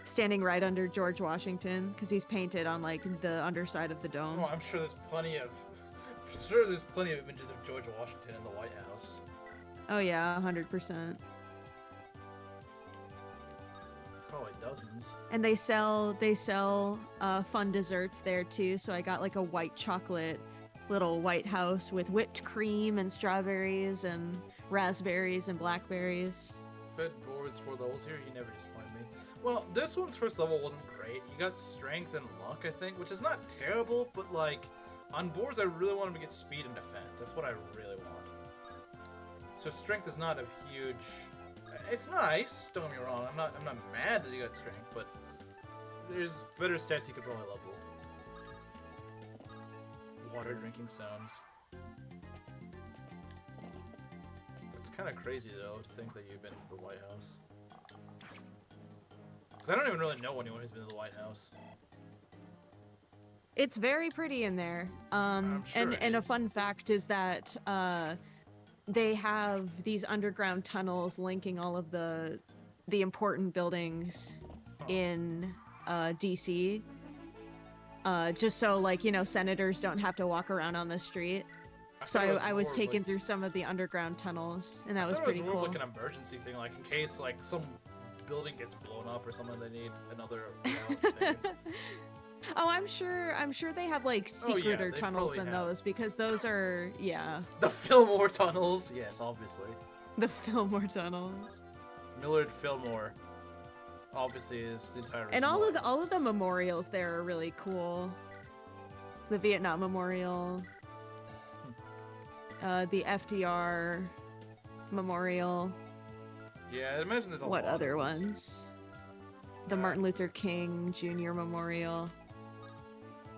Standing right under George Washington, because he's painted on, like, the underside of the dome. Oh, I'm sure there's plenty of images of George Washington in the White House. Oh yeah, 100%. Probably dozens. And they sell fun desserts there too, so I got like a white chocolate little White House with whipped cream and strawberries and raspberries and blackberries. Fed boards for those here, you never disappoint me. Well, this one's first level wasn't great. You got strength and luck, I think, which is not terrible, but like on boards I really want him to get speed and defense. That's what I really want. So strength is not a huge... It's nice, don't get me wrong. I'm not mad that you got strength, but there's better stats you could probably level. Water drinking sounds. It's kind of crazy though to think that you've been to the White House. Because I don't even really know anyone who's been to the White House. It's very pretty in there. I'm sure and a fun fact is that they have these underground tunnels linking all of the important buildings in DC. Just so, like, you know, senators don't have to walk around on the street. So I was taken through some of the underground tunnels, and that was pretty cool. It was more like an emergency thing, like in case like some building gets blown up or something, they need another thing. Oh, I'm sure they have like secreter tunnels than those, because those are, yeah. The Fillmore tunnels, yes, obviously. The Fillmore tunnels. Millard Fillmore, obviously, is the entire reason. And all of the memorials there are really cool. the Vietnam Memorial, the FDR Memorial. Yeah, I imagine there's a lot. What other ones? The Martin Luther King Jr. Memorial,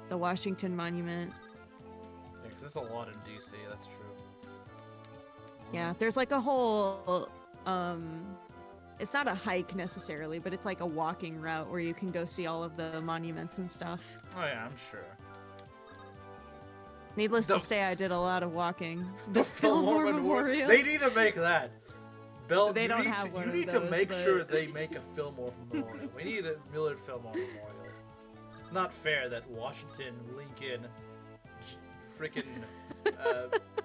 the Washington Monument. Yeah, because there's a lot in DC, that's true. Yeah, there's like a whole, it's not a hike necessarily, but it's like a walking route where you can go see all of the monuments and stuff. Oh yeah, I'm sure. Needless to say, I did a lot of walking. The Fillmore Memorial. They need to make that. Bell, they don't have one of those. You need to make sure they make a Fillmore Memorial. We need a Millard Fillmore Memorial. It's not fair that Washington, Lincoln, freaking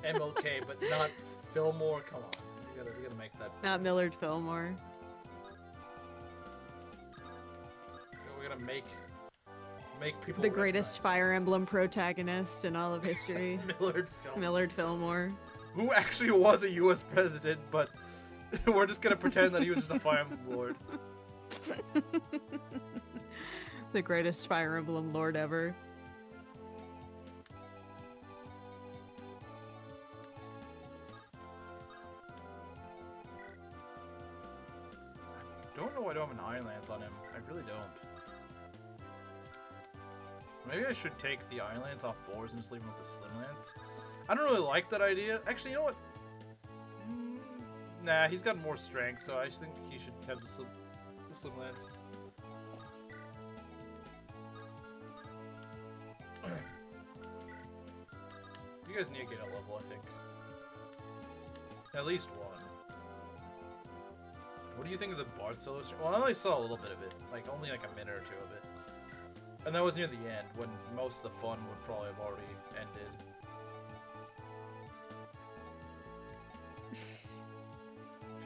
MLK, but not Fillmore. Come on, we gotta make that. Not Millard Fillmore. We gotta make people. The greatest Fire Emblem protagonist in all of history. Millard Fillmore. Who actually was a U.S. president, but. We're just gonna pretend that he was just a Fire Emblem Lord. The greatest Fire Emblem Lord ever. I don't know why I don't have an Iron Lance on him. I really don't. Maybe I should take the Iron Lance off boards and just leave him with the Slim Lance. I don't really like that idea. Actually, you know what? Nah, he's got more strength, so I think he should have the Slim Lance. You guys need to get a level, I think. At least one. What do you think of the Bard solo stream? Well, I only saw a little bit of it. Like, only like a minute or two of it. And that was near the end, when most of the fun would probably have already ended.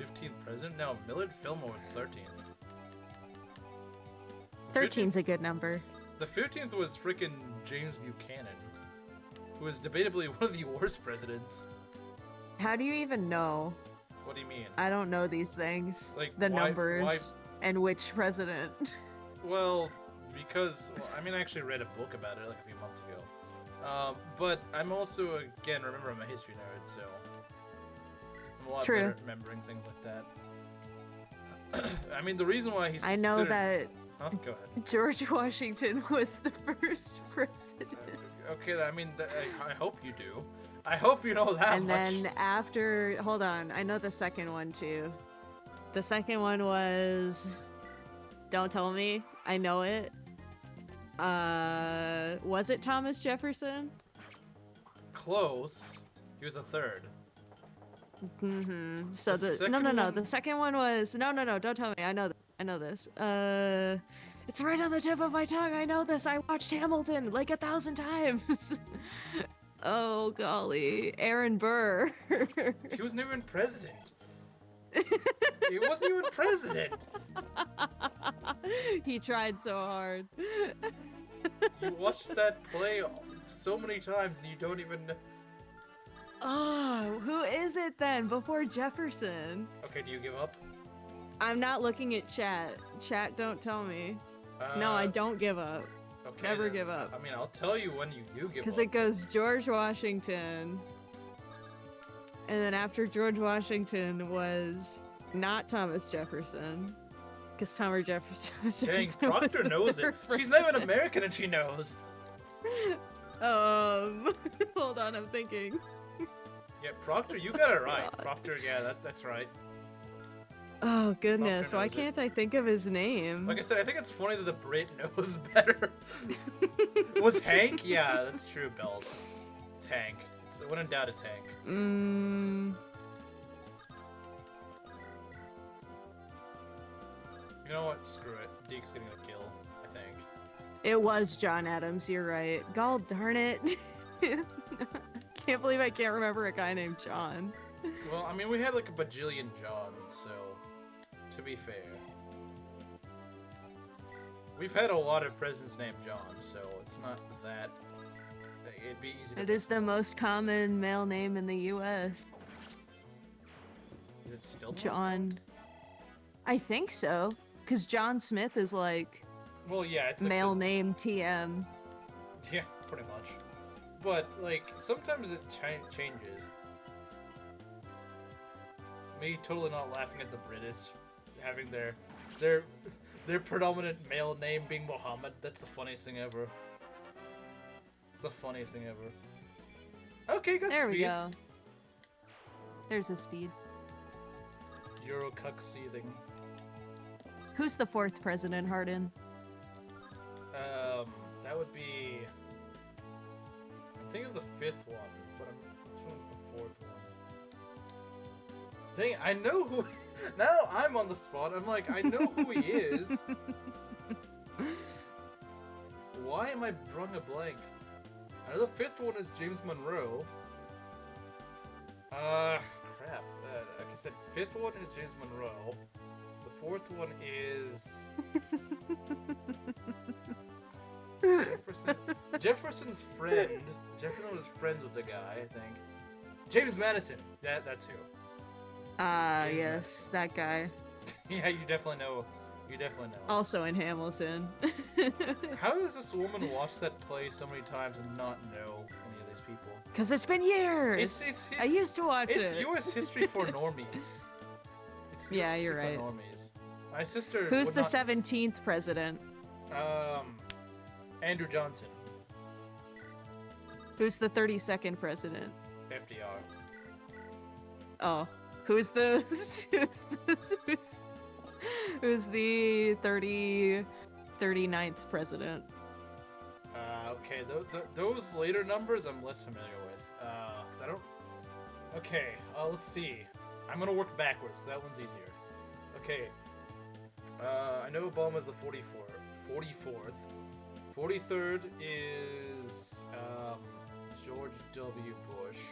15th president? No, Millard Fillmore was 13th. 13's a good number. The 15th was freaking James Buchanan, who was debatably one of the worst presidents. How do you even know? What do you mean? I don't know these things. Like, the numbers and which president. Well, because I mean, I actually read a book about it like a few months ago. But I'm also, again, remember I'm a history nerd, so I'm a lot better at remembering things like that. I mean, the reason why he's I know that Huh? Go ahead. George Washington was the first president. Okay, I mean, I hope you do. I hope you know that and much. And then after, hold on, I know the second one too. The second one was, don't tell me, I know it. Was it Thomas Jefferson? Close. He was a third. Mm-hmm. So no, the second one was, no, don't tell me, I know this. It's right on the tip of my tongue, I know this, I watched Hamilton like 1,000 times. Oh, golly. Aaron Burr. He was never even president. He wasn't even president. He tried so hard. You watched that play so many times and you don't even... Oh, who is it then before Jefferson? Okay, do you give up? I'm not looking at chat. Chat, don't tell me. No, I don't give up. Okay, never give up. I mean, I'll tell you when you do give up. Because it goes George Washington. And then after George Washington was not Thomas Jefferson. Because Thomas Jefferson Dang, Proctor knows it. She's not even American and she knows. Hold on, I'm thinking. Yeah, Proctor, you got it right. Proctor, yeah, that's right. Oh, goodness. Why can't I think of his name? Like I said, I think it's funny that the Brit knows better. Was Hank? Yeah, that's true, Belt. It's Hank. When in doubt, it's Hank. You know what? Screw it. Deke's getting a kill, I think. It was John Adams, you're right. God darn it. Can't believe I can't remember a guy named John. Well, I mean, we had like a bajillion Johns, so... To be fair. We've had a lot of presidents named John, so it's not that... It'd be easy to... It is the most common male name in the U.S. Is it still John? I think so, because John Smith is like... Well, yeah, it's male name TM. Yeah, pretty much. but like sometimes it changes. Me totally not laughing at the British having their predominant male name being Muhammad. That's the funniest thing ever. It's the funniest thing ever. Okay, got there speed. We go. There's a speed. Eurocuck seething. Who's the 4th president, Hardin? That would be. I'm thinking of the 5th one, but this one's the 4th one. Dang, I know who. Now I'm on the spot. I'm like, I know who he is. Why am I drawing a blank? I know the 5th one is James Monroe. Crap. Like I said, 5th one is James Monroe. The 4th one is Jefferson. Jefferson's friend. Jefferson was friends with the guy, I think. James Madison. That's who. Yes, Madison. That guy. Yeah, you definitely know. You definitely know. Also in Hamilton. How does this woman watch that play so many times and not know any of these people? Because it's been years. It's I used to watch it. It's U.S. history for normies. Yeah, you're right. Normies. My sister. Who's the 17th president? Andrew Johnson. Who's the 32nd president? FDR. Oh, who's the who's the 39th president? Okay, those later numbers I'm less familiar with. Cause I don't. Okay, let's see. I'm gonna work backwards because that one's easier. Okay. I know Obama's the 44th. 43rd is George W. Bush.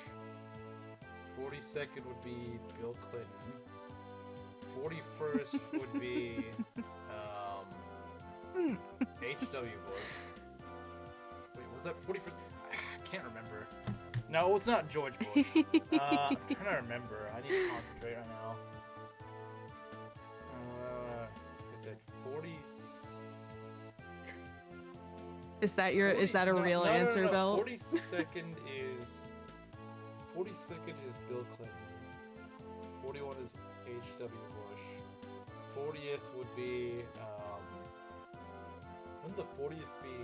42nd would be Bill Clinton. 41st would be H.W. Bush. Wait, was that 41st? I can't remember. No, it's not George Bush. I'm trying to remember. I need to concentrate right now. I said 40. Is that your? 40, is that a real answer, Bill? 42nd is Bill Clinton. 41 is H.W. Bush. 40th would be wouldn't the 40th be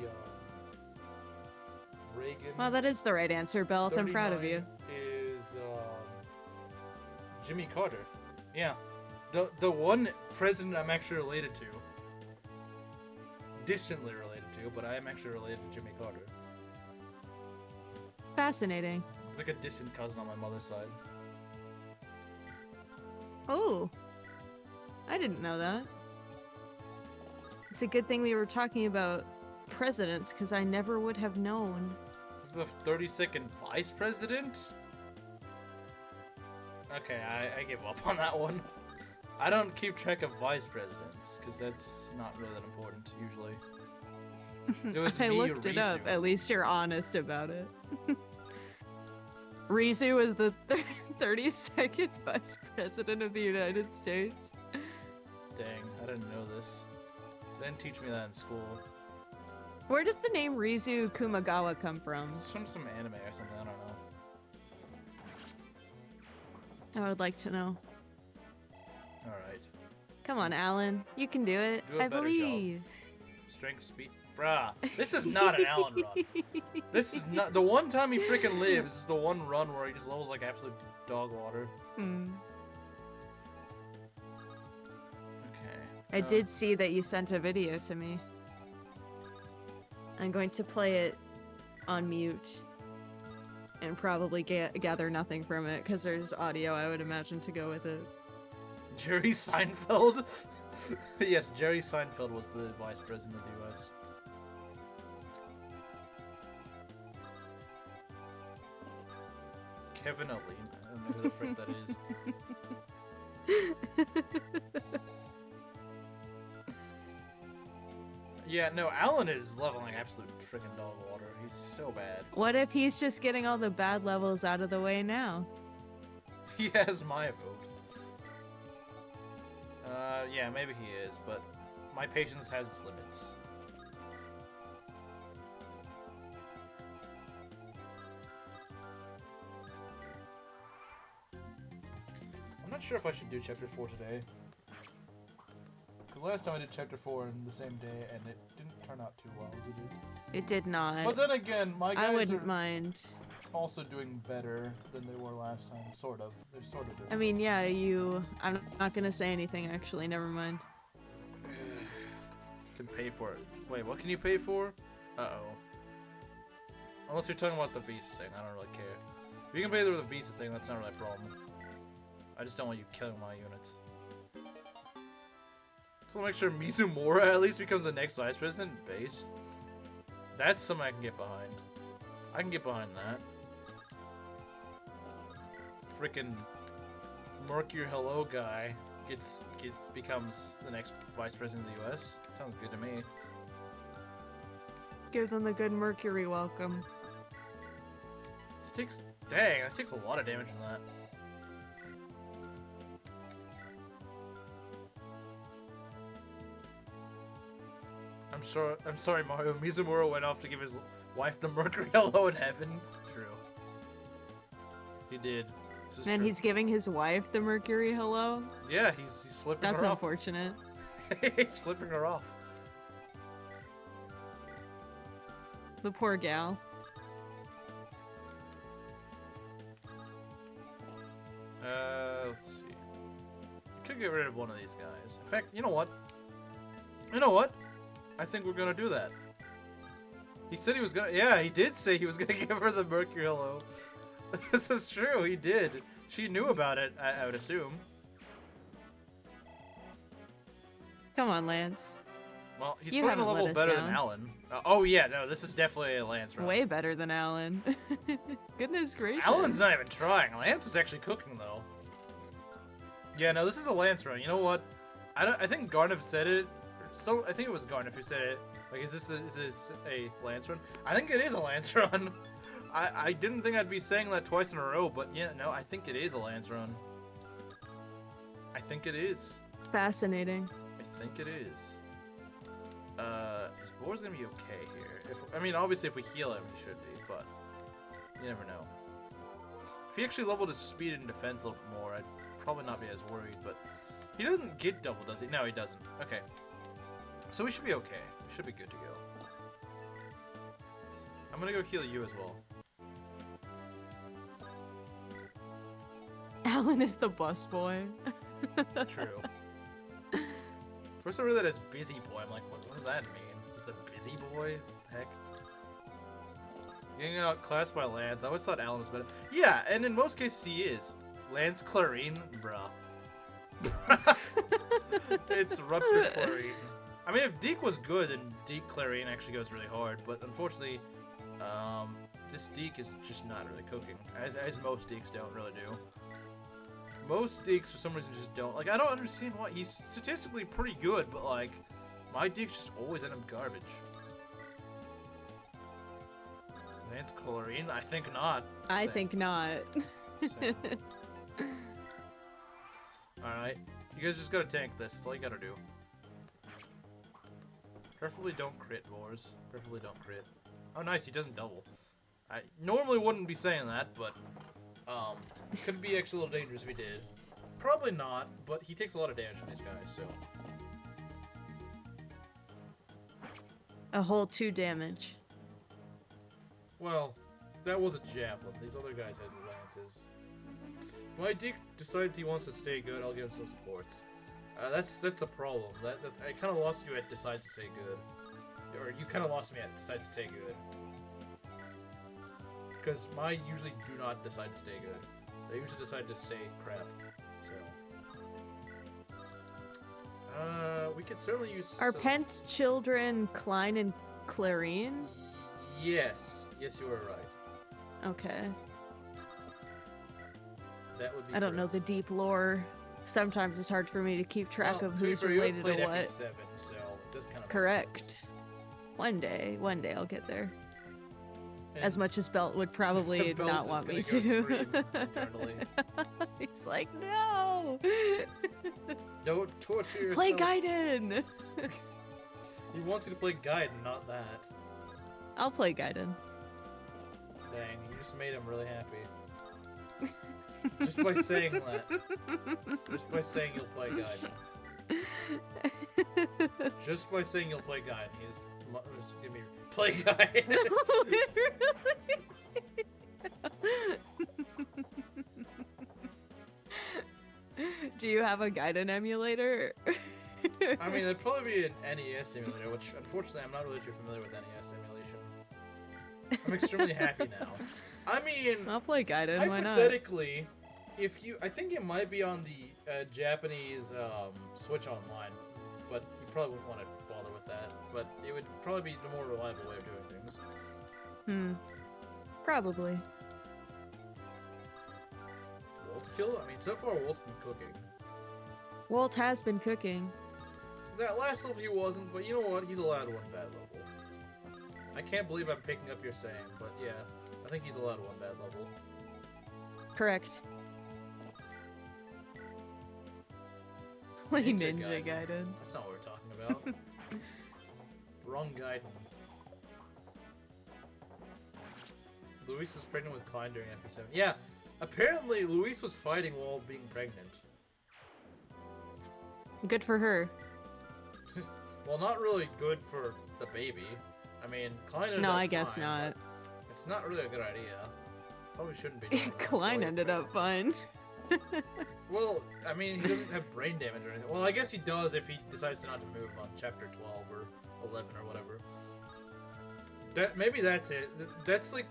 Reagan? Well, that is the right answer, Bill. I'm proud of you. Is Jimmy Carter? Yeah, the one president I'm actually related to. Distantly related to, but I am actually related to Jimmy Carter. Fascinating. He's like a distant cousin on my mother's side. Oh, I didn't know that. It's a good thing we were talking about presidents, because I never would have known. Is the 32nd vice president? Okay, I give up on that one. I don't keep track of vice presidents, because that's not really that important, usually. It was I looked it up. At least you're honest about it. Ryzu was the 32nd vice president of the United States. Dang, I didn't know this. They didn't teach me that in school. Where does the name Ryzu Kumagawa come from? It's from some anime or something, I don't know. I would like to know. Alright. Come on, Elen. You can do it. I believe. Job. Strength, speed. Bruh, this is not an Elen run. This is not. The one time he freaking lives is the one run where he just levels like absolute dog water. Hmm. Okay. I did see that you sent a video to me. I'm going to play it on mute and probably gather nothing from it because there's audio, I would imagine, to go with it. Jerry Seinfeld? Yes, Jerry Seinfeld was the vice president of the U.S. Kevin Elen. I don't know who the frick that is. Yeah, no, Elen is leveling absolute freaking dog water. He's so bad. What if he's just getting all the bad levels out of the way now? He has my vote. Yeah, maybe he is, but my patience has its limits. sure if I should do chapter 4 today. Because last time I did chapter 4 in the same day, and it didn't turn out too well, did it? It did not. But then again, my guys I wouldn't mind. Also doing better than they were last time, sort of. They're sort of doing. I mean, yeah, I'm not gonna say anything, actually, never mind. Can pay for it. Wait, what can you pay for? Uh-oh. Unless you're talking about the visa thing, I don't really care. If you can pay for the visa thing, that's not really a problem. I just don't want you killing my units. So make sure Mizumura at least becomes the next vice president base. That's something I can get behind. I can get behind that. Frickin' Mercury Hello guy becomes the next vice president of the U.S. Sounds good to me. Give them the good Mercury welcome. It takes, dang, that takes a lot of damage from that. I'm sorry, Mario. Mizumura went off to give his wife the Mercury Hello in heaven. True. He did. And he's giving his wife the Mercury Hello? Yeah, he's flipping her off. That's unfortunate. He's flipping her off. The poor gal. Let's see. I could get rid of one of these guys. In fact, you know what? You know what? I think we're gonna do that. He said he was gonna. Yeah, he did say he was gonna give her the Mercury Hello. This is true. He did. She knew about it. I would assume. Come on, Lance. Well, he's probably a level better than Elen. Oh yeah, no, this is definitely a Lance run. Way better than Elen. Goodness gracious. Elen's not even trying. Lance is actually cooking though. Yeah, no, this is a Lance run. You know what? I think Garnov said it. So I think it was Garnov who said it. Like, is this a Lance run? I think it is a Lance run. I didn't think I'd be saying that twice in a row, but yeah, no, I think it is a Lance run. I think it is. Fascinating. I think it is. His board's gonna be okay here. I mean, obviously, if we heal him, he should be, but you never know. If he actually leveled his speed and defense a little bit more, I'd probably not be as worried, but he doesn't get double, does he? No, he doesn't. Okay. So we should be okay. We should be good to go. I'm gonna go heal you as well. Elen is the bus boy. True. First I read that as busy boy. I'm like, what does that mean? Is the busy boy? What the heck? Getting outclassed by Lance. I always thought Elen was better. Yeah, and in most cases he is. Lance Clarine, bruh. It's Rupture Clarine. I mean, if Deke was good, then Deke Clarine actually goes really hard. But unfortunately, this Deke is just not really cooking, as most Dekes don't really do. Most Dekes, for some reason, just don't. Like, I don't understand why. He's statistically pretty good, but, like, my Dekes just always end up garbage. Lance Clarine? I think not. I think not. Alright. You guys just gotta tank this. That's all you gotta do. Preferably don't crit, Wars. Preferably don't crit. Oh, nice. He doesn't double. I normally wouldn't be saying that, but... it could be actually a little dangerous if he did. Probably not, but he takes a lot of damage from these guys, so... A whole 2 damage. Well, that was a javelin. These other guys had lances. If my Deke decides he wants to stay good, I'll give him some supports. That's the problem. I kind of lost you at decides to stay good. Or you kind of lost me at decides to stay good. Because my usually do not decide to stay good. They usually decide to stay crap. So, we could certainly use. Are Pent's children Klein and Clarine? Yes, yes, you are right. Okay. That would be. I don't know the deep lore. Sometimes it's hard for me to keep track of who's related to what. FE7, so it does kind of. Correct. One day I'll get there. And as much as Belt would probably not want me to. He's like, no! Don't torture yourself. Play Gaiden! He wants you to play Gaiden, not that. I'll play Gaiden. Dang, you just made him really happy. Just by saying that. Just by saying you'll play Gaiden. Just by saying you'll play Gaiden. Just give me play Gaiden. Do you have a Gaiden emulator? I mean, there'd probably be an NES emulator, which unfortunately I'm not really too familiar with NES emulation. I'm extremely happy now. I mean, I'll play Gaiden. Why not? Hypothetically, I think it might be on the Japanese Switch Online, but you probably wouldn't want to bother with that. But it would probably be the more reliable way of doing things. Probably. Wolt kill? I mean, so far Wolt's been cooking. Wolt has been cooking. That last level he wasn't, but you know what? He's allowed one bad level. I can't believe I'm picking up your saying, but yeah, I think he's allowed one bad level. Correct. Play Ninja Gaiden. That's not what we're talking about. Wrong Gaiden. Luis is pregnant with Klein during FE7. Yeah, apparently Luis was fighting while being pregnant. Good for her. Well, not really good for the baby. I mean, Klein ended up No, I fine, guess not. It's not really a good idea. Probably shouldn't be doing that. Klein ended up fine. Well, I mean, he doesn't have brain damage or anything. Well, I guess he does if he decides to not to move on chapter 12 or 11 or whatever. Maybe that's it. That's like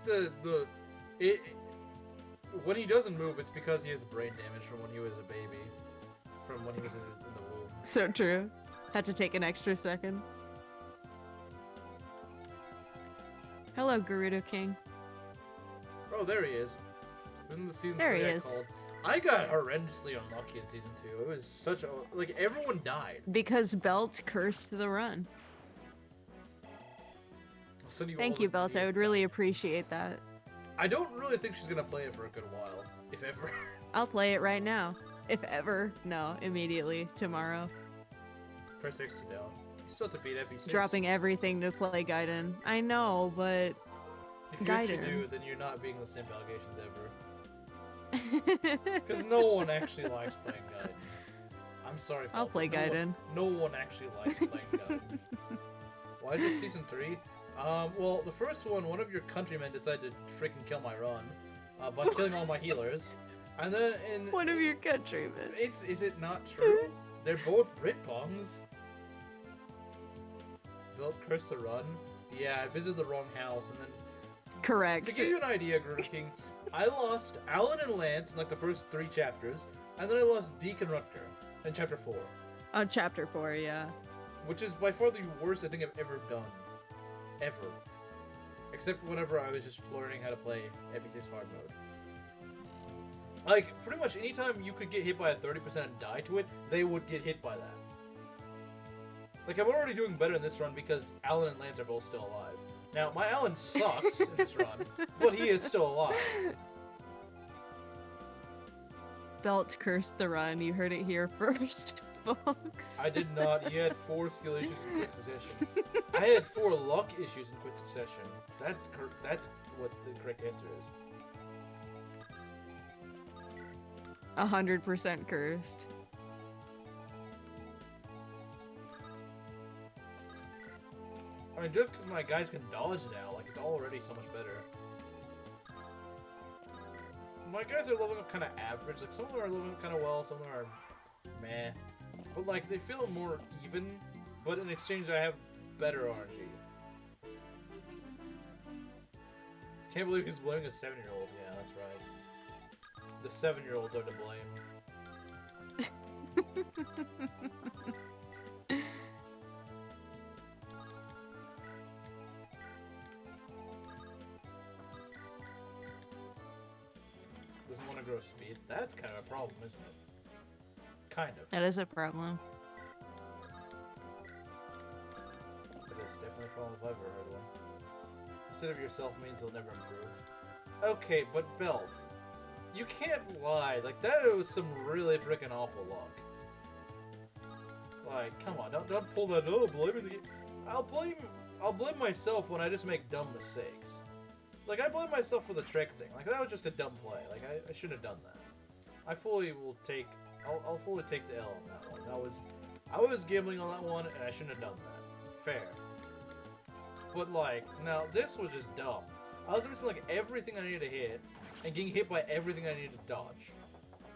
when he doesn't move, it's because he has the brain damage from when he was a baby. From when he was in the womb. So true. Had to take an extra second. Hello, Gerudo King. Oh, there he is. Isn't the season there 3 he I is. called? I got horrendously unlucky in season 2. It was such a everyone died. Because Belt cursed the run. So Thank you, Belt. I would really appreciate that. I don't really think she's gonna play it for a good while, if ever. I'll play it right now. If ever. No, immediately. Tomorrow. Press X to down. You still have to beat FE6. Dropping everything to play Gaiden. I know, but... If you actually do, then you're not being the simp allegations ever. Because no one actually likes playing Gaiden. I'm sorry, Paul, I'll play Gaiden. No one actually likes playing Gaiden. Why is this season 3? Well, the first one of your countrymen decided to freaking kill my run by killing all my healers. And then in... One of your countrymen. Is it not true? They're both Britpongs. Built curse the run. Yeah, I visited the wrong house and then... Correct. To give you an idea, Gerudo King, I lost Elen and Lance in like the first 3 chapters, and then I lost Deacon Rutger in chapter 4. Chapter 4, yeah. Which is by far the worst I think I've ever done. Ever. Except whenever I was just learning how to play FE6 hard mode. Like, pretty much anytime you could get hit by a 30% and die to it, they would get hit by that. Like, I'm already doing better in this run because Elen and Lance are both still alive. Now, my Elen sucks in this run, but he is still alive. Belt cursed the run. You heard it here first, folks. I did not. He had 4 skill issues in quick succession. I had 4 luck issues in quick succession. That's what the correct answer is. 100% cursed. I mean, just because my guys can dodge now, like, it's already so much better. My guys are leveling up kind of average. Like, some of them are leveling up kind of well, some of them are meh. But, like, they feel more even, but in exchange, I have better RNG. Can't believe he's blaming a 7-year-old. Yeah, that's right. The 7-year-olds are to blame. Doesn't want to grow speed. That's kind of a problem, isn't it? Kind of. That is a problem. It is definitely a problem if I've ever heard one. Instead of yourself means they'll never improve. Okay, but Belt, you can't lie. Like, that was some really freaking awful luck. Like, come on, don't pull that. Oh, blame the. I'll blame myself when I just make dumb mistakes. Like, I blame myself for the trick thing. Like, that was just a dumb play. Like, I shouldn't have done that. I fully will take. I'll fully take the L on that one. I was gambling on that one, and I shouldn't have done that. Fair. But like, now this was just dumb. I was missing like everything I needed to hit, and getting hit by everything I needed to dodge.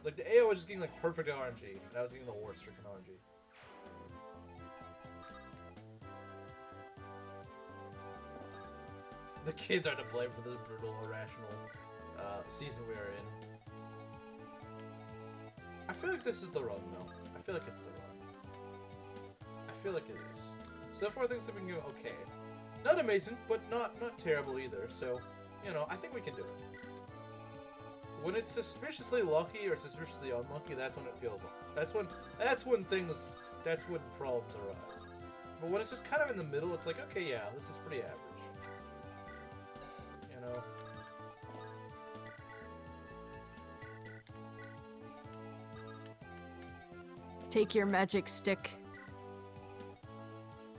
Like the AO was just getting like perfect RNG, and I was getting the worst freaking RNG. The kids are to blame for this brutal, irrational season we are in. I feel like this is the run, though. I feel like it's the run. I feel like it is. So far, things have been going okay. Not amazing, but not terrible either. So, you know, I think we can do it. When it's suspiciously lucky or suspiciously unlucky, that's when it feels like. That's when problems arise. But when it's just kind of in the middle, it's like, okay, yeah, this is pretty average. You know? Take your magic stick.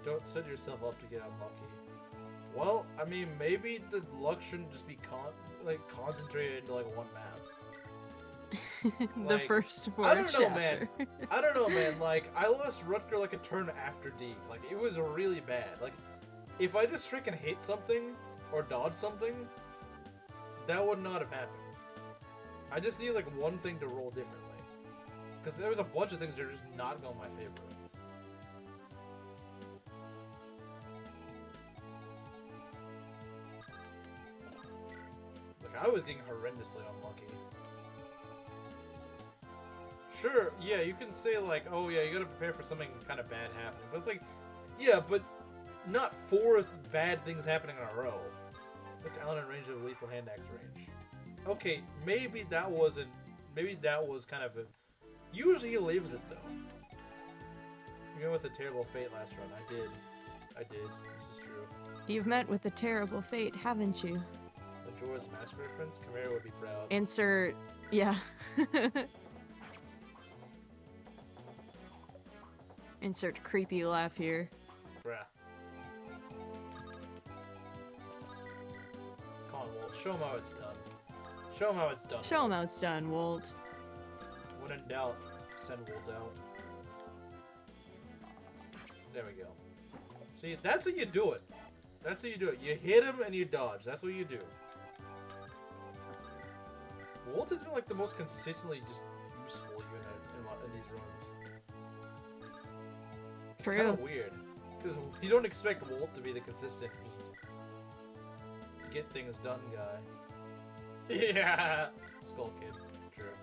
Don't set yourself up to get unlucky. Well, I mean, maybe the luck shouldn't just be concentrated into like one map. The first four I don't know, chapters. man. I don't know, man. Like, I lost Rutger like a turn after D. Like, it was really bad. Like, if I just freaking hit something or dodge something, that would not have happened. I just need like one thing to roll differently. Because there was a bunch of things that are just not going my favor. Like, I was getting horrendously unlucky. Sure, yeah, you can say like, oh yeah, you gotta prepare for something kind of bad happening. But it's like, yeah, but not 4 bad things happening in a row. Look, Elen in range of lethal hand axe range. Okay, maybe that wasn't. Maybe that was kind of a. Usually he leaves it though. You went with a terrible fate last run. I did. This is true. You've met with a terrible fate, haven't you? Majora's Mask reference? Chimera would be proud. Insert. Yeah. Insert creepy laugh here. Bruh. Come on, Wolt. Show him how it's done. Show him how it's done. Show him how it's done, Wolt. When in doubt, send Wolt out. There we go. See, that's how you do it. That's how you do it. You hit him and you dodge. That's what you do. Wolt has been like the most consistently just useful unit in these runs. True. It's kind of weird. Because you don't expect Wolt to be the consistent, just get things done guy. Yeah! Skull Kid. True.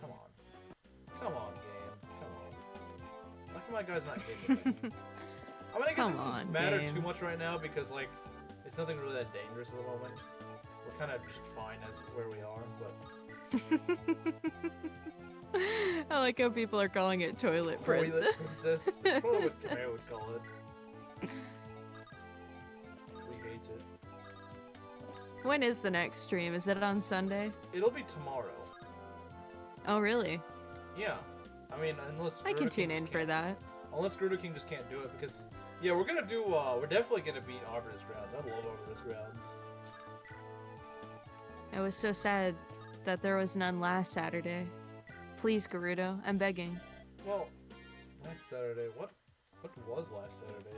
Come on. Come on, game. Come on. How come my guy's not hitting me? I mean, I guess it doesn't matter too much right now because, like, it's nothing really that dangerous at the moment. We're kind of just fine as where we are, but... I like how people are calling it Toilet Princess. Toilet Princess? That's probably what Chimera would call it. We hate it. When is the next stream? Is it on Sunday? It'll be tomorrow. Oh, really? Yeah. I mean, unless... I can tune in for that. Unless Gerudo King just can't do it, because... Yeah, we're gonna do, we're definitely gonna beat Arbiter's Grounds. I love Arbiter's Grounds. I was so sad that there was none last Saturday. Please, Gerudo, I'm begging. Well, last Saturday, what was last Saturday?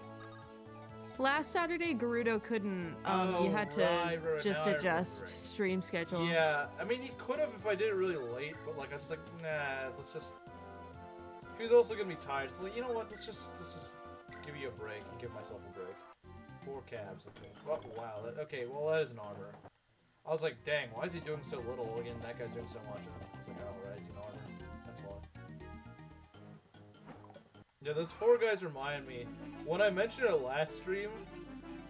Last Saturday, Gerudo couldn't, you had to just adjust stream schedule. Yeah, I mean, he could have if I did it really late, but, like, I was like, nah, let's just... He was also gonna be tired, so, like, you know what, let's just give you a break and give myself a break. 4 cabs, okay. Oh, wow, okay, well, that is an armor. I was like, dang, why is he doing so little? Again, that guy's doing so much. And I was like, oh, right, it's an armor. That's why. Yeah, those 4 guys remind me. When I mentioned it last stream,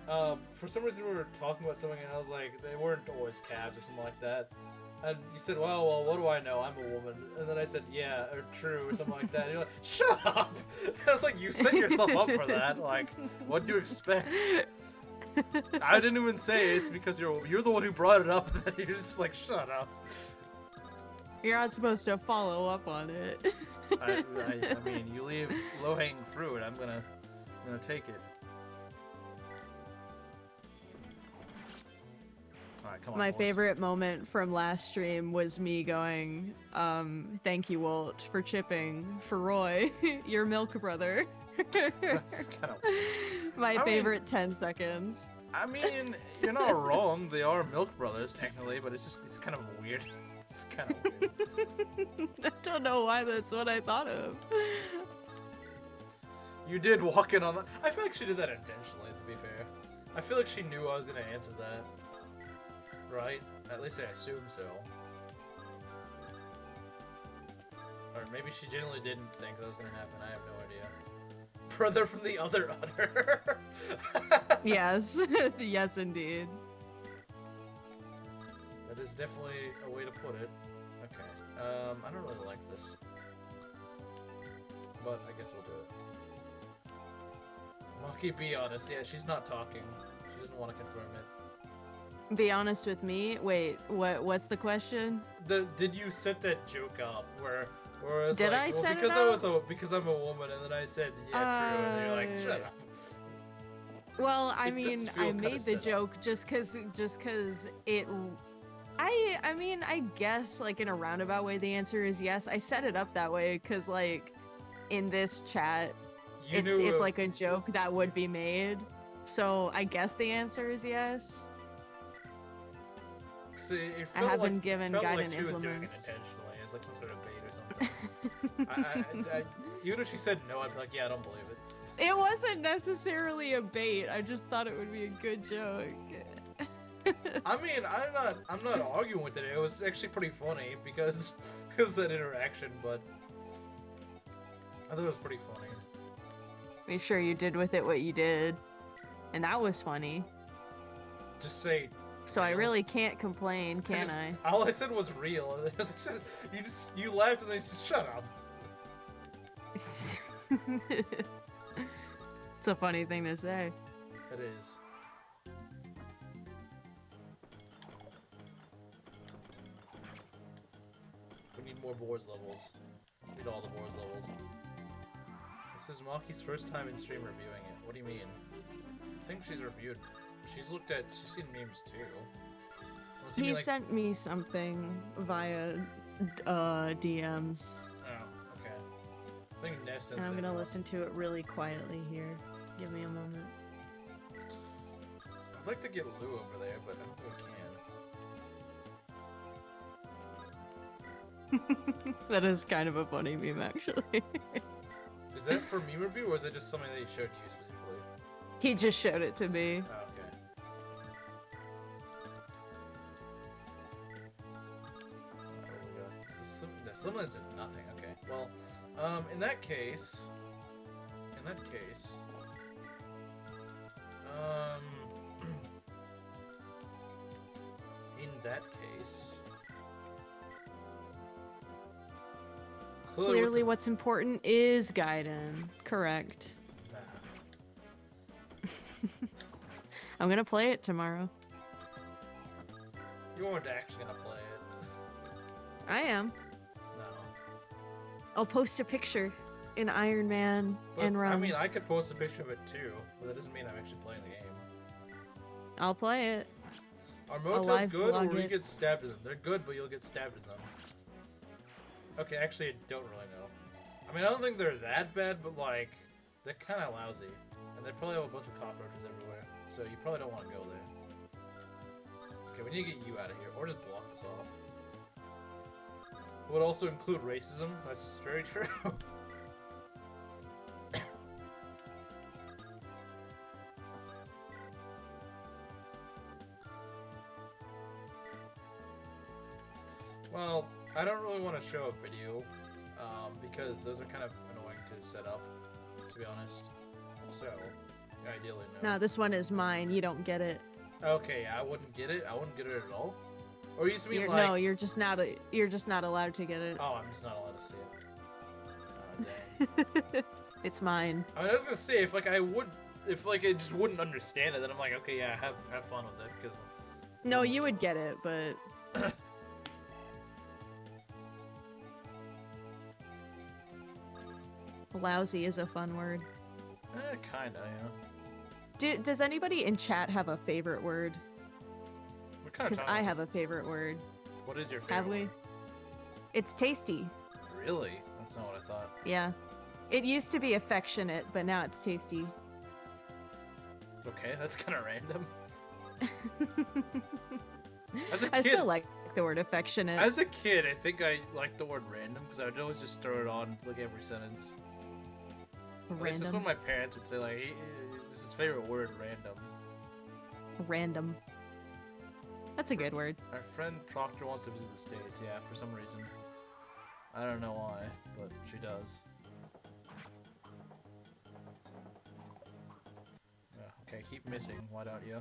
for some reason we were talking about something and I was like, they weren't always cabs or something like that. And you said, well, what do I know? I'm a woman. And then I said, yeah, or true, or something like that. And you're like, shut up! I was like, you set yourself up for that. Like, what do you expect? I didn't even say it's because you're the one who brought it up. And you're just like, shut up. You're not supposed to follow up on it. I mean, you leave low-hanging fruit. I'm gonna take it. come on. My favorite moment from last stream was me going, thank you, Wolt, for chipping for Roy, your milk brother. That's kind of... My favorite 10 seconds. I mean, you're not wrong. They are milk brothers, technically, but it's kind of weird. It's kind of weird. I don't know why that's what I thought of. You did walk in on that. I feel like she did that intentionally, to be fair. I feel like she knew I was going to answer that. Right? At least I assume so. Or maybe she genuinely didn't think that was going to happen. I have no idea. Brother from the other udder. Yes. Yes, indeed. That is definitely a way to put it. Okay. I don't really like this. But I guess we'll do it. Maki, be honest. Yeah, she's not talking. She doesn't want to confirm it. Be honest with me. Wait, what's the question? Did you set that joke up where it's did like, I well, set because it up? because I'm a woman, and then I said yeah, true, and you're like, shut up. Well, I mean, I made the joke just cause it. I mean, I guess like in a roundabout way, the answer is yes. I set it up that way because like in this chat, it's like a joke that would be made. So I guess the answer is yes. I haven't given guidance implements. Intentionally, it's like some sort of bait or something. Even if she said no, I'd be like, yeah, I don't believe it. It wasn't necessarily a bait. I just thought it would be a good joke. I mean, I'm not arguing with it. It was actually pretty funny because of that interaction, but I thought it was pretty funny. Make sure you did with it what you did, and that was funny. Just say. So I really can't complain, can I? All I said was real. You laughed and they said, "Shut up." It's a funny thing to say. It is. We need more boards levels. We need all the boards levels. This is Maki's first time in stream reviewing it. What do you mean? I think she's reviewed. She's seen memes too. He sent me something via DMs. Oh, okay. I think Ness and I'm gonna listen to it really quietly here. Give me a moment. I'd like to get Lou over there, but I don't think we can. That is kind of a funny meme, actually. Is that for meme review, or is that just something that he showed you specifically? He just showed it to me. Oh, okay. Someone said nothing. Okay. Well, in that case, clearly what's important is gaiden. Correct. I'm gonna play it tomorrow. You weren't actually gonna play it. I am. No. I'll post a picture in Ironman and runs. I mean, I could post a picture of it too, but that doesn't mean I'm actually playing the game. I'll play it. Are motels good, or will you get stabbed in them? They're good, but you'll get stabbed in them. Okay, actually, I don't really know. I mean, I don't think they're that bad, but like, they're kind of lousy. And they probably have a bunch of cockroaches everywhere, so you probably don't want to go there. Okay, we need to get you out of here, or just block this off. It would also include racism. That's very true. Well, I don't really want to show a video, because those are kind of annoying to set up, to be honest. So, ideally, no. No, this one is mine. You don't get it. Okay, I wouldn't get it. I wouldn't get it at all. Or you just mean like... No, you're just not allowed to get it. Oh, I'm just not allowed to see it. Oh, dang. It's mine. I mean, I was gonna say if I just wouldn't understand it, then I'm like, okay, yeah, have fun with it, because. No, you would get it, but. Lousy is a fun word. Kinda, yeah. Does anybody in chat have a favorite word? Because I have a favorite word. What is your favorite? Have we? It's tasty. Really? That's not what I thought. Yeah. It used to be affectionate, but now it's tasty. Okay, that's kind of random. As a kid, I still like the word affectionate. As a kid, I think I liked the word random because I would always just throw it on like every sentence. Random. This is when my parents would say like, hey, "This is his favorite word, random." Random. That's a good word. Our friend Proctor wants to visit the States. Yeah, for some reason. I don't know why, but she does. Okay, keep missing. Why don't you?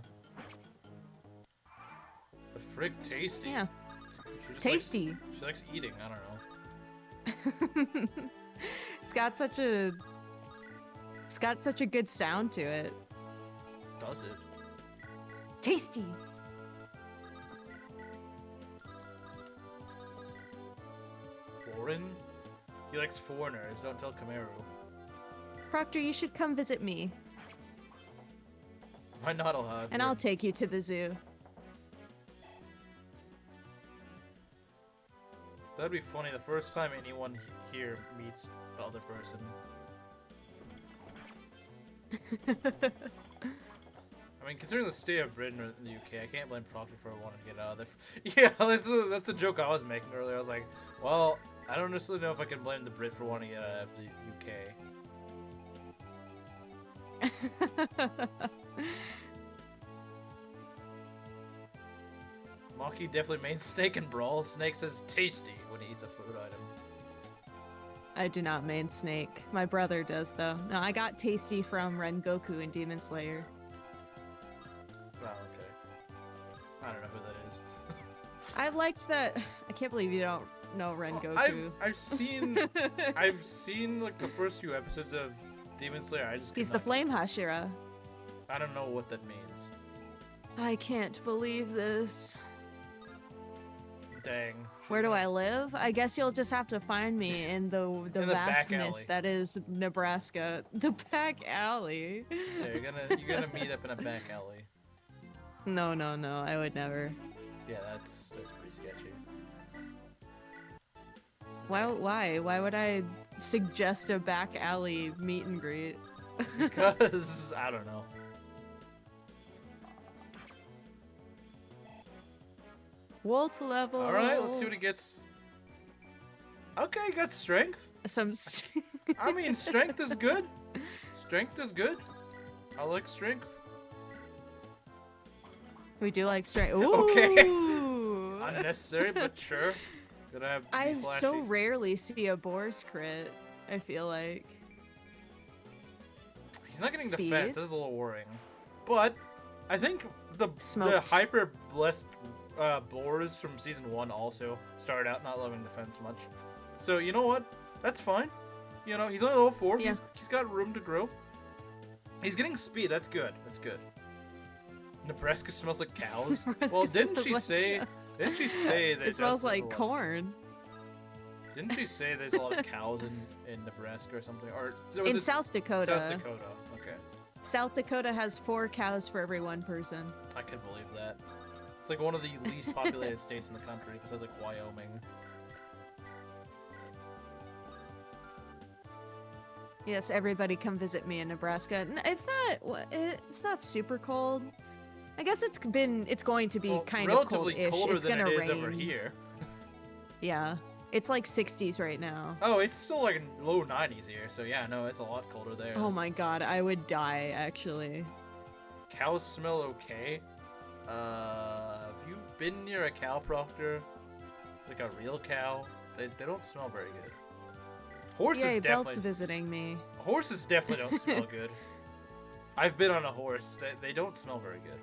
The frig tasty. Yeah. Tasty. She likes eating. I don't know. It's got such a good sound to it. Does it? Tasty. Foreign? He likes foreigners. Don't tell Kamaru. Proctor, you should come visit me. Why not allowed? And I'll take you to the zoo. That'd be funny. The first time anyone here meets the other person. I mean, considering the state of Britain or the UK, I can't blame Proctor for wanting to get out of there. Yeah, that's a joke I was making earlier. I was like, well, I don't necessarily know if I can blame the Brit for wanting to get out of the UK. Maki definitely main Snake and Brawl. Snake says tasty when he eats a food item. I do not main Snake. My brother does, though. No, I got tasty from Rengoku in Demon Slayer. Oh, okay. I don't know who that is. I liked that. I can't believe you don't know Rengoku. I've seen like the first few episodes of Demon Slayer. He's the Flame Hashira. I don't know what that means. I can't believe this. Dang. Where do I live? I guess you'll just have to find me in the vastness that is Nebraska. The back alley. Yeah, you're gonna meet up in a back alley. No, I would never. Yeah, that's pretty sketchy. Why would I suggest a back alley meet and greet? Because I don't know. Wolt level. All right, let's see what he gets. Okay, he got strength. I mean, strength is good. Strength is good. I like strength. We do like strength. Ooh. Okay. Unnecessary, but sure. I so rarely see a Boar's crit, I feel like. He's not getting defense. That's a little worrying. But I think the hyper blessed Boars from season 1 also started out not loving defense much. So you know what? That's fine. You know, he's only level 4. Yeah. He's got room to grow. He's getting speed. That's good. That's good. Nebraska smells like cows. Well, didn't she say that it smells like corn? Didn't she say there's a lot of cows in Nebraska or something? Or in South Dakota. South Dakota. Okay. South Dakota has 4 cows for every 1 person. I can believe that. It's like one of the least populated states in the country, besides like Wyoming. Yes, everybody come visit me in Nebraska. It's not super cold. I guess it's going to be kind of cold-ish. Relatively colder it's than gonna it is rain. over here. Yeah, it's like 60s right now. Oh, it's still like low 90s here, so yeah, no, it's a lot colder there. Oh my god, I would die, actually. Cows smell okay. Have you been near a cow, Proctor? Like a real cow? They don't smell very good. Horses definitely. Belt's visiting me. Horses definitely don't smell good. I've been on a horse. They don't smell very good.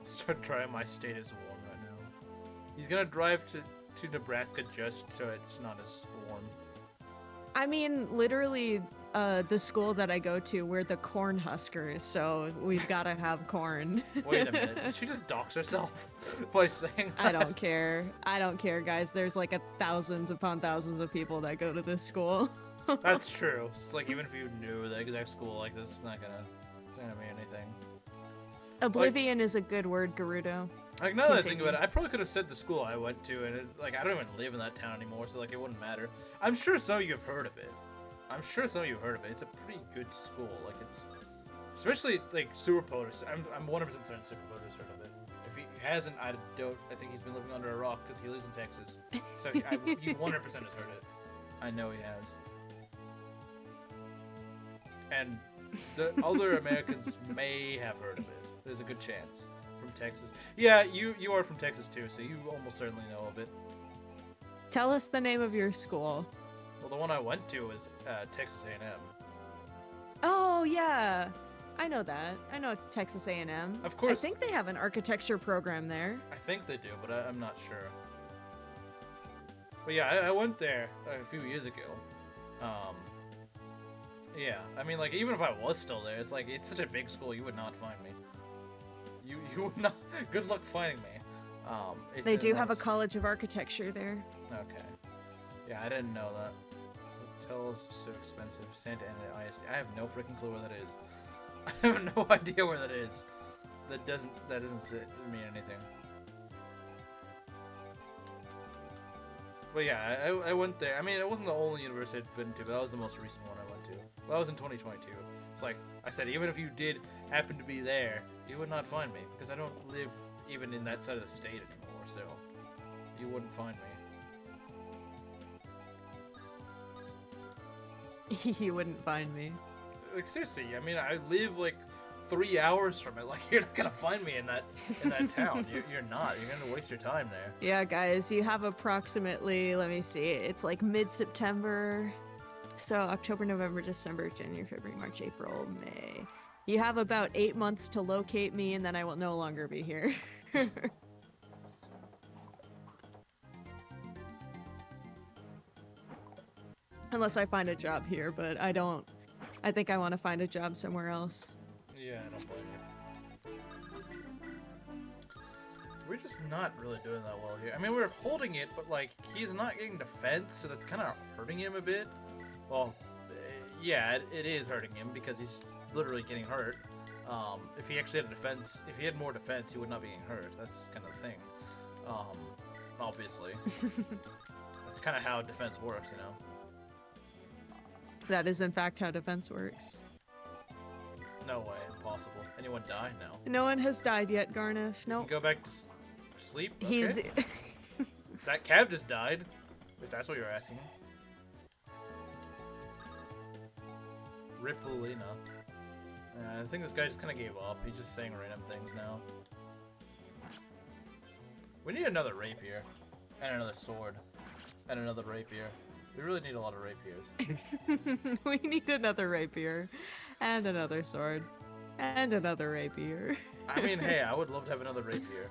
Start trying my state is warm right now. He's gonna drive to Nebraska just so it's not as warm. I mean, literally, the school that I go to, we're the corn huskers, so we've got to have corn. Wait a minute, did she just dox herself by saying that? I don't care. I don't care, guys. There's like thousands upon thousands of people that go to this school. That's true. It's like even if you knew the exact school, like it's not gonna mean anything. Oblivion is a good word, Gerudo. Like now that I think about it, I probably could have said the school I went to, and it's like I don't even live in that town anymore, so like it wouldn't matter. I'm sure some of you have heard of it. It's a pretty good school. Like it's, especially like Super Potus. I'm 100% certain Super Potus heard of it. If he hasn't, I think he's been living under a rock because he lives in Texas. So he 100% has heard it. I know he has. And the other Americans may have heard of it. There's a good chance. From Texas. Yeah, you are from Texas too, so you almost certainly know of it. Tell us the name of your school. Well, the one I went to was Texas A&M. Oh, yeah. I know that. I know Texas A&M. Of course. I think they have an architecture program there. I think they do, but I'm not sure. But yeah, I went there a few years ago. Yeah, I mean, like, even if I was still there, it's like, it's such a big school, you would not find me. You would not. Good luck finding me. They do have a college of architecture there. Okay. Yeah, I didn't know that. Hotel's so expensive. Santa Ana ISD. I have no freaking clue where that is. I have no idea where that is. That doesn't mean anything. But yeah, I went there. I mean, it wasn't the only university I'd been to, but that was the most recent one I went to. Well, that was in 2022. It's like I said, even if you did happen to be there, you would not find me because I don't live even in that side of the state anymore. So you wouldn't find me. You wouldn't find me. Like seriously, I mean, I live like 3 hours from it. Like you're not gonna find me in that town. You're not. You're gonna waste your time there. Yeah, guys, you have approximately. Let me see. It's like mid-September. So October, November, December, January, February, March, April, May. You have about 8 months to locate me, and then I will no longer be here. Unless I find a job here, but I don't. I think I want to find a job somewhere else. Yeah, I don't blame you. We're just not really doing that well here. I mean, we're holding it, but like, he's not getting defense, so that's kind of hurting him a bit. Well, yeah, it is hurting him because he's literally getting hurt. If he actually had defense, if he had more defense, he would not be getting hurt. That's kind of the thing. Obviously. That's kind of how defense works, you know? That is in fact how defense works. No way, impossible. Anyone die? No. No one has died yet, Garniff. No. Go back to sleep? Okay. He's... That Cav just died, if that's what you're asking. Rip Lilina. I think this guy just kind of gave up. He's just saying random things now. We need another rapier. And another sword. And another rapier. We really need a lot of rapiers. We need another rapier. And another sword. And another rapier. I mean, hey, I would love to have another rapier.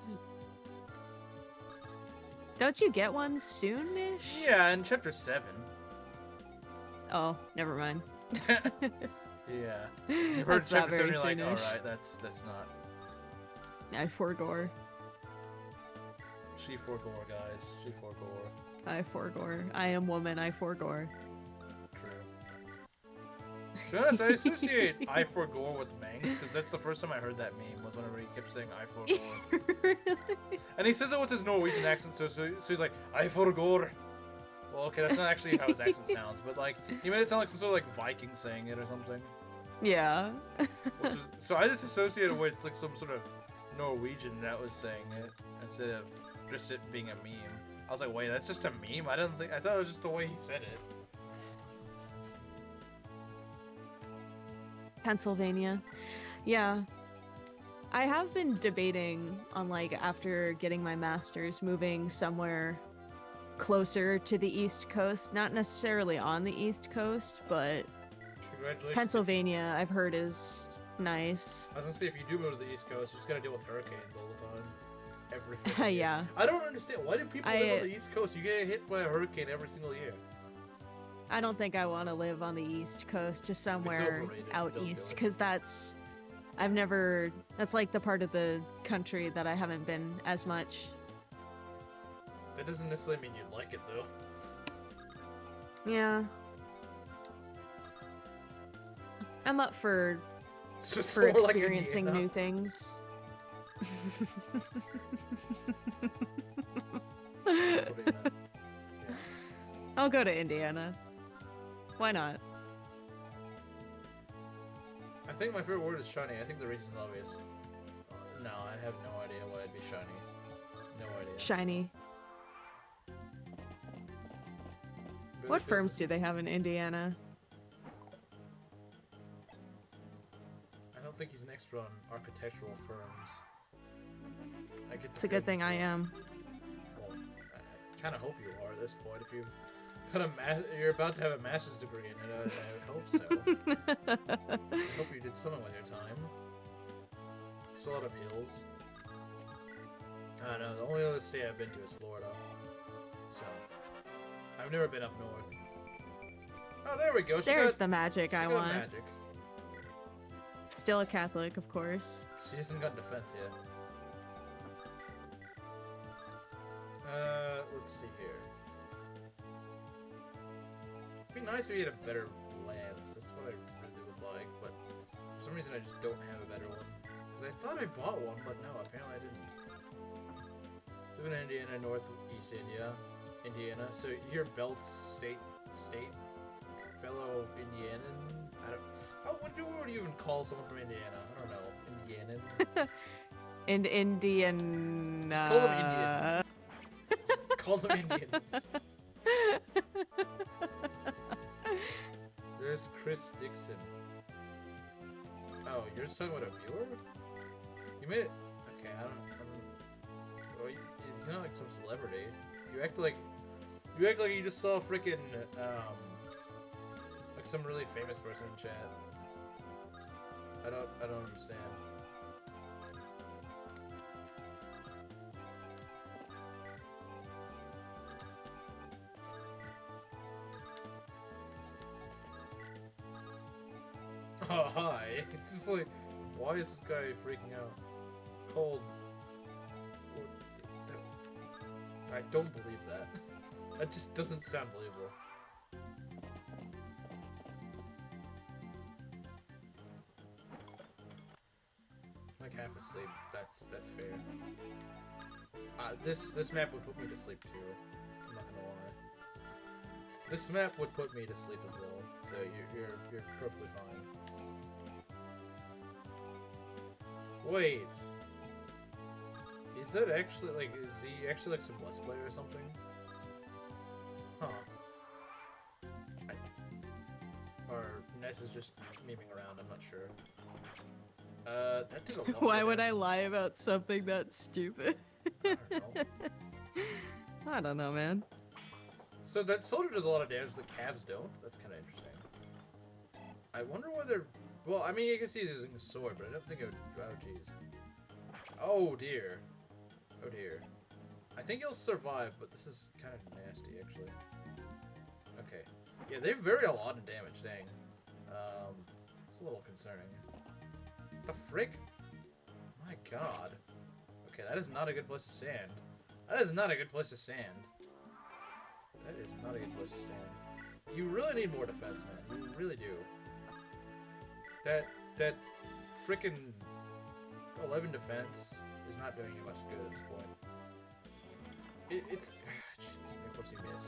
Don't you get one soon-ish? Yeah, in chapter 7. Oh, never mind. Yeah. You heard That's chapter 7, not very you're like, soonish. alright, that's not. I forgore. She forgore, guys. She forgore. I forgore. I am woman, I forgore. True. To be honest, I associate I forgore with Mangs, because that's the first time I heard that meme, was whenever he kept saying I forgore. Really? And he says it with his Norwegian accent, so he's like, I forgore. Well, okay, that's not actually how his accent sounds, but like, he made it sound like some sort of like Viking saying it or something. Yeah. So I just associated it with like some sort of Norwegian that was saying it, instead of just it being a meme. I was like, wait, that's just a meme? I thought it was just the way he said it. Pennsylvania. Yeah. I have been debating on, like, after getting my master's, moving somewhere closer to the East Coast. Not necessarily on the East Coast, but Pennsylvania, I've heard, is nice. I was gonna say, if you do move to the East Coast, you just gotta deal with hurricanes all the time. Every yeah. I don't understand. Why do people live on the East Coast? You get hit by a hurricane every single year. I don't think I want to live on the East Coast, just somewhere out east, because that's like the part of the country that I haven't been as much. That doesn't necessarily mean you like it, though. Yeah. I'm up for experiencing new things. That's what he meant. Yeah. I'll go to Indiana. Why not? I think my favorite word is shiny. I think the reason is obvious. No, I have no idea why it'd be shiny. No idea. Shiny. Really What firms do they have in Indiana? I don't think he's an expert on architectural firms. It's a good thing I am. Well, I kind of hope you are at this point. If you've got you're about to have a master's degree in it, I would hope so. I hope you did something with your time. Still a lot of hills. I don't know, the only other state I've been to is Florida. So, I've never been up north. Oh, there we go. There's the magic I want. Magic. Still a Catholic, of course. She hasn't got defense yet. Let's see here. It'd be nice if we had a better lance. That's what I really would like, but for some reason I just don't have a better one. Because I thought I bought one, but no, apparently I didn't. Live in Indiana, northeast Indiana. So you're Belt's state fellow Indianan? I don't. Oh, what do you even call someone from Indiana? I don't know. Indianan. Indian. Just call them Indian. Call them Indian. There's Chris Dixon. Oh, you're just talking about a viewer? You made it. Okay, I don't. Well, he's not like some celebrity. You act like you just saw freaking like some really famous person in chat. I don't understand. Oh, hi. It's just like, why is this guy freaking out? Cold. I don't believe that. That just doesn't sound believable. Like half asleep. That's fair. This map would put me to sleep too. I'm not gonna lie. This map would put me to sleep as well. So you're perfectly fine. Wait. Is that actually, like, is he actually, like, some Let's Play or something? Huh. Or Ness is just memeing around, I'm not sure. That did a lot. Why would I lie about something that stupid? I don't know. I don't know, man. So that soldier does a lot of damage, the calves don't? That's kind of interesting. I wonder whether... Well, I mean, I guess he's using a sword, but I don't think it would... Oh, jeez. Oh, dear. Oh, dear. I think he'll survive, but this is kind of nasty, actually. Okay. Yeah, they vary a lot in damage, dang. It's a little concerning. The frick? My god. Okay, that is not a good place to stand. That is not a good place to stand. That is not a good place to stand. You really need more defense, man. You really do. That frickin' 11 defense is not doing you much good at this point. It's... Jeez, of course you miss.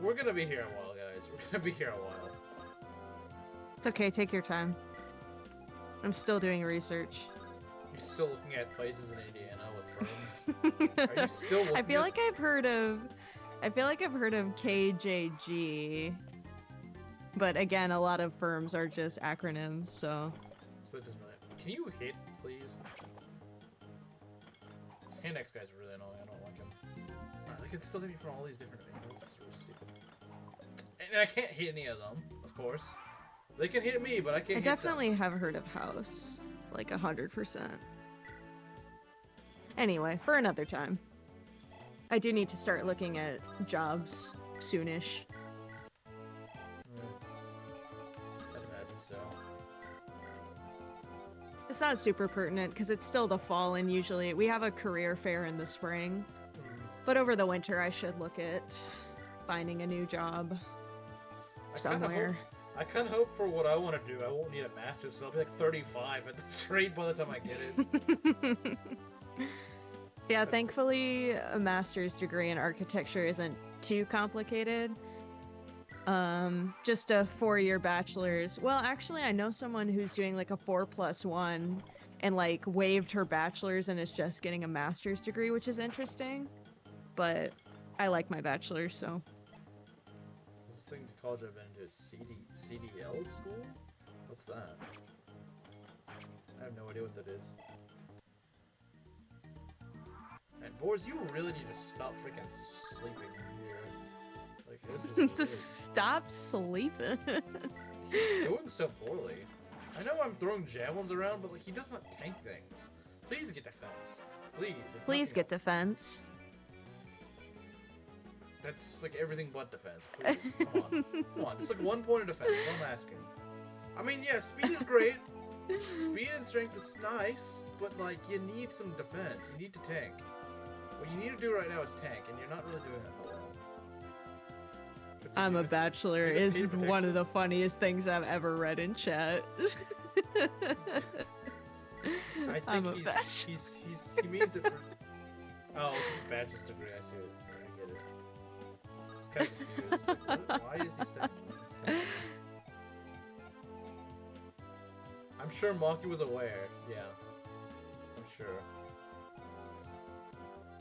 We're gonna be here a while, guys. We're gonna be here a while. It's okay, take your time. I'm still doing research. You're still looking at places in Indiana with firms? Are you still looking I feel like I've heard of KJG. But again, a lot of firms are just acronyms, so... So it doesn't matter. Can you hit, please? This hand X guy's really annoying. I don't like him. They can still hit me from all these different angles. That's really stupid. And I can't hit any of them, of course. They can hit me, but I can't hit them. I definitely have heard of House. Like 100%. Anyway, for another time. I do need to start looking at jobs soonish. So. It's not super pertinent because it's still the fall, and usually we have a career fair in the spring. But over the winter, I should look at finding a new job somewhere. I kind of hope for what I want to do, I won't need a master's, so I'll be like 35 at the rate by the time I get it. Yeah, thankfully, a master's degree in architecture isn't too complicated. Just a 4-year bachelor's. Well, actually, I know someone who's doing like a 4+1 and like waived her bachelor's and is just getting a master's degree, which is interesting. But I like my bachelor's, so. This thing to college I've been into is CDL school? What's that? I have no idea what that is. And boys, you really need to stop freaking sleeping here. Like, this is weird. To stop sleeping. He's doing so poorly. I know I'm throwing javelins around, but like he does not tank things. Please get defense. Please. Please get defense. That's like everything but defense. Please. Come on. Come on. Just like 1 point of defense. That's all I'm asking. I mean, yeah, speed is great. Speed and strength is nice, but like you need some defense. You need to tank. What you need to do right now is tank, and you're not really doing that well. I'm a bachelor is one of the funniest things I've ever read in chat. I think he means it for... Oh, it's a bachelor's degree, I see it. I get it. It's kind of confused. It's like, why is he saying that? I'm sure Maki was aware, yeah. I'm sure.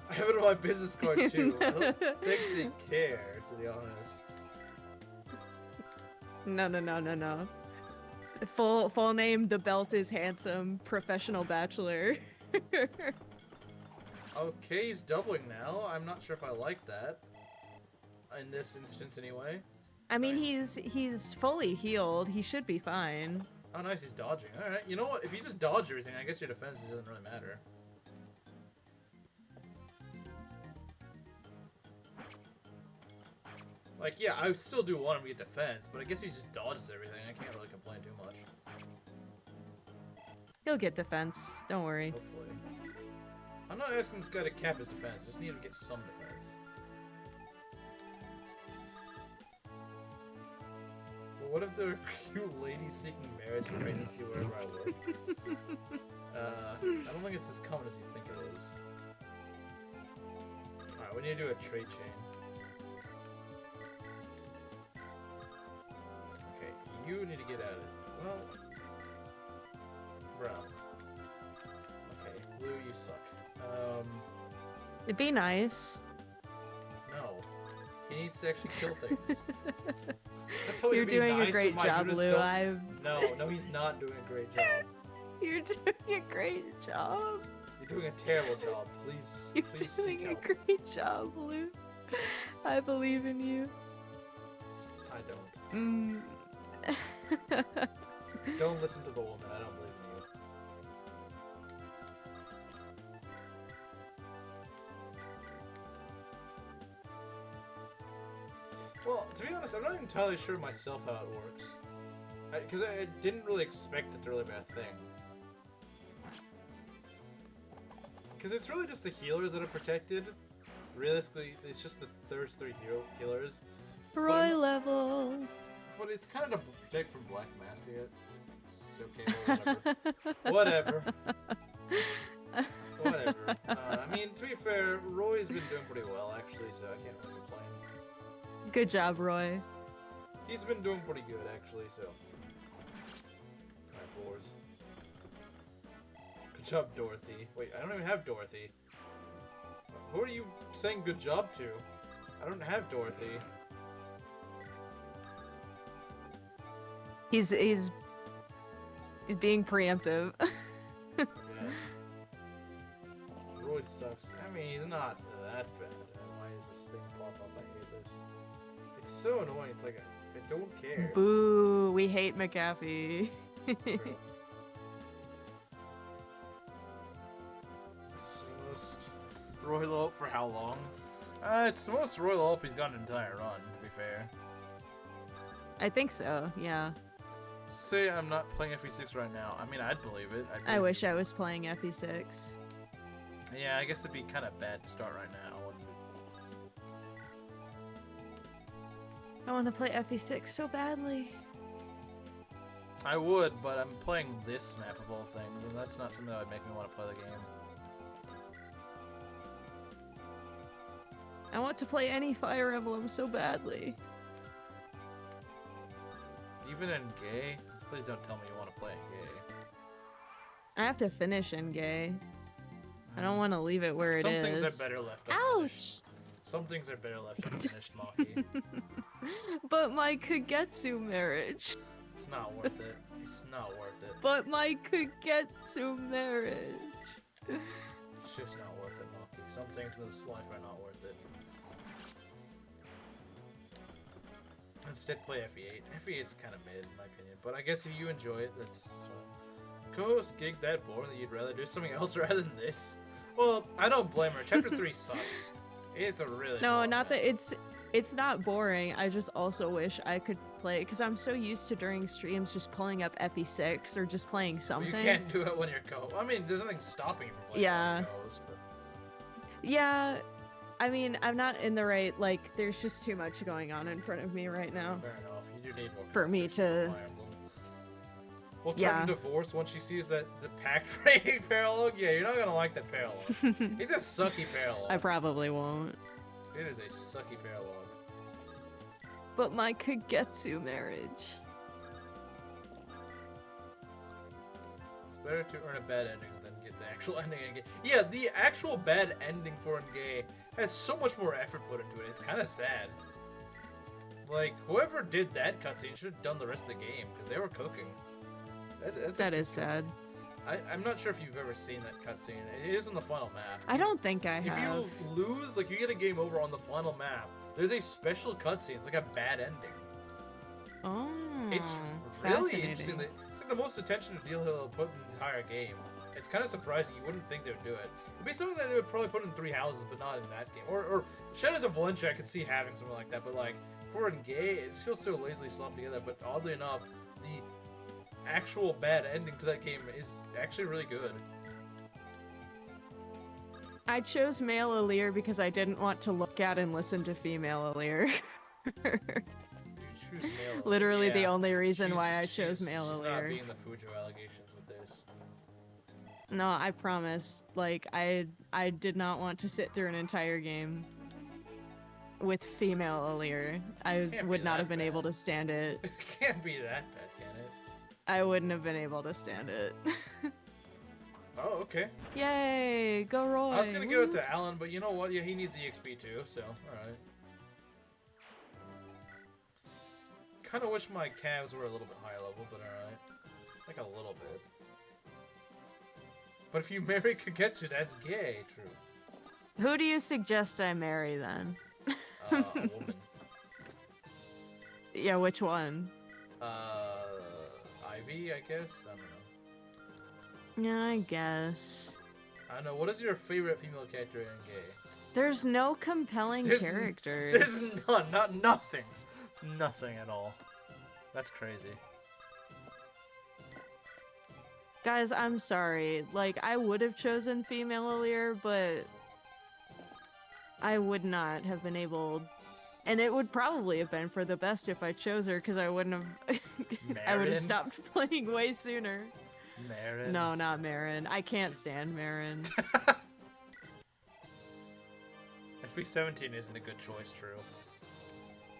I have it on my business card too. I don't think they care, to be honest. No. Full name, the belt is handsome, professional bachelor. Okay, he's doubling now. I'm not sure if I like that. In this instance, anyway. I mean, he's fully healed. He should be fine. Oh, nice, he's dodging. Alright, you know what? If you just dodge everything, I guess your defense doesn't really matter. Like, yeah, I still do want him to get defense, but I guess he just dodges everything. I can't really complain too much. He'll get defense. Don't worry. Hopefully. I'm not asking this guy to cap his defense. I just need him to get some defense. But what if there are cute ladies seeking marriage and pregnancy wherever I work? I don't think it's as common as you think it is. Alright, we need to do a trade chain. You need to get at it. Well, brown. Okay, blue, you suck. It'd be nice. No. He needs to actually kill things. You're doing a great job, Lou. No, he's not doing a great job. You're doing a great job. You're doing a terrible job. Please, You're doing a great job, Lou. I believe in you. I don't. Don't listen to the woman, I don't believe in you. Well, to be honest, I'm not entirely sure myself how it works. Because I didn't really expect it to really be a thing. Because it's really just the healers that are protected. Realistically, it's just the first 3 healers. Roy level! But it's kind of to protect from Black Master yet. It's okay, whatever. Whatever. I mean, to be fair, Roy's been doing pretty well, actually, so I can't really complain. Good job, Roy. He's been doing pretty good, actually, so... Alright, boars. Good job, Dorothy. Wait, I don't even have Dorothy. Who are you saying good job to? I don't have Dorothy. He's being preemptive. Yes. Roy sucks. I mean, he's not that bad. Why does this thing pop up? I hate this. It's so annoying. It's like, I don't care. Boo, we hate McAfee. It's the most royal up for how long? It's the most royal up he's got an entire run, to be fair. I think so, yeah. Say I'm not playing FE6 right now. I mean, I'd believe it. I wish I was playing FE6. Yeah, I guess it'd be kind of bad to start right now, wouldn't it? I want to play FE6 so badly. I would, but I'm playing this map of all things, and that's not something that would make me want to play the game. I want to play any Fire Emblem so badly. Even in Gay? Please don't tell me you want to play in Gay. I have to finish in Gay. I don't want to leave it where it is. Some things are better left unfinished. Ouch! Some things are better left unfinished, Maki. But my Kagetsu marriage. It's not worth it. It's not worth it. But my Kagetsu marriage. It's just not worth it, Maki. Some things in this life are not worth it. Instead, play FE8. FE8's kind of mid, in my opinion. But I guess if you enjoy it, that's... Co-host gig that boring that you'd rather do something else rather than this? Well, I don't blame her. Chapter 3 sucks. It's a really... No, not that it's not boring. I just also wish I could play, because I'm so used to during streams just pulling up FE6 or just playing something. Well, you can't do it when you're co. I mean, there's nothing stopping you from playing co-host, but... Yeah, I mean, I'm not in the right, like, there's just too much going on in front of me right now. Fair enough. You do need more for me to... We'll turn to divorce once she sees that the pack rating parallel. Yeah, you're not gonna like that parallel. It's a sucky parallel. I probably won't. It is a sucky parallel. But my Kagetsu marriage. It's better to earn a bad ending than get the actual ending again. Yeah, the actual bad ending for Engay has so much more effort put into it. It's kind of sad. Like, whoever did that cutscene should have done the rest of the game, because they were cooking. That is sad. I'm not sure if you've ever seen that cutscene. It is in the final map. I don't think I have. If you lose, like, you get a game over on the final map, there's a special cutscene. It's like a bad ending. Oh, it's really interesting. It's like the most attention to detail they'll put in the entire game. It's kind of surprising. You wouldn't think they would do it. It'd be something that they would probably put in 3 houses, but not in that game. Or Shadows of Valencia, I could see having something like that. But, like, for Engay, it feels so lazily slumped together. But oddly enough, the actual bad ending to that game is actually really good. I chose male Alir because I didn't want to look at and listen to female Alir. You choose male Alir. Literally the only reason why I chose male Alir. She's Alir. not being the Fujo allegations with this. No, I promise. Like, I did not want to sit through an entire game with female Alir. I would not have been able to stand it. It can't be that bad, can it? I wouldn't have been able to stand it. Oh, okay. Yay! Go Roy! I was gonna give it to Elen, but you know what? Yeah, he needs EXP too, so alright. Kinda wish my calves were a little bit higher level, but alright. Like a little bit. But if you marry Kagetsu, that's gay, true. Who do you suggest I marry then? A woman. Yeah, which one? Ivy, I guess? I don't know. Yeah, I guess. I don't know. What is your favorite female character in Gay? There's no compelling characters. There's nothing. Nothing at all. That's crazy. Guys, I'm sorry. Like, I would have chosen female Alir, but I would not have been able... And it would probably have been for the best if I chose her, because I wouldn't have... I would have stopped playing way sooner. Marin? No, not Marin. I can't stand Marin. FE17 isn't a good choice, true.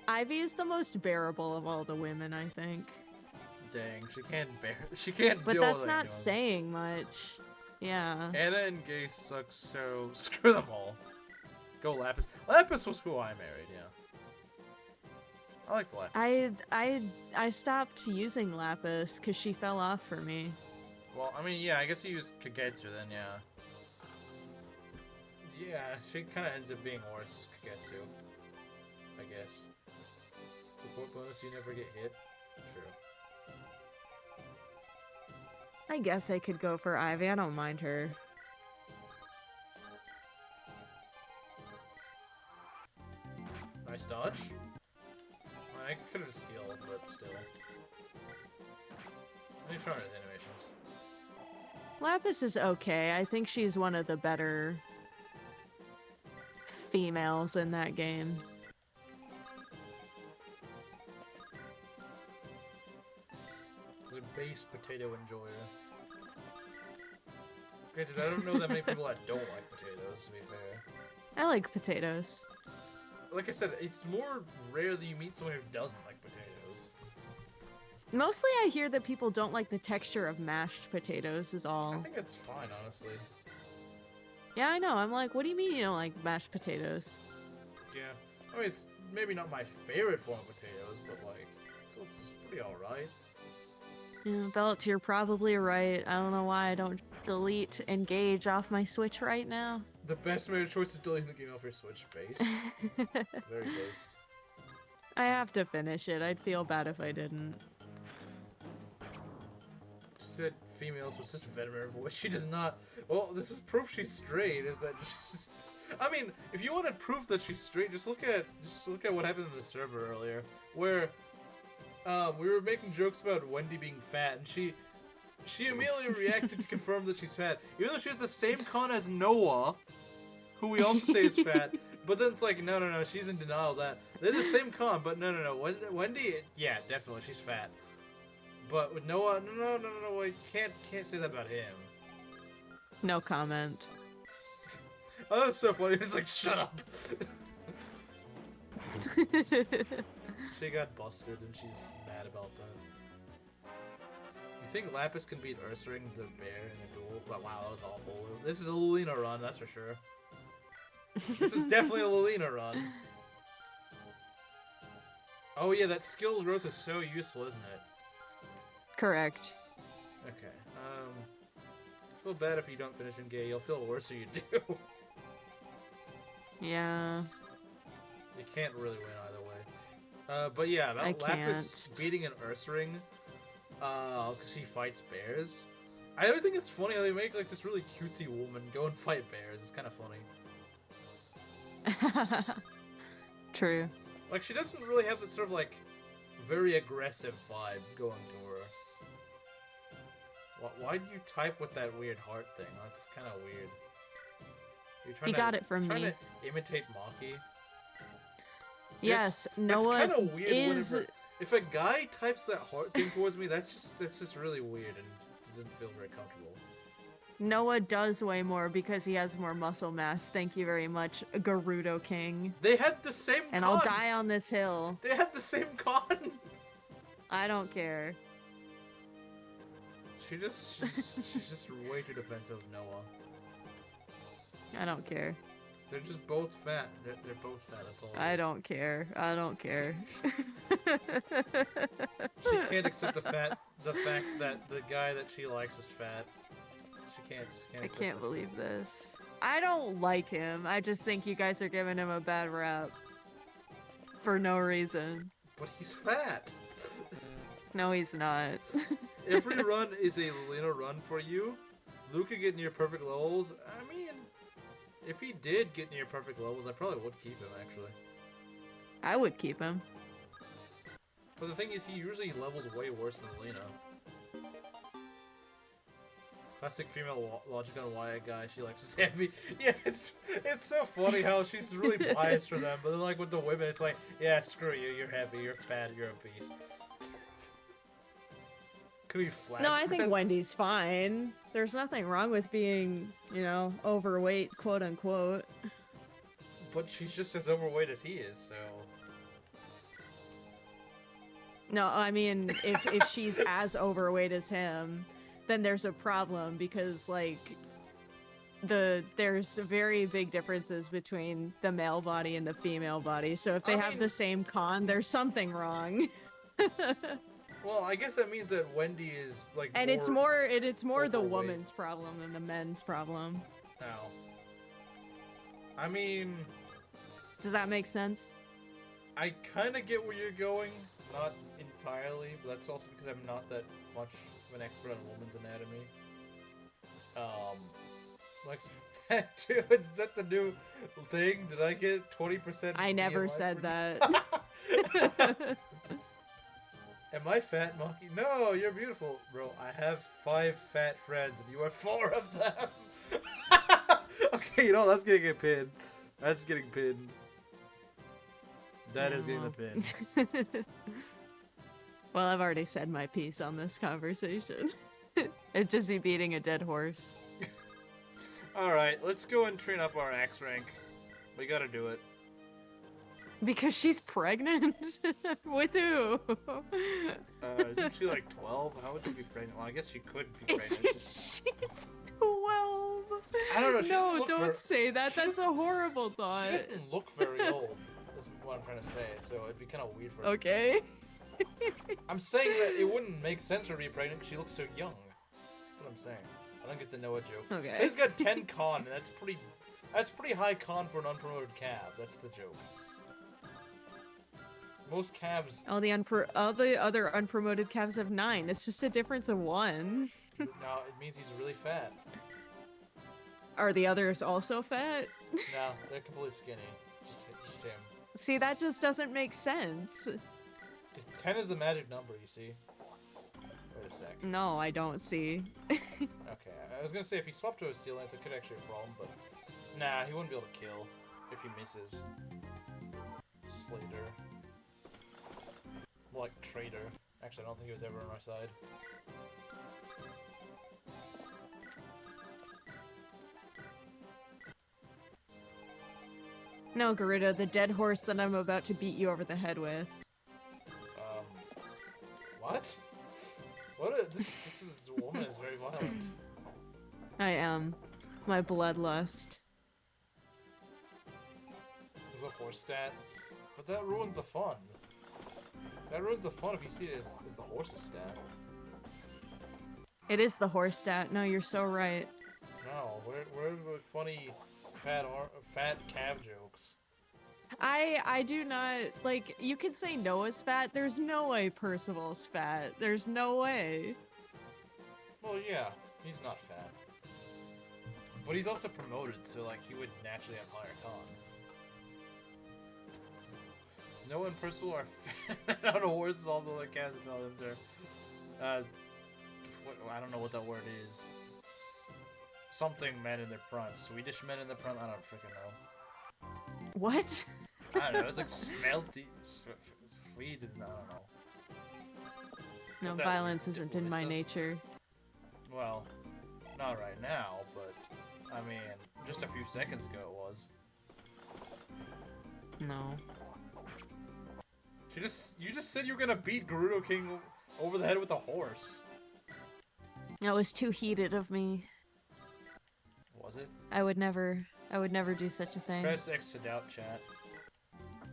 Ivy is the most bearable of all the women, I think. Dang, she can't deal with it. But that's not saying much. Yeah. Anna and Geese suck, so screw them all. Go Lapis. Lapis was who I married, yeah. I like Lapis. I stopped using Lapis because she fell off for me. Well, I mean, yeah, I guess you use Kagetsu then, yeah. Yeah, she kind of ends up being worse, Kagetsu. I guess. Support bonus, you never get hit. True. I guess I could go for Ivy. I don't mind her. Nice dodge. I could have just healed, but still. Let me try his animations. Lapis is okay. I think she's one of the better females in that game. based potato enjoyer. Granted, I don't know that many people that don't like potatoes, to be fair. I like potatoes. Like I said, it's more rare that you meet someone who doesn't like potatoes. Mostly I hear that people don't like the texture of mashed potatoes is all. I think it's fine, honestly. Yeah, I know. I'm like, what do you mean you don't like mashed potatoes? Yeah. I mean, it's maybe not my favorite form of potatoes, but, like, it's pretty alright. Yeah, Belt, you're probably right. I don't know why I don't delete Engage off my Switch right now. The best made choice is deleting the game off your Switch based. Very based. I have to finish it. I'd feel bad if I didn't. She said females with such a venomous voice. She does not. Well, this is proof she's straight. Is that she's just... I mean, if you wanted proof that she's straight, just look at what happened in the server earlier, where we were making jokes about Wendy being fat, and she immediately reacted to confirm that she's fat, even though she has the same con as Noah, who we also say is fat. But then it's like, no, she's in denial of that. They're the same con, but no. Wendy, yeah, definitely, she's fat. But with Noah, no, I can't say that about him. No comment. Oh, that's so funny. It's like, shut up. She got busted, and she's mad about that. You think Lapis can beat Ursaring the bear in a duel? Wow, that was awful. This is a Lilina run, that's for sure. This is definitely a Lilina run. Oh yeah, that skill growth is so useful, isn't it? Correct. Okay. Feel bad if you don't finish in gay. You'll feel worse if you do. Yeah. You can't really win either way. But yeah, about Lapis beating an Ursaring, because she fights bears. I always think it's funny how they make like this really cutesy woman go and fight bears. It's kind of funny. True. Like, she doesn't really have that sort of like very aggressive vibe going to her. Why do you type with that weird heart thing? That's kind of weird. He got it from me. Trying to imitate Maki. Yes, Noah that's kind of weird. is... If a guy types that heart thing towards me, that's just really weird and it doesn't feel very comfortable. Noah does weigh more because he has more muscle mass. Thank you very much, Gerudo King. They have the same con! And I'll die on this hill. They have the same con! I don't care. She's just way too defensive of Noah. I don't care. They're just both fat. They're both fat, that's all. I don't care. I don't care. She can't accept the fact that the guy that she likes is fat. She can't I can't believe this. I don't like him. I just think you guys are giving him a bad rap. For no reason. But he's fat. No, he's not. Every run is a Lilina run for you. Luca get near perfect levels. I mean, if he did get near perfect levels, I probably would keep him, actually. I would keep him. But the thing is, he usually levels way worse than Lilina. Classic female logic on why a guy she likes is heavy. Yeah, it's so funny how she's really biased for them, but then like with the women, it's like, yeah, screw you, you're heavy, you're fat, you're obese. Could be flat. No, I think Wendy's fine. There's nothing wrong with being, you know, overweight, quote unquote. But she's just as overweight as he is, so. No, I mean, if she's as overweight as him, then there's a problem because, like, there's very big differences between the male body and the female body. So if they have the same con, there's something wrong. Well, I guess that means that Wendy is like. And it's more the woman's problem than the men's problem. How? I mean. Does that make sense? I kind of get where you're going, not entirely, but that's also because I'm not that much of an expert on women's anatomy. Like fat too. Is that the new thing? Did I get 20%? I never said that. Am I fat, Maki? No, you're beautiful, bro. I have 5 fat friends, and you have 4 of them. Okay, you know that's getting a pin. That's getting pinned. That is getting a pin. Well, I've already said my piece on this conversation. It'd just be beating a dead horse. Alright, let's go and train up our axe rank. We gotta do it. Because she's pregnant? With who? Isn't she like 12? How would she be pregnant? Well, I guess she could be pregnant. She's 12. I don't know. No, don't say that. That's a horrible thought. She doesn't look very old, is what I'm trying to say, so it'd be kind of weird for her. Okay. I'm saying that it wouldn't make sense for her to be pregnant because she looks so young. That's what I'm saying. I don't get the Noah joke. Okay. He's got 10 con, and that's pretty high con for an unpromoted cab. That's the joke. Most cabs... All the other unpromoted cabs have 9. It's just a difference of 1. No, it means he's really fat. Are the others also fat? No, they're completely skinny. Just him. See, that just doesn't make sense. 10 is the magic number, you see. Wait a sec. No, I don't see. Okay, I was gonna say if he swapped to a steel lance, it could actually be a problem, but... Nah, he wouldn't be able to kill if he misses. Slater. More like traitor. Actually, I don't think he was ever on our side. No, Garuda, the dead horse that I'm about to beat you over the head with. What? This woman is very violent. I am. My bloodlust. There's a horse stat. But that ruins the fun. That ruins the fun if you see it as the horse's stat. It is the horse stat. No, you're so right. No, where are the funny fat cab jokes? I do not, like, you could say Noah's fat. There's no way Percival's fat. There's no way. Well, yeah, he's not fat. But he's also promoted, so, like, he would naturally have higher con. Noah and Percival are fat on horses, although the cabs and all them there. I don't know what that word is. Something men in their prime. Swedish men in their prime? I don't freaking know. What? I don't know, it's like smelty... Sweden, I don't know. No, violence isn't in my nature. Well, not right now, but... I mean, just a few seconds ago it was. No. You just said you were gonna beat Gerudo King over the head with a horse. That was too heated of me. Was it? I would never do such a thing. Press X to doubt, chat.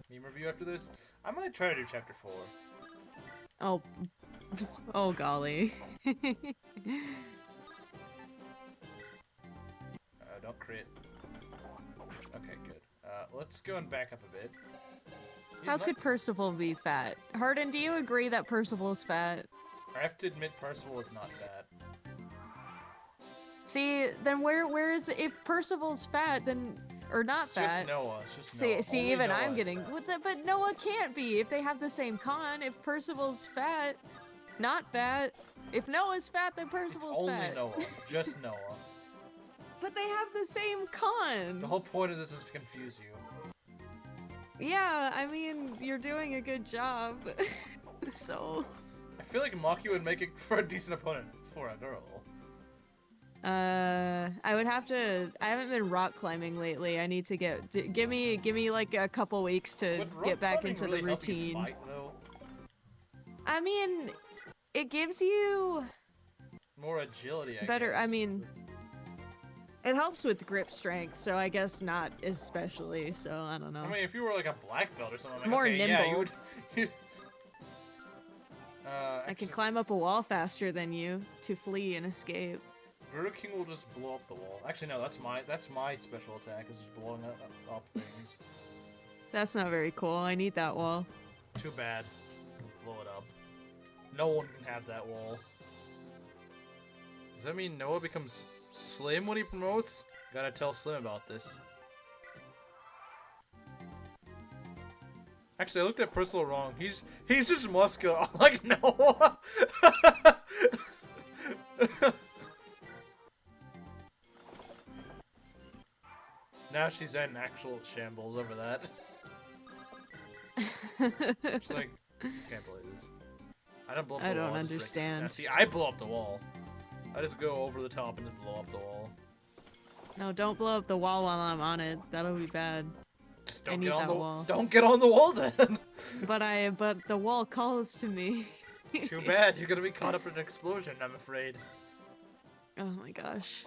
Meme review after this? I might try to do chapter 4. Oh. Oh golly. Don't crit. Okay, good. Let's go and back up a bit. How could Percival be fat? Hardin, do you agree that Percival is fat? I have to admit Percival is not fat. See, then where is the... If Percival's fat, then... Or not fat. Just Noah. It's just Noah. See, even Noah I'm getting... But Noah can't be if they have the same con. If Percival's fat, not fat. If Noah's fat, then Percival's fat. Only Noah. Just Noah. But they have the same con! The whole point of this is to confuse you. Yeah, I mean, you're doing a good job. So... I feel like Maki would make it for a decent opponent for a girl. I would have to... I haven't been rock climbing lately. I need to get... Give me like a couple weeks to get back into the routine. Help you fight, though? I mean, it gives you... More agility, I better, guess. I mean... It helps with grip strength, so I guess not especially, so I don't know. I mean, if you were like a black belt or something, like, more okay, nimble. Yeah, you would... I can climb up a wall faster than you to flee and escape. Gerudo King will just blow up the wall. Actually, no, that's my special attack, is just blowing up things. That's not very cool. I need that wall. Too bad. Blow it up. No one can have that wall. Does that mean Noah becomes Slim when he promotes? Gotta tell Slim about this. Actually, I looked at Percival wrong. He's just muscular. I'm like, Noah! Now she's in actual shambles over that. She's like, I can't believe this. I don't blow up the wall. I don't understand. Now, see, I blow up the wall. I just go over the top and then blow up the wall. No, don't blow up the wall while I'm on it. That'll be bad. Just don't get on the wall. Don't get on the wall then. But the wall calls to me. Too bad. You're gonna be caught up in an explosion, I'm afraid. Oh my gosh.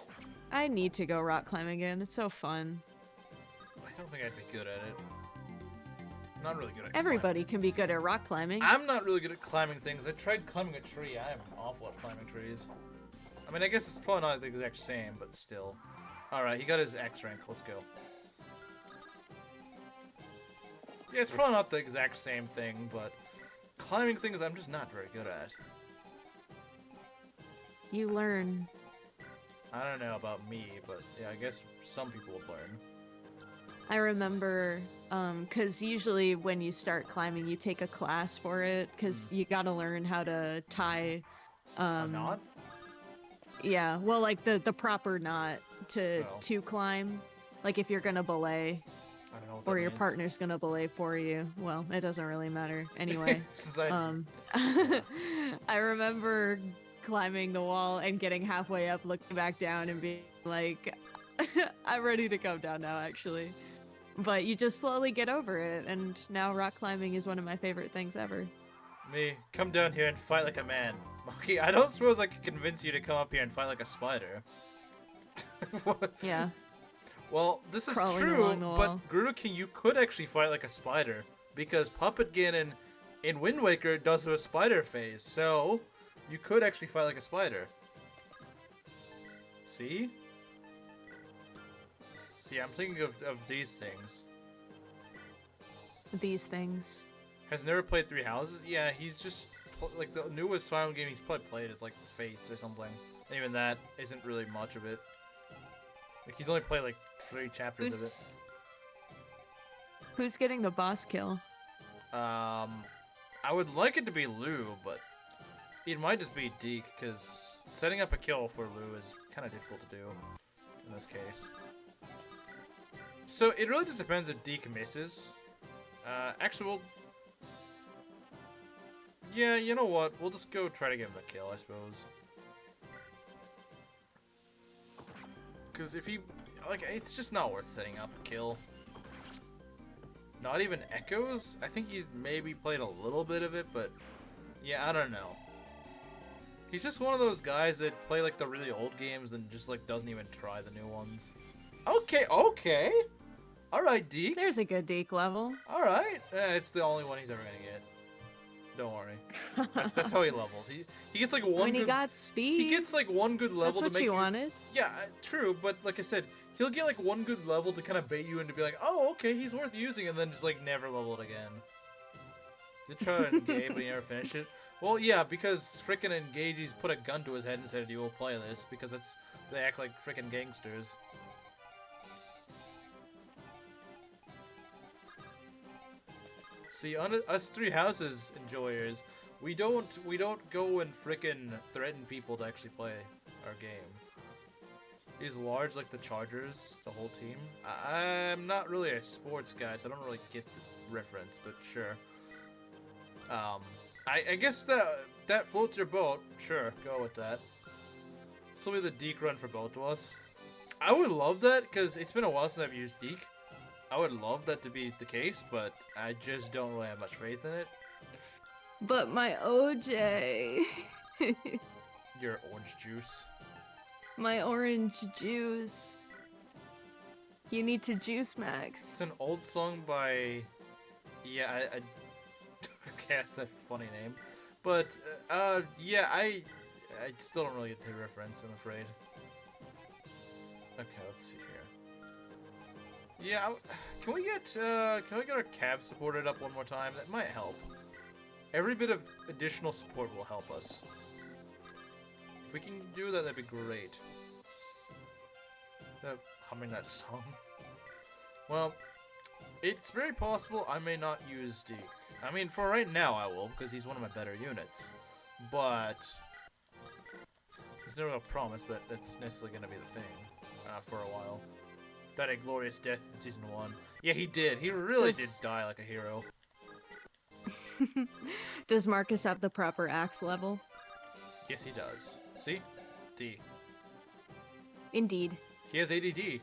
I need to go rock climbing again. It's so fun. I don't think I'd be good at it. I'm not really good at Everybody can be good at rock climbing. I'm not really good at climbing things. I tried climbing a tree. I am awful at climbing trees. I mean, I guess it's probably not the exact same, but still. Alright, he got his X rank. Let's go. Yeah, it's probably not the exact same thing, but climbing things I'm just not very good at. You learn. I don't know about me, but yeah, I guess some people will learn. I remember, because usually when you start climbing, you take a class for it, because you gotta learn how to tie... a knot? Yeah, well, like the proper knot to climb. Like if you're gonna belay. I don't know what or that your means. partner's gonna belay for you. Well, it doesn't really matter. Anyway. I remember climbing the wall and getting halfway up, looking back down and being like, I'm ready to come down now, actually. But you just slowly get over it, and now rock climbing is one of my favorite things ever. Me, come down here and fight like a man. Maki, I don't suppose I could convince you to come up here and fight like a spider. Yeah. Well, this is Crawling true, along the but wall. King, you could actually fight like a spider, because Puppet Gaiden in Wind Waker does a spider phase, so you could actually fight like a spider. See? See, I'm thinking of these things. These things. Has never played Three Houses? Yeah, he's just like the newest final game he's probably played is like Fates or something. And even that isn't really much of it. Like he's only played like 3 chapters of it. Who's getting the boss kill? I would like it to be Lou, but it might just be Deke, because setting up a kill for Lou is kind of difficult to do in this case. So it really just depends if Deke misses. Actually, we'll... Yeah, you know what? We'll just go try to get him a kill, I suppose. Because if he... Like, it's just not worth setting up a kill. Not even Echoes? I think he's maybe played a little bit of it, but... Yeah, I don't know. He's just one of those guys that play, like, the really old games and just, like, doesn't even try the new ones. Okay, okay! Alright, Deke. There's a good Deke level. Alright. It's the only one he's ever gonna get. Don't worry. That's how he levels. He gets like one. When he got speed. He gets like one good level. That's what you wanted. Yeah, true. But like I said, he'll get like one good level to kind of bait you into be like, oh, okay, he's worth using, and then just like never level it again. Did try to engage, but he never finished it. Well, yeah, because frickin' Engage's put a gun to his head and said, "You will play this," because they act like frickin' gangsters. See, us Three Houses enjoyers, we don't go and frickin' threaten people to actually play our game. These large, like the Chargers, the whole team. I'm not really a sports guy, so I don't really get the reference, but sure. I guess that floats your boat. Sure, go with that. This will be the Deke run for both of us. I would love that, because it's been a while since I've used Deke. I would love that to be the case, but I just don't really have much faith in it. But my OJ. Your orange juice. My orange juice. You need to juice, Max. It's an old song by... Yeah, I okay, that's a funny name. But, yeah, I still don't really get the reference, I'm afraid. Okay, let's see here. Yeah, can we get our cab supported up one more time? That might help. Every bit of additional support will help us. If we can do that, that'd be great. Humming that song. Well, it's very possible I may not use Deke. I mean, for right now I will, because he's one of my better units. But there's no real promise that that's necessarily going to be the thing for a while. Died a glorious death in Season 1. Yeah, he did. He really did die like a hero. Does Marcus have the proper axe level? Yes, he does. See? D. Indeed. He has ADD.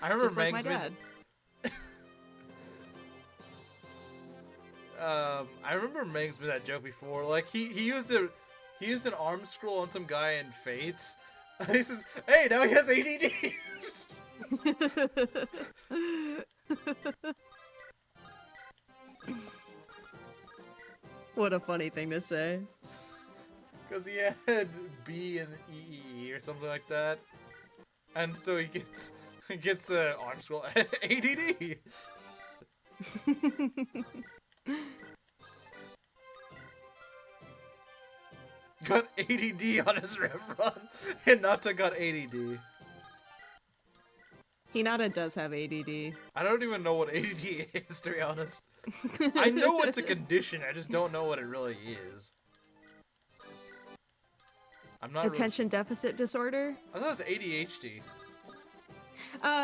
I remember Just like my Mangs dad. I remember Mangs made that joke before. Like he used an arm scroll on some guy in Fates. And he says, "Hey, now he has ADD." What a funny thing to say. Because he had B and EEE or something like that, and so he gets an arm scroll ADD. Got ADD on his rev run, and Nata got ADD. Hinata does have ADD. I don't even know what ADD is, to be honest. I know it's a condition, I just don't know what it really is. I'm not Attention deficit disorder? I thought it was ADHD.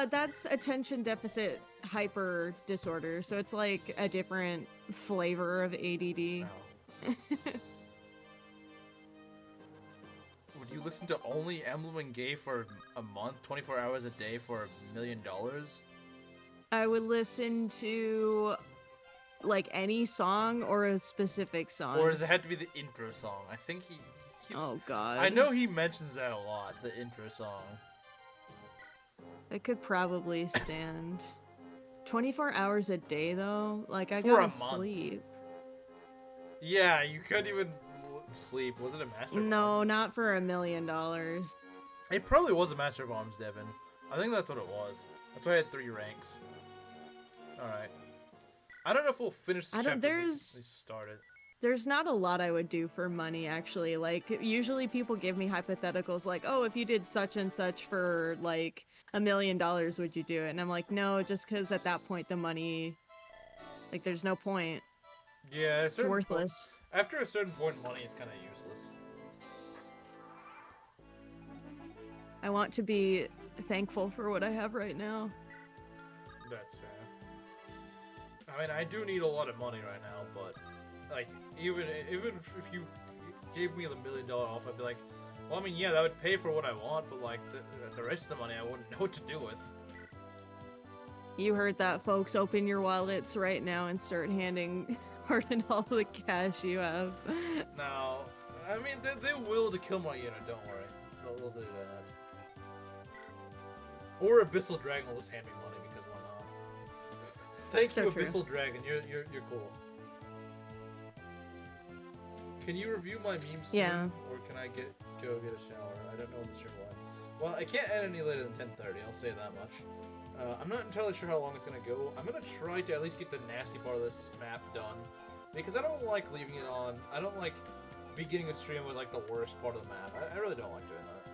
That's attention deficit hyper disorder, so it's like a different flavor of ADD. No. Would you listen to only Emblem and Gay for a month, 24 hours a day for $1 million? I would listen to like any song or a specific song. Or does it have to be the intro song? I think he keeps... Oh god. I know he mentions that a lot, the intro song. It could probably stand 24 hours a day though. Like I For gotta a month. sleep. Yeah, you couldn't even sleep. Was it a Master of No, Arms? not for $1 million. It probably was a Master of Arms, Devin. I think that's what it was. That's why I had 3 ranks. Alright. I don't know if we'll finish this chapter. There's not a lot I would do for money, actually. Like, usually people give me hypotheticals like, oh, if you did such and such for, like, $1 million, would you do it? And I'm like, no, just because at that point the money, like, there's no point. Yeah, it's worthless. After a certain point, money is kind of useless. I want to be thankful for what I have right now. That's fair. I mean, I do need a lot of money right now, but like, even if you gave me the $1 million off, I'd be like, well, I mean, yeah, that would pay for what I want, but like the rest of the money, I wouldn't know what to do with. You heard that, folks. Open your wallets right now and start handing Arden all the cash you have. No, I mean, they will to kill my unit. Don't worry, they'll do that. Or Abyssal Dragon will just hand me money because why not? Thank you, Abyssal Dragon. You're cool. Can you review my memes soon? Yeah. Or can I go get a shower? I don't know when the stream will end. Well, I can't end any later than 10:30. I'll say that much. I'm not entirely sure how long it's gonna go. I'm gonna try to at least get the nasty part of this map done, because I don't like leaving it on. I don't like beginning a stream with like the worst part of the map. I really don't like doing that.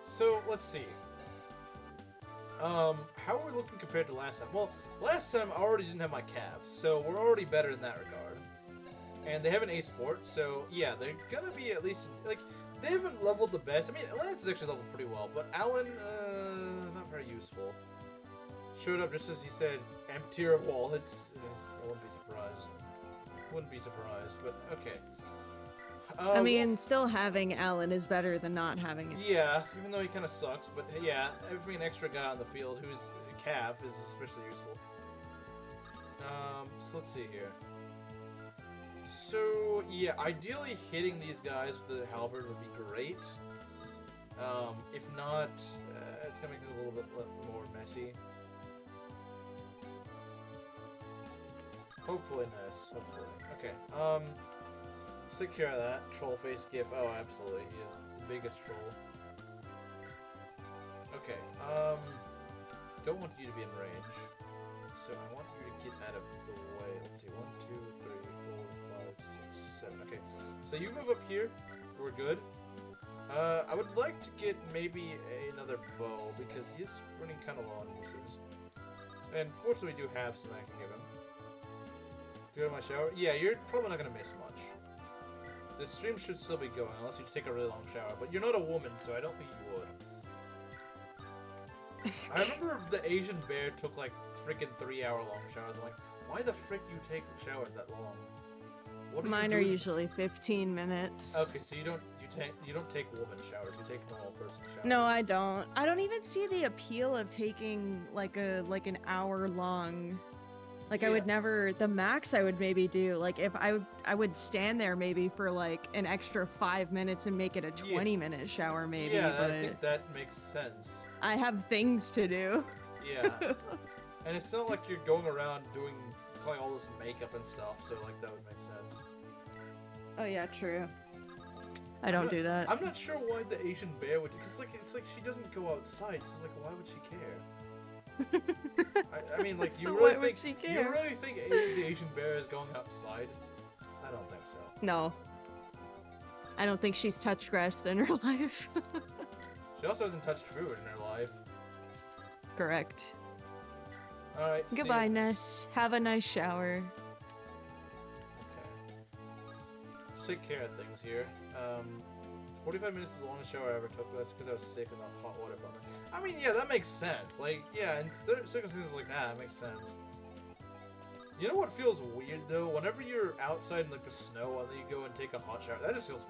So let's see. How are we looking compared to last time? Well, last time I already didn't have my calves, so we're already better in that regard. And they have an A-Sport, so yeah, they're gonna be at least, like, they haven't leveled the best. I mean, Lance is actually leveled pretty well, but Elen, not very useful. Showed up just as he said, emptier of wallets. I wouldn't be surprised. Wouldn't be surprised, but okay. I mean, still having Elen is better than not having it. Yeah, even though he kind of sucks, but yeah, having an extra guy on the field who's a calf is especially useful. So let's see here. So, yeah, ideally hitting these guys with the halberd would be great. If not, it's gonna make things a little bit more messy. Hopefully nice, hopefully. Okay, let's take care of that. Troll face gif, oh absolutely, he is the biggest troll. Okay, don't want you to be in range, so I want you to get out of the way. Let's see, 1, 2, 3, 4, 5, 6, 7. Okay, so you move up here. We're good. I would like to get maybe another bow because he's running kind of low on uses. And fortunately, we do have some I can give him. Do you have my shower? Yeah, you're probably not gonna miss much. The stream should still be going unless you take a really long shower. But you're not a woman, so I don't think you would. I remember the Asian bear took like freaking 3-hour-long showers. I'm like, why the frick do you take showers that long? What Mine are usually 15 minutes. Okay, so you don't take woman showers. You take normal person showers. No, I don't. I don't even see the appeal of taking like an hour long. Like, yeah. I would never. The max I would maybe do, like, if I would stand there maybe for like an extra 5 minutes and make it a 20-minute shower maybe. Yeah, but I think that makes sense. I have things to do. Yeah, and it's not like you're going around doing like all this makeup and stuff, so like that would make sense. Oh yeah, true. I don't do that. I'm not sure why the Asian bear would, because like it's like she doesn't go outside, so it's like why would she care? I mean, like, so why would she care? You really think the Asian bear is going outside? I don't think so. No. I don't think she's touched grass in her life. She also hasn't touched food in her life. Correct. Alright, goodbye, Ness. Have a nice shower. Okay. Let's take care of things here. 45 minutes is the longest shower I ever took, but that's because I was sick and not hot water from it. I mean, yeah, that makes sense. Like, yeah, in circumstances like that, it makes sense. You know what feels weird, though? Whenever you're outside in, like, the snow and then you go and take a hot shower, that just feels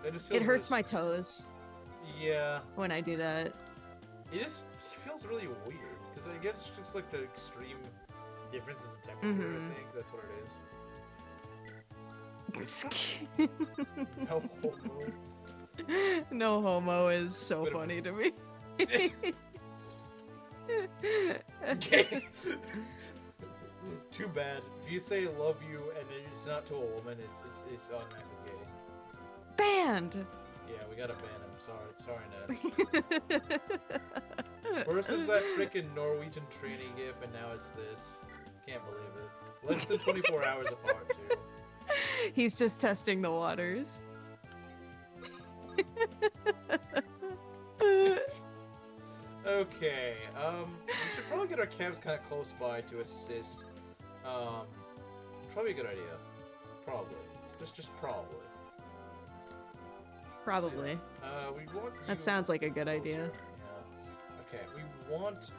weird. It hurts my toes. Yeah. When I do that. It just feels really weird, because I guess it's just, like, the extreme differences in temperature, I think. That's what it is. No homo. No homo is so funny to me. Okay. Too bad. If you say love you and it's not to a woman, it's automatically gay. Banned. Yeah, we gotta ban him. Sorry, Ness. First is that freaking Norwegian training gif, and now it's this. Can't believe it. Less than 24 hours apart, too. He's just testing the waters. Okay, we should probably get our cabs kind of close by to assist. Probably a good idea. Probably. Just probably. Probably. We want that sounds like a good closer. idea. Yeah. Okay,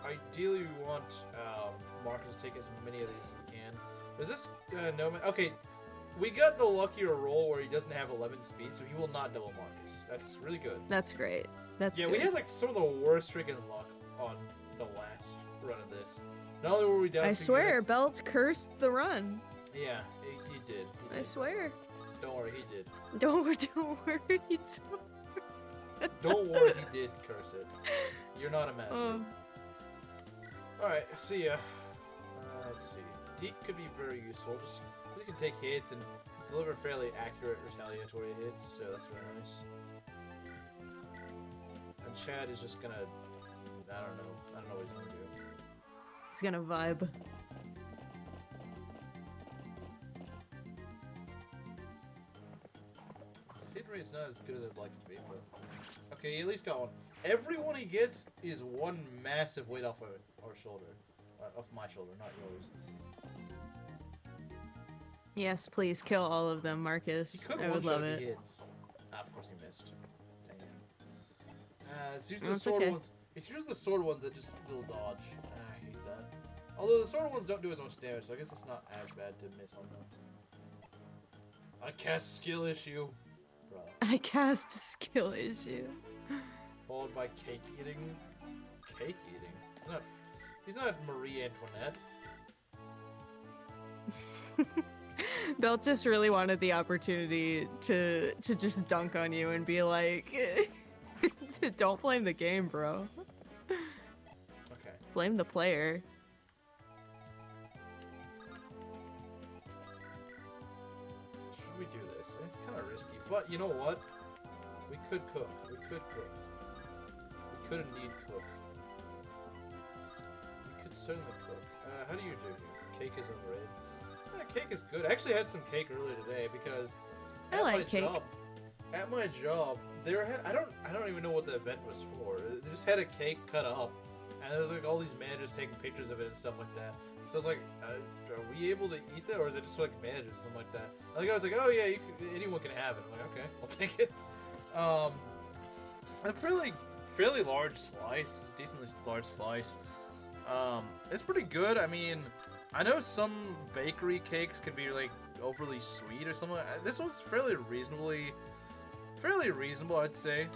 ideally we want, Marcus to take as many of these as he can. Is this, Nomad? Okay. We got the luckier roll where he doesn't have 11 speed, so he will not double Marcus. That's really good. That's great. That's good. We had like some of the worst freaking luck on the last run of this. Not only were we down, I swear, Belt cursed the run. Yeah, he did. I swear. Don't worry, he did. Don't worry. Don't worry, he did curse it. You're not imagining. Alright, see ya. Let's see. Deep could be very useful. Just you can take hits and deliver fairly accurate retaliatory hits, so that's really nice. And Chad is just gonna, I don't know what he's gonna do. He's gonna vibe. His hit rate's not as good as I'd like it to be, but okay, he at least got one. Every one he gets is one massive weight off our shoulder, off my shoulder, not yours. Yes, please kill all of them, Marcus. I would love it. Of course he missed. Dang it. It's usually the sword ones. It's usually the sword ones that just little dodge. I hate that. Although the sword ones don't do as much damage, so I guess it's not as bad to miss on them. I cast skill issue. Bro. I cast skill issue. Followed by cake eating. Cake eating? He's not Marie Antoinette. Belt just really wanted the opportunity to just dunk on you and be like, don't blame the game, bro. Okay. Blame the player. Should we do this? It's kind of risky, but you know what? We could cook. We could indeed cook. We could certainly cook. How do you do here? Cake is overrated. Cake is good. I actually had some cake earlier today because I like cake. At my job, I don't even know what the event was for. They just had a cake cut up, and there was like all these managers taking pictures of it and stuff like that. So I was like, are we able to eat that, or is it just like managers or something like that? And the guy was like, oh yeah, anyone can have it. I'm like, okay, I'll take it. I fairly large slice, decently large slice. It's pretty good. I mean, I know some bakery cakes can be like overly sweet or something. This was fairly reasonable, I'd say.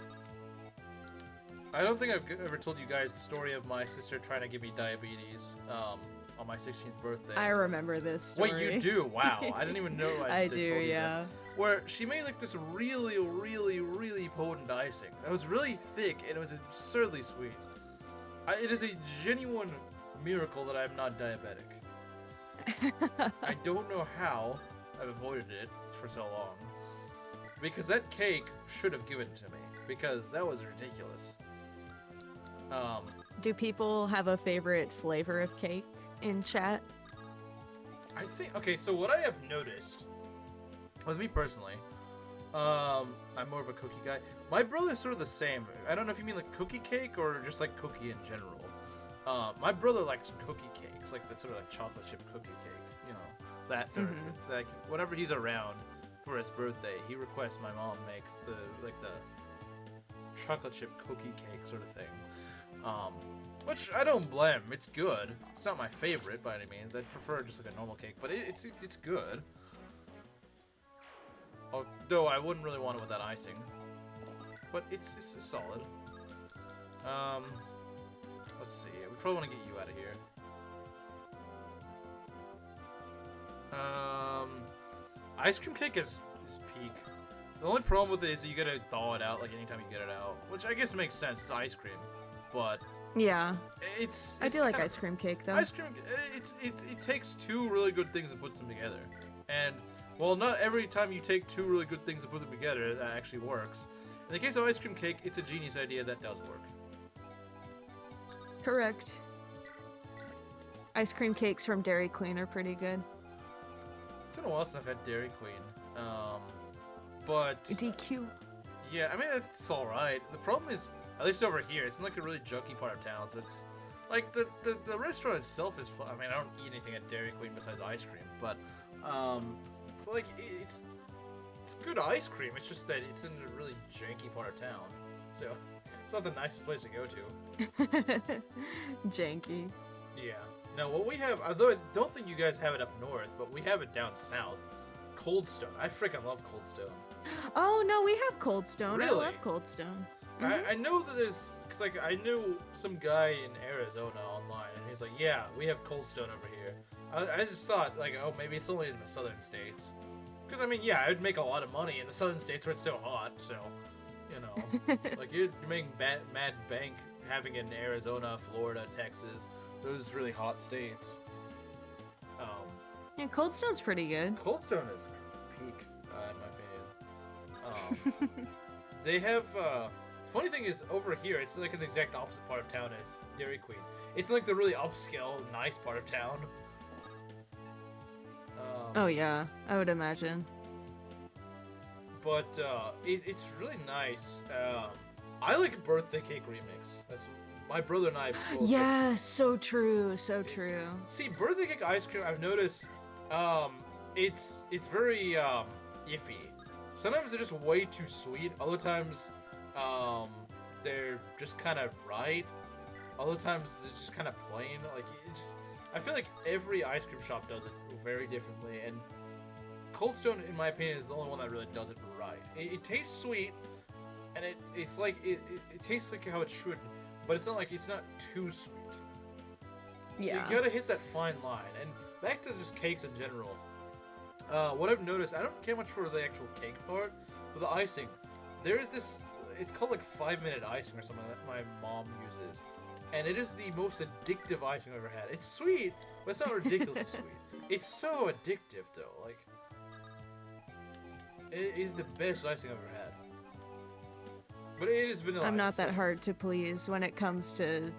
I don't think I've ever told you guys the story of my sister trying to give me diabetes on my 16th birthday. I remember this story. Wait, you do? Wow, I didn't even know I do, yeah. Where she made like this really, really, really potent icing. That was really thick and it was absurdly sweet. It is a genuine miracle that I'm not diabetic. I don't know how I've avoided it for so long. Because that cake should have given it to me. Because that was ridiculous. Do people have a favorite flavor of cake in chat? I think, okay, so what I have noticed, with me personally, I'm more of a cookie guy. My brother's sort of the same. I don't know if you mean like cookie cake or just like cookie in general. My brother likes cookie cakes, like the sort of like chocolate chip cookie cake, you know, that Thursday. Like whenever he's around for his birthday, he requests my mom make the chocolate chip cookie cake sort of thing. Which I don't blame. It's good. It's not my favorite by any means. I'd prefer just like a normal cake, but it's good. Although I wouldn't really want it with that icing. But it's solid. Let's see. We probably want to get you out of here. Ice cream cake is peak. The only problem with it is that you gotta thaw it out like anytime you get it out, which I guess makes sense. It's ice cream, but yeah, it's I do like ice cream cake though. Ice cream, it takes two really good things and puts them together, and well, not every time you take two really good things and put them together that actually works. In the case of ice cream cake, it's a genius idea that does work. Correct. Ice cream cakes from Dairy Queen are pretty good. It's been a while since I've had Dairy Queen. But DQ. Yeah, I mean it's all right. The problem is, at least over here, it's in like a really junky part of town. So it's like the restaurant itself is fun. I mean, I don't eat anything at Dairy Queen besides ice cream, but like it's good ice cream. It's just that it's in a really janky part of town, so it's not the nicest place to go to. Janky. Yeah. Now what we have, although I don't think you guys have it up north, but we have it down south. Coldstone. I freaking love Coldstone. Oh no, we have Coldstone. Really? I love Coldstone. I know that there's, cause like I knew some guy in Arizona online, and he's like, yeah, we have Coldstone over here. I just thought like, oh, maybe it's only in the southern states. Cause I mean, yeah, I'd make a lot of money in the southern states where it's so hot. So, you know, like you're making mad bank having it in Arizona, Florida, Texas, those really hot states. Yeah, Coldstone's pretty good. Coldstone is peak, in my opinion. They have, funny thing is, over here, it's like in the exact opposite part of town as Dairy Queen. It's like the really upscale, nice part of town. Oh yeah, I would imagine. But, it's really nice. I like birthday cake remix. That's my brother and I both. Yeah, so true, so true. See, birthday cake ice cream, I've noticed, it's very, iffy. Sometimes they're just way too sweet. Other times, they're just kind of right. Other times, it's just kind of plain. Like, I feel like every ice cream shop does it very differently, and Coldstone, in my opinion, is the only one that really does it right. It tastes sweet, and it's like, it tastes like how it should, but it's not too sweet. Yeah. You gotta hit that fine line. And back to just cakes in general. What I've noticed, I don't care much for the actual cake part, but the icing. There is this, it's called like 5-minute icing or something that my mom uses. And it is the most addictive icing I've ever had. It's sweet, but it's not ridiculously sweet. It's so addictive though, like, it is the best icing I've ever had. But it is vanilla. I'm not that hard to please when it comes to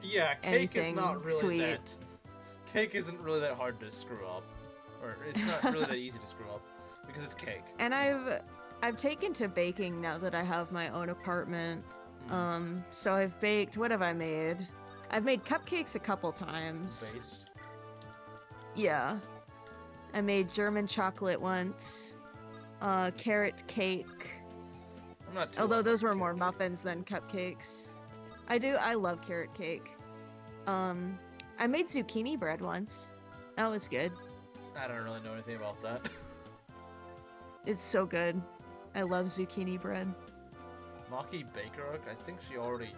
cake is not really sweet. that. Cake isn't really that hard to screw up, or it's not really that easy to screw up because it's cake. And I've taken to baking now that I have my own apartment. So I've baked. What have I made? I've made cupcakes a couple times. Based. Yeah, I made German chocolate once. Carrot cake. I'm not too Although those were more muffins than cupcakes. I do. I love carrot cake. I made zucchini bread once. That was good. I don't really know anything about that. It's so good. I love zucchini bread. Maki Baker, I think she already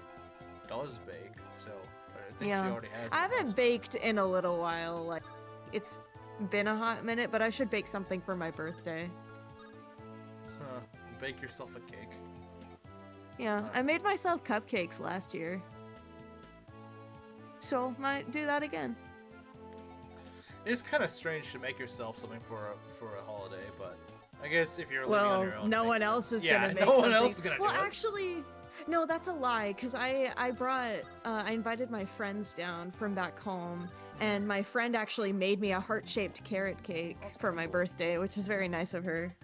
does bake, so I think yeah. she already has. I haven't baked in a little while. Like, it's been a hot minute, but I should bake something for my birthday. Huh. Bake yourself a cake. Yeah, I made myself cupcakes last year. So, might do that again. It's kind of strange to make yourself something for a holiday, but I guess if you're living on your own, no one else is gonna make no something. one else is gonna do it. Well, actually, no, that's a lie. Cause I invited my friends down from back home, and my friend actually made me a heart-shaped carrot cake for my birthday, which is very nice of her.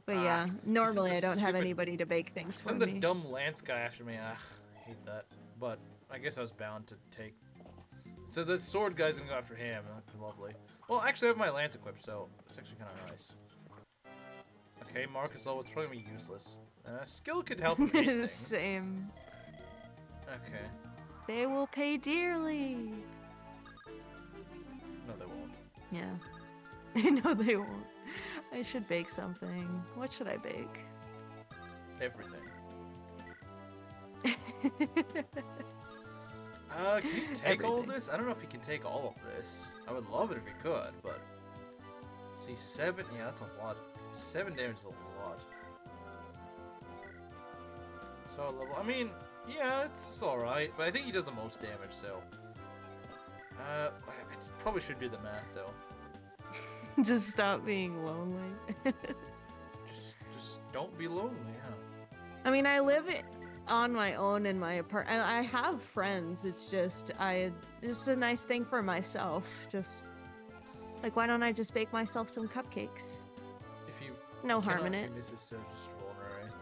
But yeah, normally I don't have anybody to bake things for me. Send the dumb Lance guy after me. Ugh, I hate that. But I guess I was bound to take. So the sword guy's gonna go after him. That's lovely. Well, actually, I have my lance equipped, so it's actually kind of nice. Okay, Marcus level, it's probably gonna be useless. Skill could help. Same. Okay. They will pay dearly. No, they won't. Yeah. No, they won't. I should bake something. What should I bake? Everything. Can you take all of this? I don't know if you can take all of this. I would love it if you could, but... See, 7... Yeah, that's a lot. 7 damage is a lot. So, level... I mean, yeah, it's alright, but I think he does the most damage, so... I probably should do the math, though. Just stop being lonely. just don't be lonely, yeah. I mean, I live on my own in my apartment. I have friends. It's just a nice thing for myself. Just like, why don't I just bake myself some cupcakes? If you no harm in it. This is so just vulnerary.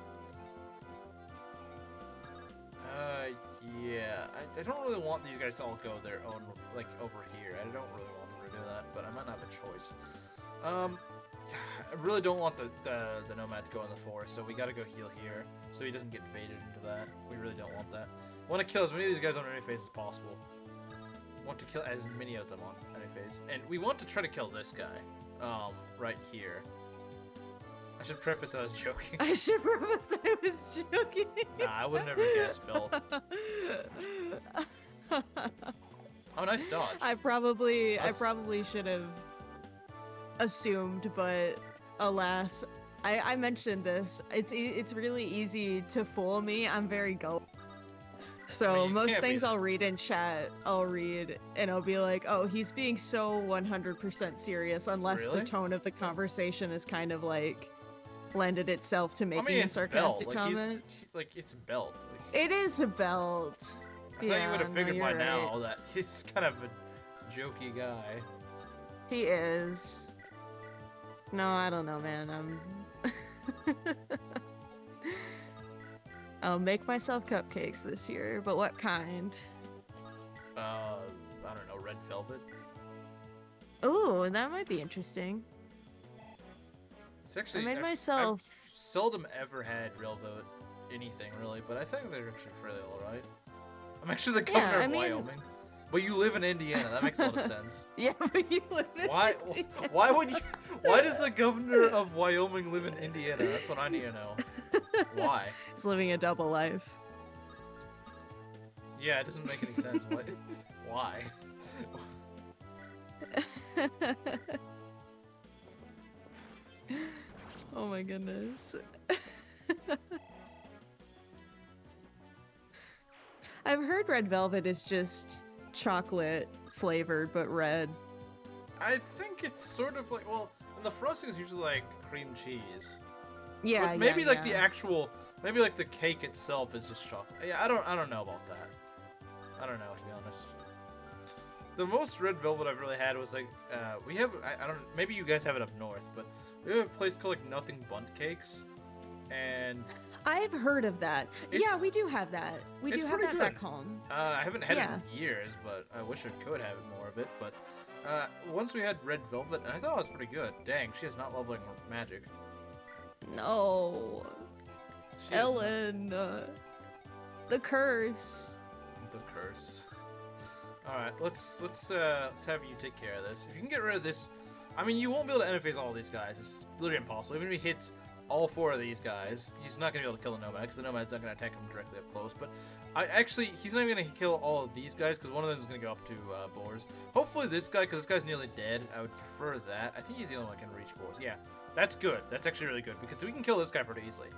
Yeah. I don't really want these guys to all go their own, like, over here. I don't really want them to do that, but I might not have a choice. I really don't want the nomad to go in the forest, so we gotta go heal here, so he doesn't get baited into that. We really don't want that. We want to kill as many of these guys on any phase as possible. We want to kill as many of them on any phase. And we want to try to kill this guy, right here. I should preface I was joking. I should preface I was joking. Nah, I would never guess, Bill. Oh, nice dodge. I probably should have assumed, but alas, I mentioned this. It's really easy to fool me. I'm very gullible. So I mean, most things I'll read in chat, I'll read and I'll be like, oh, he's being so 100% serious, unless the tone of the conversation is kind of like lended itself to making a sarcastic comment. It's belt. It is a belt. I thought you would have figured by now that he's kind of a jokey guy. He is. No, I don't know, man. I'll make myself cupcakes this year, but what kind? I don't know, red velvet? Ooh, that might be interesting. It's actually... I made myself... I've seldom ever had real velvet anything, really, but I think they're actually fairly alright. I'm actually the governor of Wyoming. But you live in Indiana, that makes a lot of sense. Yeah, but you live in Indiana. Why does the governor of Wyoming live in Indiana? That's what I need to know. Why? He's living a double life. Yeah, it doesn't make any sense. Why? Oh my goodness. I've heard red velvet is just chocolate flavored, but red. I think it's sort of like, well, and the frosting is usually like cream cheese. Yeah, but maybe like the actual, maybe like the cake itself is just chocolate. Yeah, I don't know about that. I don't know, to be honest. The most red velvet I've really had was like, we have, I don't, maybe you guys have it up north, but we have a place called like Nothing Bunt Cakes, and... I've heard of that. Yeah, we do have that. We do have that back home. I haven't had it in years, but I wish I could have more of it, but once we had red velvet, and I thought it was pretty good. Dang, she is not leveling magic. No. Ellen. The curse. The curse. All right, let's have you take care of this. If you can get rid of this, I mean, you won't be able to interface all these guys. It's literally impossible. Even if he hits all 4 of these guys, he's not gonna be able to kill the nomad because the nomad's not gonna attack him directly up close. But he's not even gonna kill all of these guys because one of them is gonna go up to boars. Hopefully this guy, because this guy's nearly dead. I would prefer that. I think he's the only one that can reach boars. Yeah, that's good. That's actually really good because we can kill this guy pretty easily.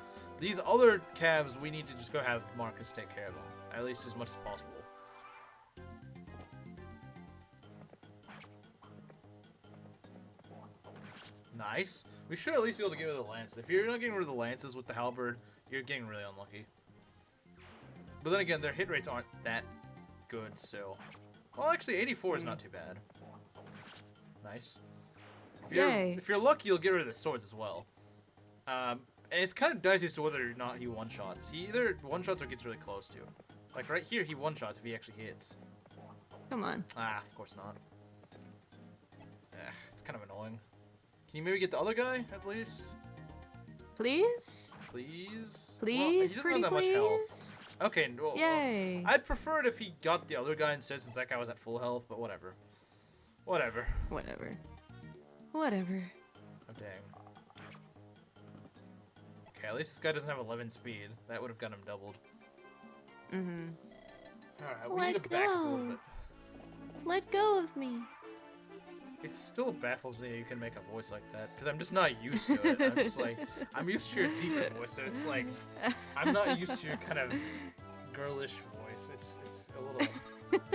These other calves, we need to just go have Marcus take care of them, at least as much as possible. Nice. We should at least be able to get rid of the lances. If you're not getting rid of the lances with the halberd, you're getting really unlucky. But then again, their hit rates aren't that good, so... Well, actually, 84 is not too bad. Nice. If you're lucky, you'll get rid of the swords as well. And it's kind of dicey as to whether or not he one-shots. He either one-shots or gets really close to. Like, right here, he one-shots if he actually hits. Come on. Ah, of course not. It's kind of annoying. Can you maybe get the other guy, at least? Please? Please? Please, well, pretty that please? much health. Okay, well, yay. I'd prefer it if he got the other guy instead, since that guy was at full health, but whatever. Whatever. Whatever. Whatever. Oh, dang. Okay, at least this guy doesn't have 11 speed. That would have got him doubled. Mm-hmm. Alright, we need to back up a little bit. Let go of me. It still baffles me that you can make a voice like that, because I'm just not used to it. I'm just like, I'm used to your deeper voice, so it's like, I'm not used to your kind of girlish voice. It's a little,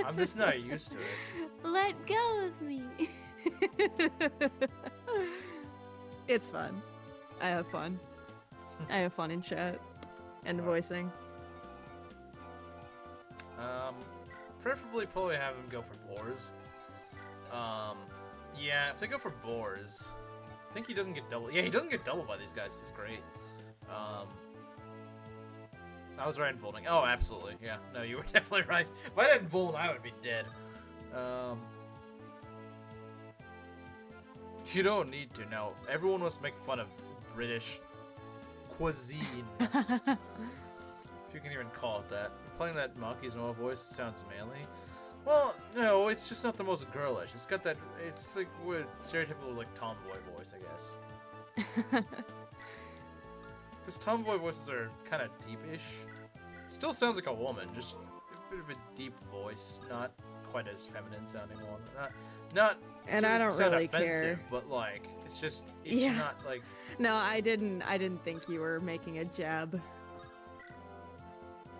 I'm just not used to it. Let go of me. It's fun. I have fun. I have fun in chat and voicing. Preferably probably have him go for boars. Yeah, if they go for boars, I think he doesn't get doubled. Yeah, he doesn't get doubled by these guys. It's great. I was right in Volting. Oh, absolutely. Yeah, no, you were definitely right. If I didn't Volt, I would be dead. You don't need to. No, everyone wants to make fun of British cuisine. If you can even call it that. Playing that Maki's normal voice sounds manly. Well, no, it's just not the most girlish. It's got that, it's like what stereotypical like tomboy voice, I guess. Because tomboy voices are kind of deep-ish. Still sounds like a woman, just a bit of a deep voice, not quite as feminine sounding one. Not and I don't really care. But like, it's not like. No, I didn't think you were making a jab.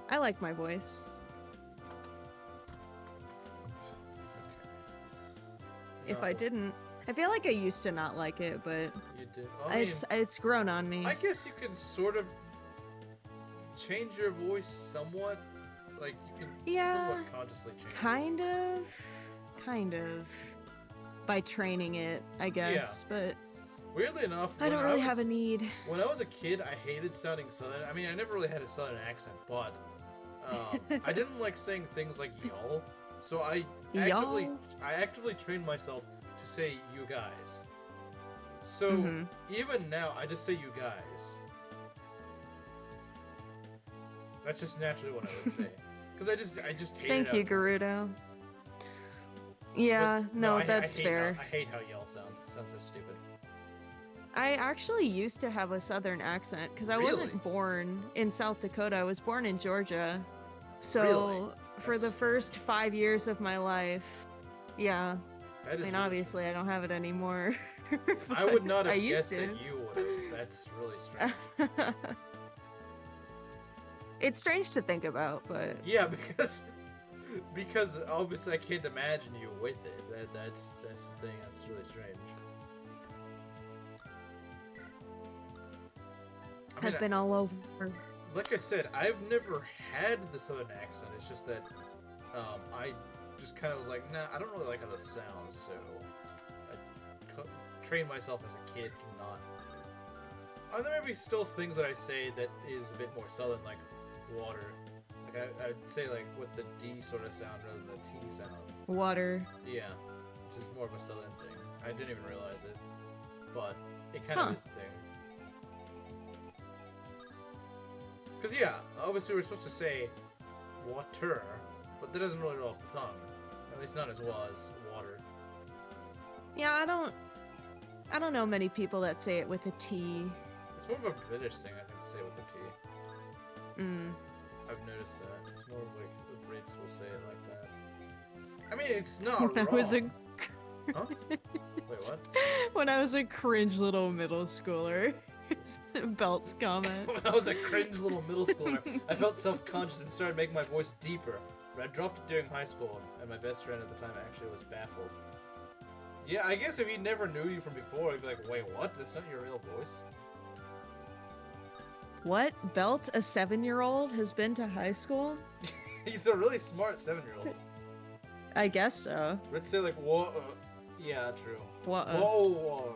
I like my voice. If I didn't, I feel like I used to not like it, but you did. Well, I mean, it's grown on me. I guess you can sort of change your voice somewhat. Like you can somewhat consciously change. Kind of, by training it, I guess. Yeah. But weirdly enough, I don't really have a need. When I was a kid, I hated sounding Southern. I mean, I never really had a Southern accent, but I didn't like saying things like y'all. So I actively trained myself to say you guys. So even now, I just say you guys. That's just naturally what I would say. Because I just hate it. Thank you, Gerudo. Yeah, but, that's fair. I hate how y'all sounds. It sounds so stupid. I actually used to have a Southern accent because I wasn't born in South Dakota. I was born in Georgia. So for the first 5 years of my life, yeah. I mean, obviously, I don't have it anymore. I would not have guessed that you would have. That's really strange. It's strange to think about, but yeah, because obviously I can't imagine you with it. That's the thing. That's really strange. I mean, I've been all over. Like I said, I've never had the Southern accent. It's just that I just kind of was like, nah, I don't really like how this sounds, so I trained myself as a kid to not. There may be still things that I say that is a bit more Southern, like water. Like I'd say like with the D sort of sound rather than the T sound. Water. Yeah, which is more of a Southern thing. I didn't even realize it, but it kind of is a thing. Because, yeah, obviously we're supposed to say water, but that doesn't really roll off the tongue. At least not as well as water. Yeah, I don't know many people that say it with a T. It's more of a British thing, I think, to say it with a T. I've noticed that. It's more like the Brits will say it like that. I mean, it's not wrong. Huh? Wait, what? When I was a cringe little middle schooler. Belt's comment. When I was a cringe little middle schooler, I felt self-conscious and started making my voice deeper. But I dropped it during high school, and my best friend at the time actually was baffled. Yeah, I guess if he never knew you from before, he'd be like, wait, what? That's not your real voice? What? Belt, a 7-year-old, has been to high school? He's a really smart 7-year-old. I guess so. Let's say like, whoa, yeah, true. What? Whoa.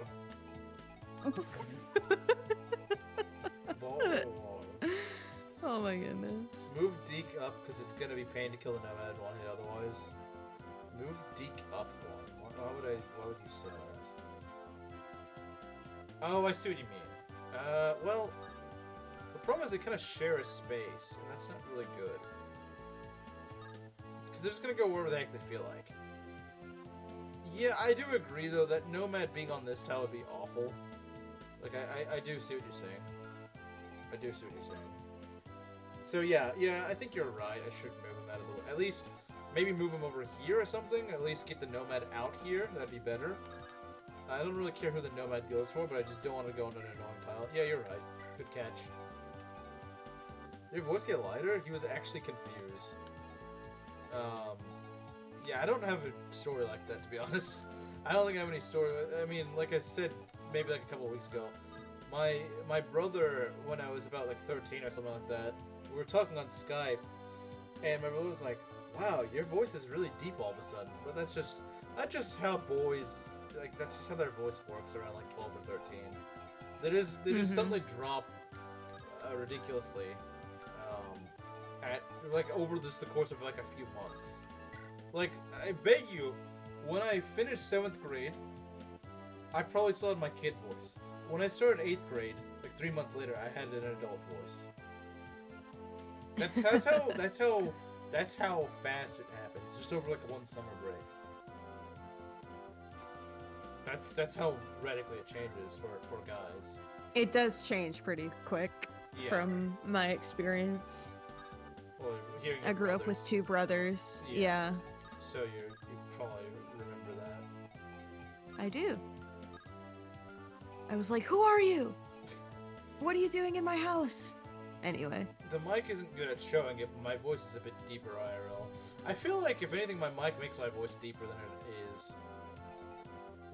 Oh my goodness. Move Deke up because it's gonna be pain to kill the Nomad one hit otherwise. Move Deke up one. Why would you say that? Oh, I see what you mean. Well, the problem is they kind of share a space, and that's not really good. Because they're just gonna go wherever the heck they feel like. Yeah, I do agree though that Nomad being on this tile would be awful. Like, I do see what you're saying. I do see what you're saying. So yeah, I think you're right. I should move him out of the way. At least, maybe move him over here or something. At least get the Nomad out here. That'd be better. I don't really care who the Nomad goes for, but I just don't want to go on an annoying tile. Yeah, you're right. Good catch. Did your voice get lighter? He was actually confused. Yeah, I don't have a story like that, to be honest. I don't think I have any story. I mean, like I said, maybe like a couple of weeks ago, my brother, when I was about like 13 or something like that, we were talking on Skype, and my brother was like, "Wow, your voice is really deep all of a sudden." But that's just how boys, like, that's just how their voice works around like 12 or 13. They just suddenly drop ridiculously at like over the course of like a few months. Like, I bet you, when I finished 7th grade, I probably still had my kid voice. When I started 8th grade, like 3 months later, I had an adult voice. That's how fast it happens. Just over like one summer break. That's how radically it changes for guys. It does change pretty quick, from my experience. Well, I grew up with 2 brothers. Yeah. So you probably remember that. I do. I was like, "Who are you? What are you doing in my house?" Anyway. The mic isn't good at showing it, but my voice is a bit deeper IRL. I feel like, if anything, my mic makes my voice deeper than it is.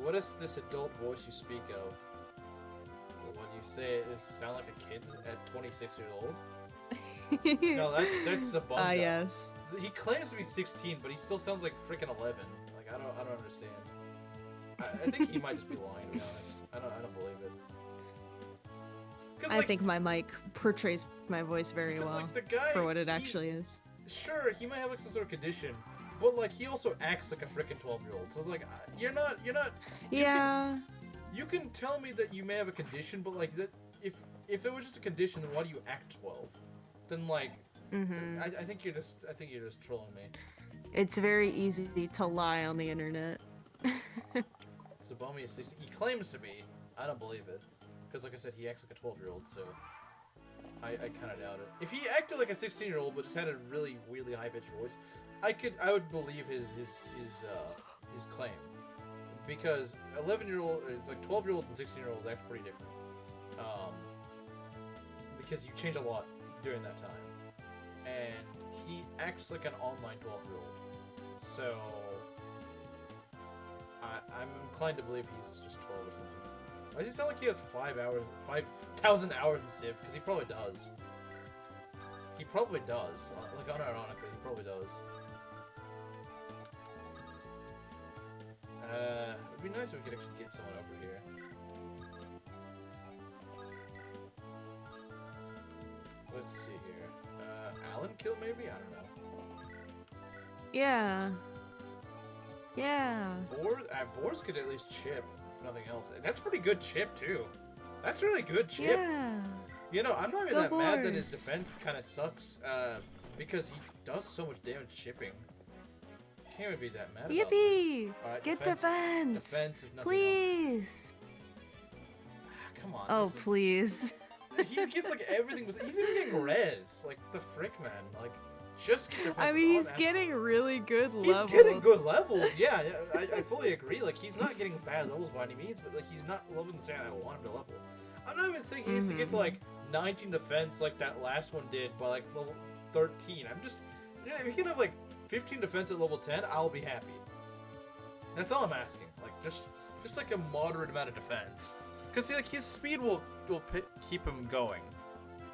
What is this adult voice you speak of? What you say is sound like a kid at 26 years old? No, that's a bum. Yes. He claims to be 16, but he still sounds like freaking 11. Like, I don't understand. I think he might just be lying, to be honest. I don't believe it. I think my mic portrays my voice very well, like, the guy, for what it actually is. Sure, he might have like some sort of condition, but like he also acts like a freaking 12-year-old. So it's like, you're not. Yeah. You can tell me that you may have a condition, but like that, if it was just a condition, then why do you act 12? Then like, I think you're just trolling me. It's very easy to lie on the internet. So Bummy is 16. He claims to be. I don't believe it. Because, like I said, he acts like a 12-year-old, so I kind of doubt it. If he acted like a 16-year-old but just had a really weirdly high-pitched voice, I would believe his claim. Because 11-year-old, like 12-year-olds and 16-year-olds act pretty different. Because you change a lot during that time, and he acts like an online 12-year-old. So I'm inclined to believe he's just 12 or something. Why does he sound like he has 5,000 hours in Civ? Because he probably does. He probably does. Like, unironically, he probably does. It'd be nice if we could actually get someone over here. Let's see here. Elen kill maybe? I don't know. Yeah. Yeah. Boars could at least chip. Nothing else. That's pretty good chip too. That's really good chip. Yeah. You know, I'm not even that mad that his defense kind of sucks, because he does so much damage chipping. Can't even be that mad about it. Yippee! Right, get defense! Defense, if nothing please! Else. Come on. Oh, please. He gets, like, everything. He's even getting res. Like, the frick, man. Like, just get defense. I mean, he's getting really good levels. He's getting good levels, yeah. I fully agree. Like, he's not getting bad levels by any means, but, like, he's not leveling the stat I want him to level. I'm not even saying he needs to get to, like, 19 defense like that last one did by, like, level 13. I'm just... You know, if he can have, like, 15 defense at level 10, I'll be happy. That's all I'm asking. Like, just like a moderate amount of defense. Because, like, his speed will keep him going.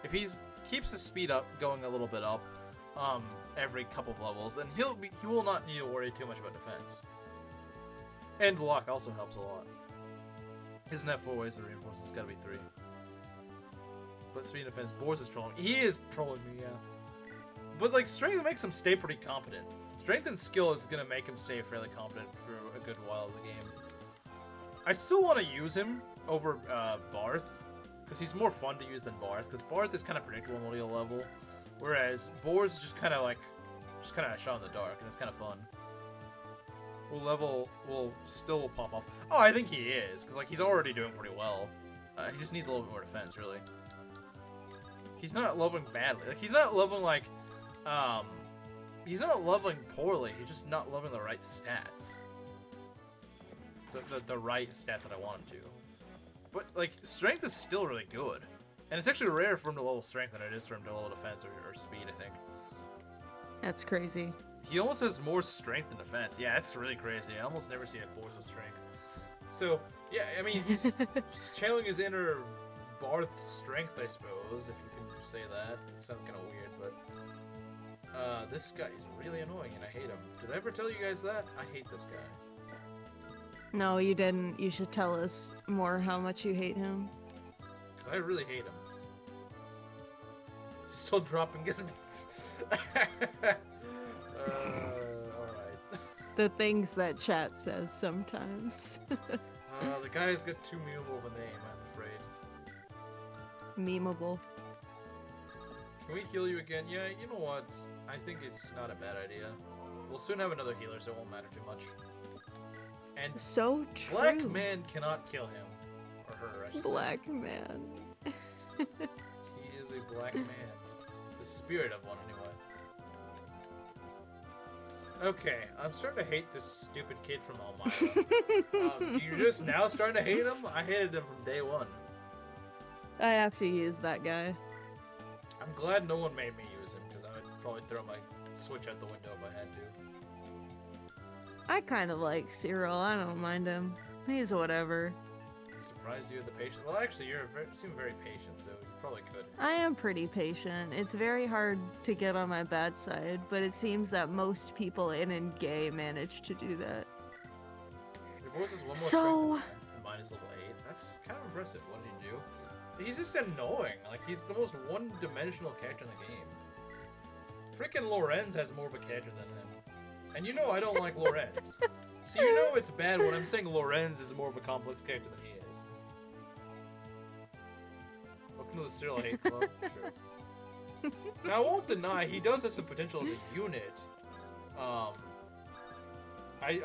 If he keeps his speed up, going a little bit up, every couple of levels, then he will not need to worry too much about defense. And luck also helps a lot. His net 4 ways to reinforce, it's gotta be 3. But speed and defense, Boris is trolling. He is trolling me, yeah. But, like, strength makes him stay pretty competent. Strength and skill is gonna make him stay fairly competent for a good while of the game. I still want to use him over Barth, because he's more fun to use than Barth, because Barth is kind of predictable on what level, whereas Boris is just kind of like, a shot in the dark, and it's kind of fun. Will still pop off. Oh, I think he is, because, like, he's already doing pretty well. He just needs a little bit more defense, really. He's not leveling badly. Like, he's not leveling, like, he's not leveling poorly. He's just not leveling the right stats. The right stat that I want him to. But, like, strength is still really good. And it's actually rare for him to level strength than it is for him to level defense or speed, I think. That's crazy. He almost has more strength than defense. Yeah, that's really crazy. I almost never see a force with strength. So, yeah, I mean, he's just channeling his inner Barth strength, I suppose, if you can say that. It sounds kind of weird, but... this guy is really annoying, and I hate him. Did I ever tell you guys that? I hate this guy. No, you didn't. You should tell us more how much you hate him. Because I really hate him. Still dropping his... Alright. The things that chat says sometimes. The guy's got too memeable of a name, I'm afraid. Memeable. Can we heal you again? Yeah, you know what? I think it's not a bad idea. We'll soon have another healer, so it won't matter too much. And so true. Black Man cannot kill him. Or her, I should Black say. Man. He is a black man. The spirit of one, anyway. Okay, I'm starting to hate this stupid kid from Elmira. You're just now starting to hate him? I hated him from day one. I have to use that guy. I'm glad no one made me use him, because I would probably throw my Switch out the window if I had to. I kind of like Cyril. I don't mind him. He's whatever. I'm surprised you have the patience. Well, actually, you seem very patient, so you probably could. I am pretty patient. It's very hard to get on my bad side, but it seems that most people in Gay manage to do that. Your voice is one more strength than mine is level 8. That's kind of impressive. What did he do? He's just annoying. Like, he's the most one-dimensional character in the game. Frickin' Lorenz has more of a character than him. And you know I don't like Lorenz. So you know it's bad when I'm saying Lorenz is more of a complex character than he is. Welcome to the Cyril Hate Club. Sure. Now, I won't deny, he does have some potential as a unit. I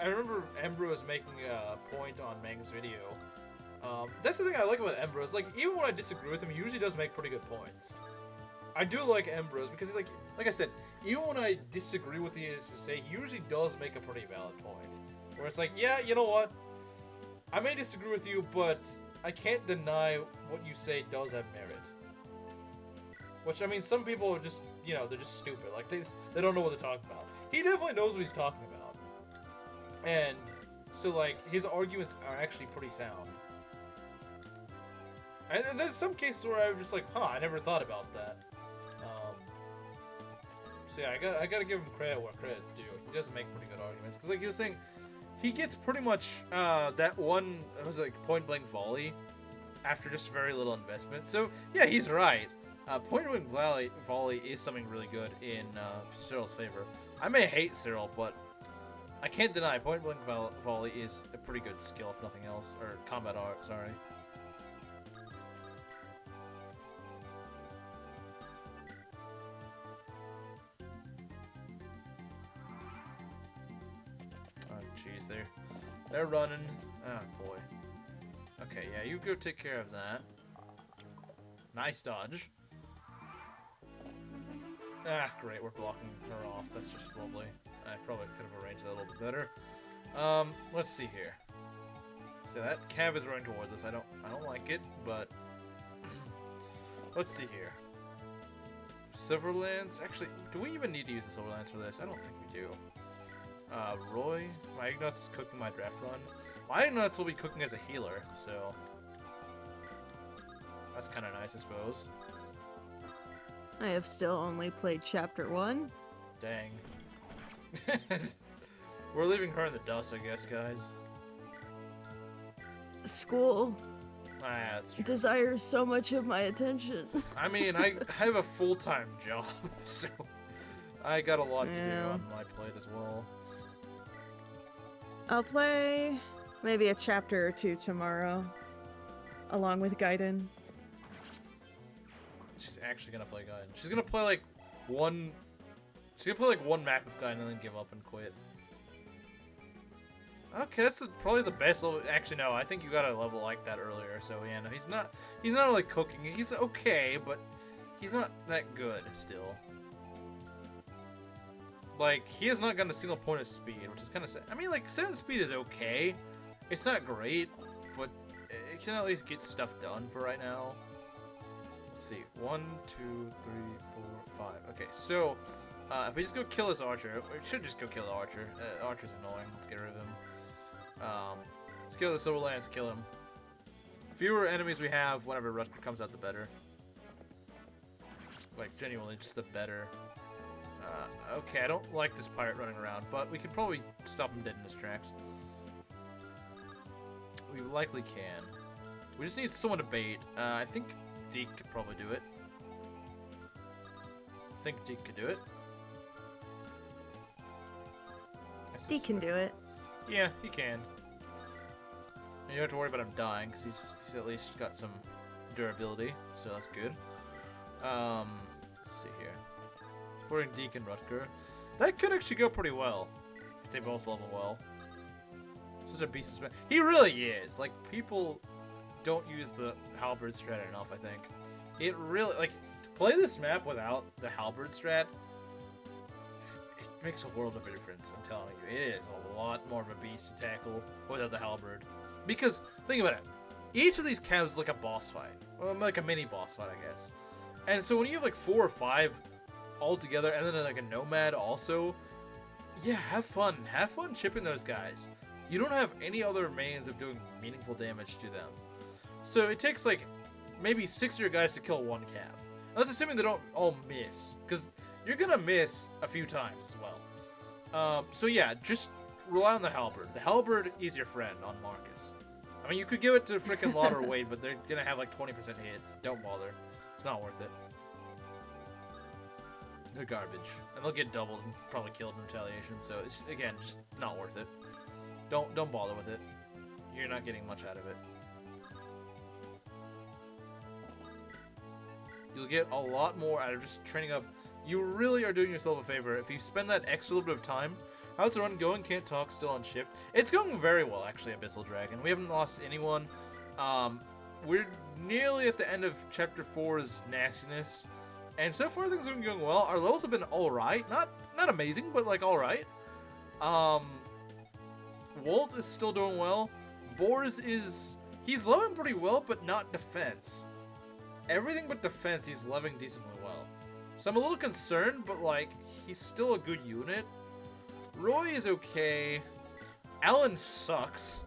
remember Ambrose making a point on Mang's video. That's the thing I like about Ambrose. Like, even when I disagree with him, he usually does make pretty good points. I do like Ambrose because he's like I said, even when I disagree with what he has to say, he usually does make a pretty valid point. Where it's like, yeah, you know what? I may disagree with you, but I can't deny what you say does have merit. Which, I mean, some people are just, you know, they're just stupid. Like, they don't know what they're talking about. He definitely knows what he's talking about. And so, like, his arguments are actually pretty sound. And there's some cases where I'm just like, huh, I never thought about that. So yeah, I gotta give him credit where credit's due. He does make pretty good arguments. Because like you were saying, he gets pretty much that one, it was like point-blank volley after just very little investment. So yeah, he's right. Point-blank volley is something really good in Cyril's favor. I may hate Cyril, but I can't deny point-blank volley is a pretty good skill, if nothing else. Or combat art, sorry. jeez, they're running. Oh, boy. Okay, yeah, you go take care of that. Nice dodge. Ah, great, we're blocking her off. That's just lovely. I probably could have arranged that a little bit better. Let's see here. So that cav is running towards us. I don't like it, but let's see here. Silver Lance. Actually, do we even need to use the Silver Lance for this? I don't think we do. Roy. My Ignots is cooking my draft run. My Ignots will be cooking as a healer, so that's kind of nice, I suppose. I have still only played Chapter 1. Dang. We're leaving her in the dust, I guess, guys. School that's true. desires so much of my attention. I mean, I have a full-time job, so I got a lot to do on my plate as well. I'll play maybe a chapter or two tomorrow, along with Gaiden. She's actually gonna play Gaiden. She's gonna play like one. She's gonna play like one map of Gaiden and then give up and quit. Okay, that's probably the best level. Actually, no, I think you got a level like that earlier. So yeah, no, he's not like cooking. He's okay, but he's not that good still. Like, he has not gotten a single point of speed, which is kind of sad. I mean, like, 7 speed is okay. It's not great, but it can at least get stuff done for right now. Let's see. 1, 2, 3, 4, 5. Okay, so if we just go kill this archer, we should just go kill the archer. Archer's annoying. Let's get rid of him. Let's kill the Silver Lance, kill him. The fewer enemies we have, whenever Rutger comes out, the better. Like, genuinely, just the better. Okay, I don't like this pirate running around, but we could probably stop him dead in his tracks. We likely can. We just need someone to bait. I think Deke could probably do it. I think Deke could do it. Deke can do it. Yeah, he can. And you don't have to worry about him dying, because he's at least got some durability, so that's good. Let's see here. Supporting Deke and Rutger. That could actually go pretty well. If they both level well. Such a beast of... He really is. Like, people don't use the halberd strat enough, I think. It really... Like, play this map without the halberd strat. It makes a world of a difference, I'm telling you. It is a lot more of a beast to tackle without the halberd. Because, think about it. Each of these calves is like a boss fight. Well, like a mini boss fight, I guess. And so when you have like 4 or 5 all together, and then like a nomad also, yeah, have fun chipping those guys. You don't have any other means of doing meaningful damage to them, so it takes like maybe 6 of your guys to kill 1 cav. That's assuming they don't all miss, because you're gonna miss a few times as well. So yeah, just rely on the halberd. The halberd is your friend on Marcus. I mean, you could give it to freaking Lot or Wade, but they're gonna have like 20% hits. Don't bother. It's not worth it. They're garbage. And they'll get doubled and probably killed in retaliation, so it's, again, just not worth it. Don't bother with it. You're not getting much out of it. You'll get a lot more out of just training up. You really are doing yourself a favor if you spend that extra little bit of time. How's the run going? Can't talk, still on shift. It's going very well, actually, Abyssal Dragon. We haven't lost anyone. We're nearly at the end of Chapter 4's nastiness. And so far, things have been going well. Our levels have been alright. Not amazing, but, like, alright. Wolt is still doing well. Boars is... He's leveling pretty well, but not defense. Everything but defense, he's leveling decently well. So I'm a little concerned, but, like, he's still a good unit. Roy is okay. Elen sucks.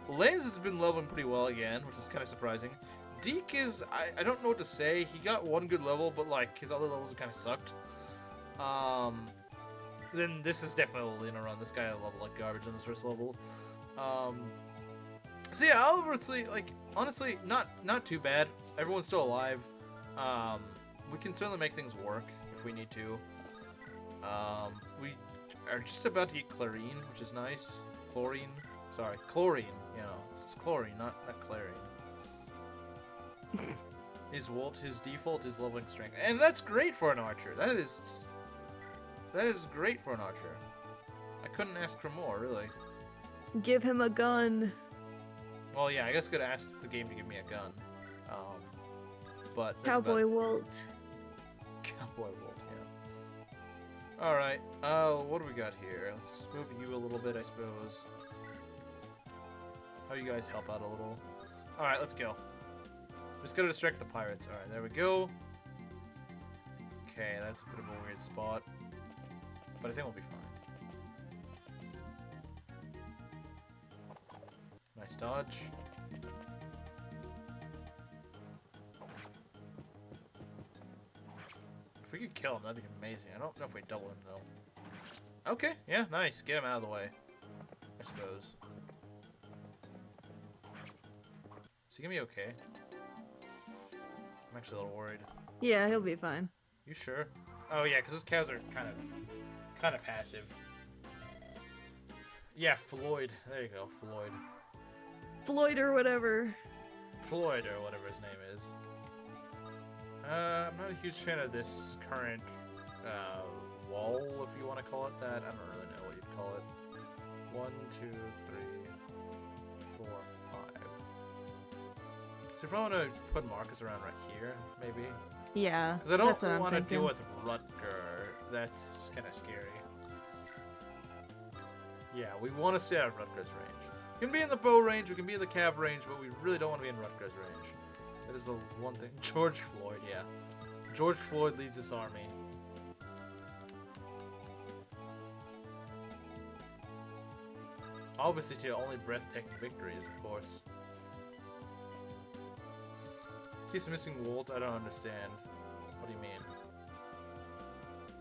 Lance has been leveling pretty well again, which is kind of surprising. Deke is... I don't know what to say. He got 1 good level, but, like, his other levels have kind of sucked. Then this is definitely a Lilina run. This guy leveled like garbage on this first level. So yeah, obviously, like, honestly, not too bad. Everyone's still alive. We can certainly make things work if we need to. We are just about to get Clarine, which is nice. Chlorine. Sorry, chlorine. You know, it's chlorine, not Clarine. His Wolt, his default is leveling strength, and that's great for an archer. That is great for an archer. I couldn't ask for more, really. Give him a gun. Well, yeah, I guess I could ask the game to give me a gun. But Cowboy Wolt. Cowboy Wolt, yeah. Alright, what do we got here? Let's move you a little bit, I suppose. How you guys help out a little? Alright, let's go. Just gotta distract the pirates. Alright, there we go. Okay, that's a bit of a weird spot. But I think we'll be fine. Nice dodge. If we could kill him, that'd be amazing. I don't know if we double him, though. Okay, yeah, nice. Get him out of the way, I suppose. Is he gonna be okay? I'm actually a little worried. Yeah, he'll be fine. You sure? Oh yeah, because those cows are kind of passive. Yeah, Floyd. There you go, Floyd. Floyd or whatever. Floyd or whatever his name is. I'm not a huge fan of this current wall, if you want to call it that. I don't really know what you'd call it. 1, 2, 3, 4, 5. So you probably want to put Marcus around right here, maybe. Yeah. Because I don't want to deal with Rutger. That's kind of scary. Yeah, we want to stay out of Rutger's range. We can be in the bow range, we can be in the cav range, but we really don't want to be in Rutger's range. That is the one thing. George Floyd, yeah. George Floyd leads this army. Obviously, to only breathtaking victories, of course. He's missing Wolt, I don't understand. What do you mean?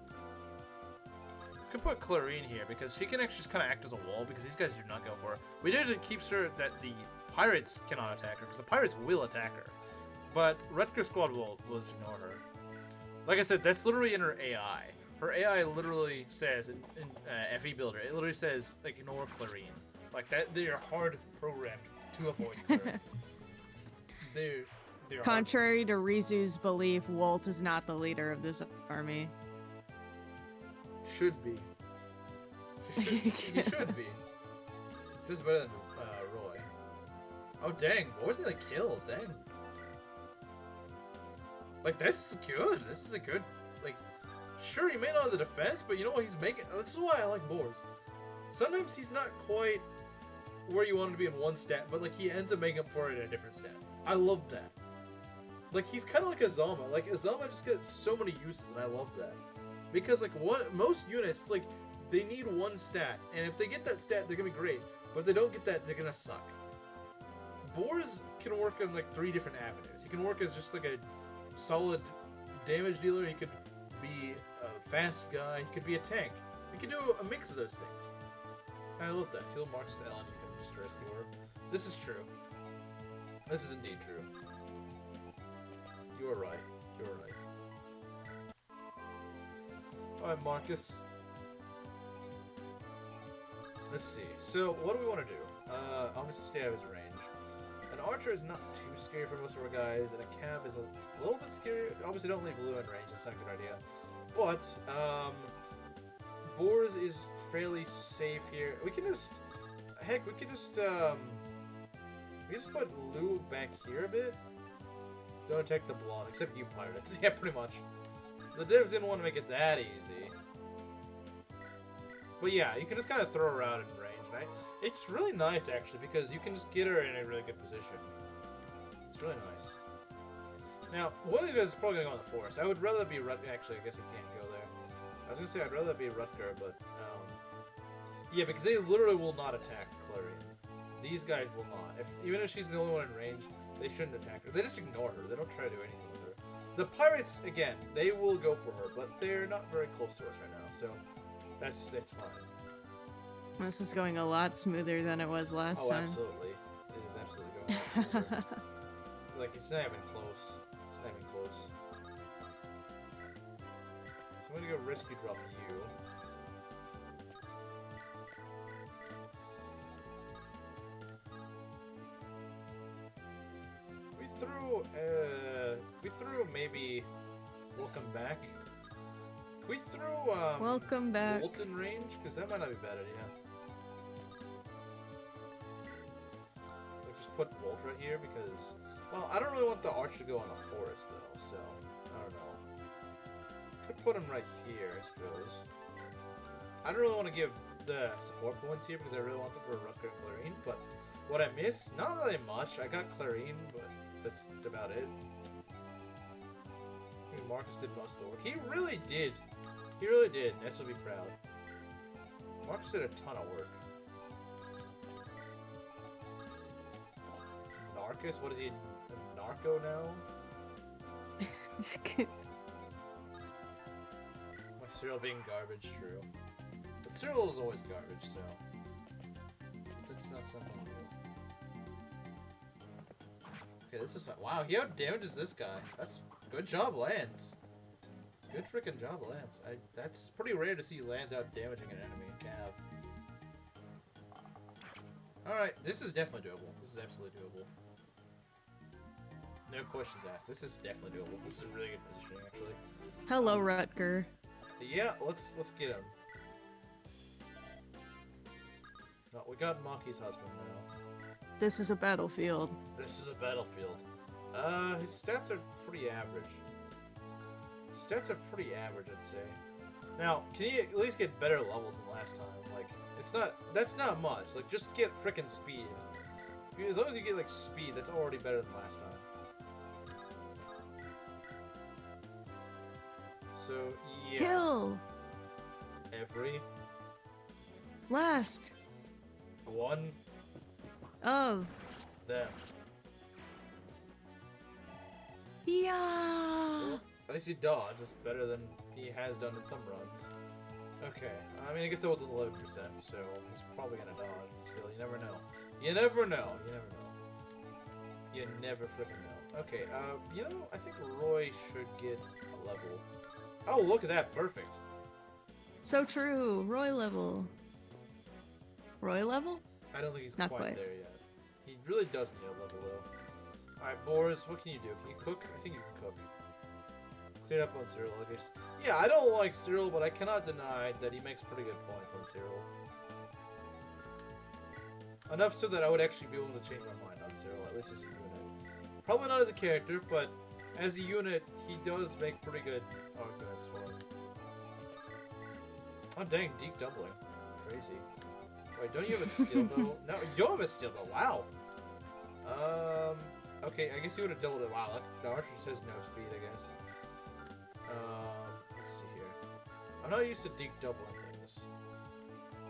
You could put Clarine here, because she can actually just kind of act as a wall, because these guys do not go for her. We did it keep sure that the pirates cannot attack her, because the pirates will attack her. But Rutger Squad will just ignore her. Like I said, that's literally in her AI. Her AI literally says, in FE Builder, it literally says, like, ignore Clarine. Like, that, they are hard programmed to avoid Clarine. They're Contrary to Ryzu's belief, Wolt is not the leader of this army. Should be. He should be. He's better than Roy. Oh dang, what was he like kills? Dang. Like that's good. This is a good. Like, sure he may not have the defense, but you know what he's making. This is why I like Boars. Sometimes he's not quite where you want him to be in one stat, but like he ends up making up for it in a different stat. I love that. Like he's kind of like Azama. Like Azama just gets so many uses, and I love that. Because like most units, like they need one stat, and if they get that stat, they're gonna be great. But if they don't get that, they're gonna suck. Boars can work on like 3 different avenues. He can work as just like a solid damage dealer. He could be a fast guy. He could be a tank. He could do a mix of those things. I love that. He'll march to Elen. You can just rescue her. This is true. This is indeed true. You are right. You are right. Alright, Marcus. Let's see. So, what do we want to do? Obviously stay out of his range. An archer is not too scary for most of our guys, and a cav is a little bit scary. Obviously, don't leave Lou in range. That's not a good idea. But, Boars is fairly safe here. We can just... Heck, we can just put Lou back here a bit. Don't attack the blonde, except you pirates. Yeah, pretty much. The devs didn't want to make it that easy. But yeah, you can just kind of throw her out in range, right? It's really nice, actually, because you can just get her in a really good position. It's really nice. Now, one of you guys is probably going to go in the forest. I would rather be Rutger. Actually, I guess I can't go there. I was going to say I'd rather be Rutger, but... yeah, because they literally will not attack Clarine. These guys will not. Even if she's the only one in range, they shouldn't attack her. They just ignore her. They don't try to do anything with her. The pirates, again, they will go for her, but they're not very close to us right now, so it's fine. This is going a lot smoother than it was last time. Oh, absolutely. It is absolutely going a lot smoother. Like, it's not even close. It's not even close. So I'm going to go rescue drop you. We threw maybe welcome back. We threw welcome back. Wolt in range, because that might not be a bad idea. put Wolt right here because, well, I don't really want the archer to go on the forest though, so I don't know. Could put him right here, I suppose. I don't really want to give the support points here because I really want them for Rutger and Clarine, but what I miss, not really much. I got Clarine, but that's about it. I think Marcus did most of the work. He really did. He really did. Ness would be proud. Marcus did a ton of work. Narcus? What is he? A narco now? My cereal being garbage, true. But cereal is always garbage, so that's not something new. Okay, this is wow. He outdamages this guy. That's good job, Lance. Good freaking job, Lance. That's pretty rare to see Lance out damaging an enemy in Cav. Alright, this is definitely doable. This is absolutely doable. No questions asked. This is definitely doable. This is really good positioning, actually. Hello, Rutger. Yeah, let's get him. No, we got Maki's husband now. This is a battlefield. This is a battlefield. His stats are pretty average. His stats are pretty average, I'd say. Now, can he at least get better levels than last time? Like, that's not much. Like, just get frickin' speed. As long as you get, like, speed, that's already better than last time. So, yeah. Kill! Every... Last! One... of... them. Yeah! Well, at least he dodged. It's better than he has done in some runs. Okay. I mean, I guess that was 11%, so he's probably gonna dodge. Still, you never know. You never know. You never know. You never freaking know. Okay, you know, I think Roy should get a level. Oh, look at that. Perfect. So true. Roy level. Roy level? I don't think he's Not quite quite there yet. He really does need a level, though. Alright, Boris, what can you do? Can you cook? I think you can cook. Clean up on Cyril, I guess. Yeah, I don't like Cyril, but I cannot deny that he makes pretty good points on Cyril. Enough so that I would actually be able to change my mind on Cyril, at least as a unit. Probably not as a character, but as a unit, he does make pretty good arguments for him. Oh dang, Deke doubling. Crazy. Wait, don't you have a steel bow? No, you don't have a steel bow. Wow. Okay, I guess he would have doubled it. Wow, the archer says no speed, I guess. Let's see here. I'm not used to Deke doubling things.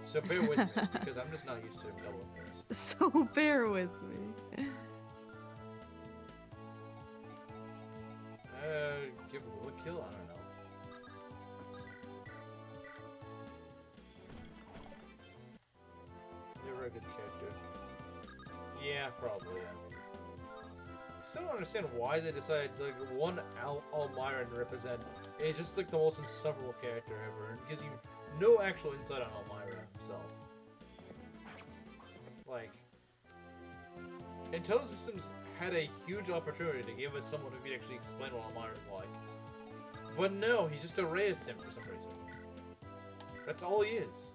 So bear with me, because I'm just not used to doubling things. So bear with me. Give a kill? I don't know. Never a good character. Yeah, probably, yeah. Still don't understand why they decided like one Almiron to represent is just like the most insufferable character ever and gives you no actual insight on Almiron himself. Like, Intelligence Systems had a huge opportunity to give us someone who could actually explain what Almiron is like. But no, he's just a Rhea sim for some reason. That's all he is.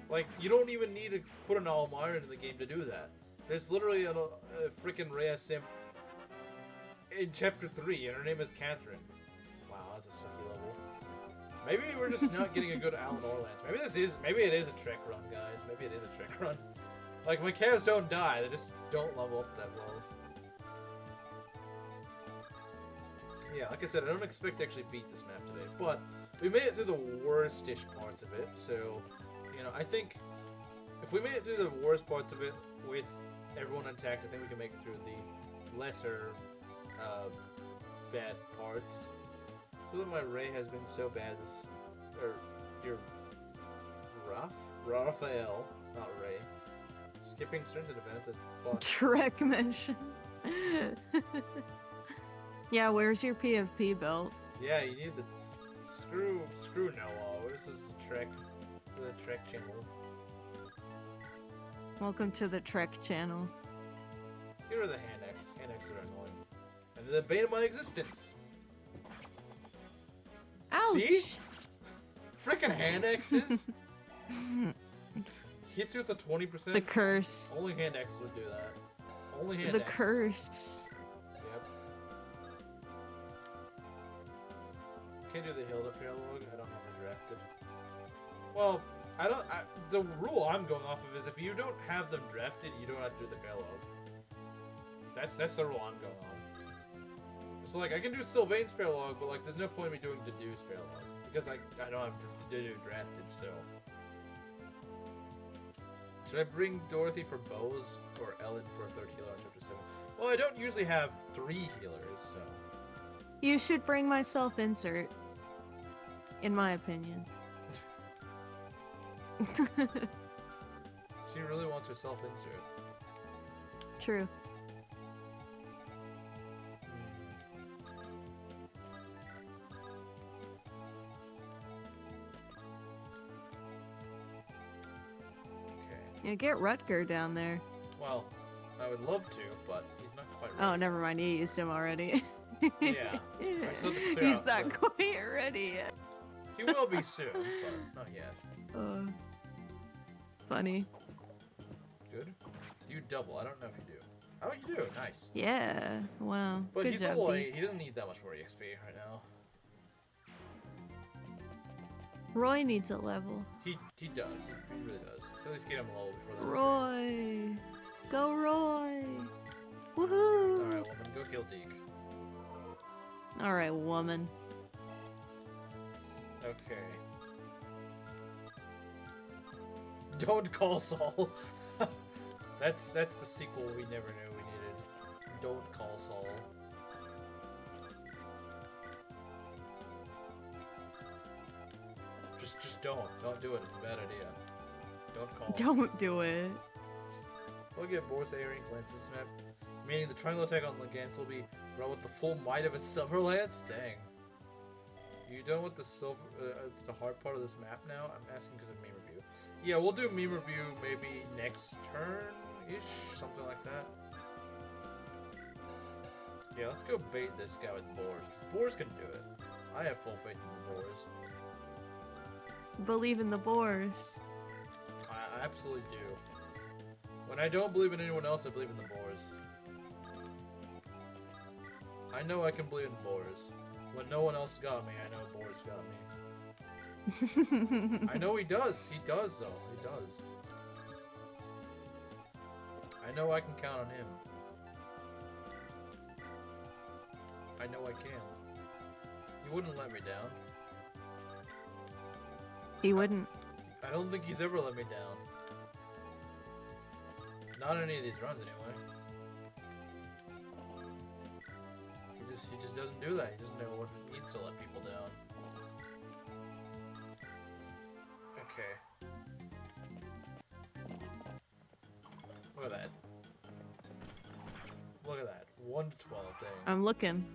Like, you don't even need to put an Almiron in the game to do that. There's literally a freaking Rhea sim in Chapter 3, and her name is Catherine. Wow, that's a sucky level. Maybe we're just not getting a good Alan Orlance. Maybe it is a trick run, guys. Maybe it is a trick run. Like, my calves don't die, they just don't level up that well. Yeah, like I said, I don't expect to actually beat this map today, but we made it through the worst-ish parts of it, so, you know, I think if we made it through the worst parts of it with everyone intact, I think we can make it through the lesser bad parts. I feel like my Ray has been so bad this... Or, you're... Raphael, not Ray. Skipping strength and defense is Trek mention. Yeah, where's your PFP belt? Yeah, you need the... Screw Noah. This is the Trek channel. Welcome to the Trek channel. Let's get rid of the hand axes. Hand axes are annoying. And the bane of my existence. Ouch! See? Frickin' hand axes? Hits you with the 20%? The curse. Only hand axes would do that. Only hand The axes. curse. Yep. Can't do the Hilda paralog. I don't have it drafted. Well, the rule I'm going off of is if you don't have them drafted, you don't have to do the paralog. That's the rule I'm going on. So like I can do Sylvain's paralog, but like there's no point in me doing Dedue's paralog because I don't have Dedue drafted. So should I bring Dorothy for bows or Elen for a third healer on chapter 7? Well, I don't usually have 3 healers, so You should bring my self-insert, in my opinion. she really wants her self-insert. True. Yeah, get Rutger down there. Well, I would love to, but he's not quite ready. Oh, never mind. You used him already. Yeah. He's not quite ready yet. He will be soon, but not yet. Funny. Good. You double. I don't know if you do. Oh, you do. Nice. Yeah. Wow. But good he's job, level D. 8. He doesn't need that much more EXP right now. Roy needs a level. He does. He really does. So at least get him a level before that. Roy! Go Roy! Woohoo! Alright, woman, go kill Deke. Alright, woman. Okay. Don't call Saul. that's the sequel we never knew we needed. Don't call Saul. Just don't do it. It's a bad idea. Don't call. Don't do it. We'll get Boris Airing Lance's map, meaning the triangle attack on Lance will be run with the full might of a silver lance. Dang. You done with the the hard part of this map now? I'm asking because of meme review. Yeah, we'll do meme review maybe next turn-ish, something like that. Yeah, let's go bait this guy with boars, because boars can do it. I have full faith in the boars. Believe in the boars. I absolutely do. When I don't believe in anyone else, I believe in the boars. I know I can believe in boars. When no one else got me, I know boars got me. I know he does. He does, though. He does. I know I can count on him. I know I can. He wouldn't let me down. He wouldn't. I don't think he's ever let me down. Not any of these runs, anyway. He just doesn't do that. He doesn't know what it means to let people down. Okay. Look at that. Look at that. 1 to 12, dang. I'm looking.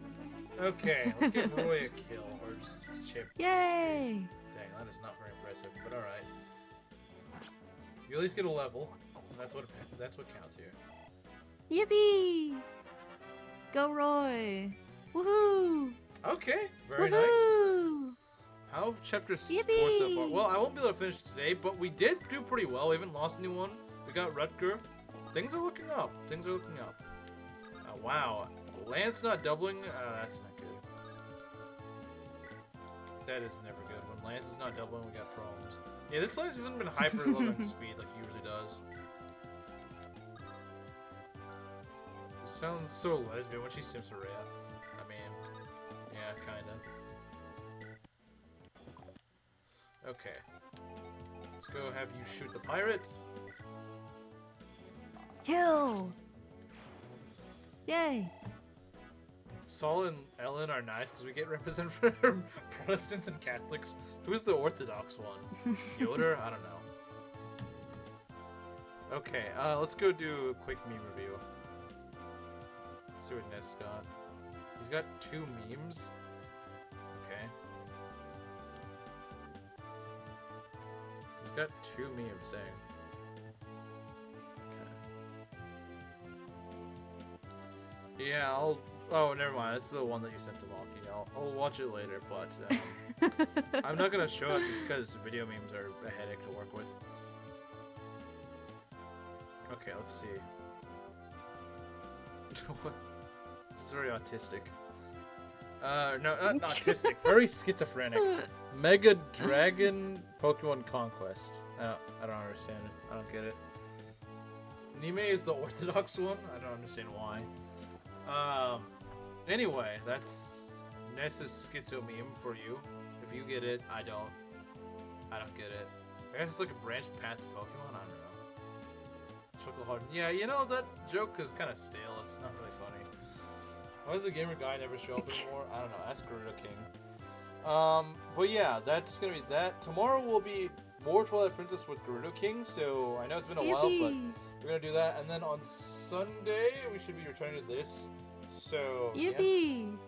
Okay, let's give Roy a kill, or just chip. Yay! Dang, that is not very impressive, but alright. You at least get a level, and that's what counts here. Yippee! Go Roy! Woohoo! Okay, very Woohoo! nice. How chapter 4 so Yippee! far? Well, I won't be able to finish today, but we did do pretty well. We haven't lost anyone. We got Rutger. Things are looking up. Things are looking up. Wow. Lance not doubling? That's not good. That is never good. When Lance is not doubling, we got problems. Yeah, this Lance hasn't been hyper low in speed like he usually does. It sounds so lesbian when she simps a Rhea. I mean, yeah, kinda. Okay. Let's go have you shoot the pirate. Kill! Yay! Saul and Elen are nice because we get represented from Protestants and Catholics. Who's the Orthodox one? Yoder? I don't know. Okay, let's go do a quick meme review. See what Ness got. He's got 2 memes. Okay. He's got 2 memes, dang. Okay. Yeah, I'll... Oh, never mind. That's the one that you sent to Maki. I'll watch it later, but I'm not gonna show it because video memes are a headache to work with. Okay, let's see. It's very autistic. No, not autistic. Very schizophrenic. Mega Dragon Pokemon Conquest. I don't understand it. I don't get it. Nime is the orthodox one. I don't understand why. Anyway, that's Ness's schizo meme for you. If you get it, I don't get it. I guess it's like a branched path to Pokemon. I don't know. Chocohard. Yeah, you know that joke is kind of stale. It's not really funny. Why does the gamer guy never show up anymore? I don't know. Ask Gerudo King. But yeah, that's gonna be that. Tomorrow will be more Twilight Princess with Gerudo King. So I know it's been a while, but we're gonna do that. And then on Sunday we should be returning to this. So Yippee!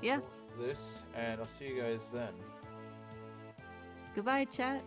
Yeah. This, and I'll see you guys then. Goodbye, chat.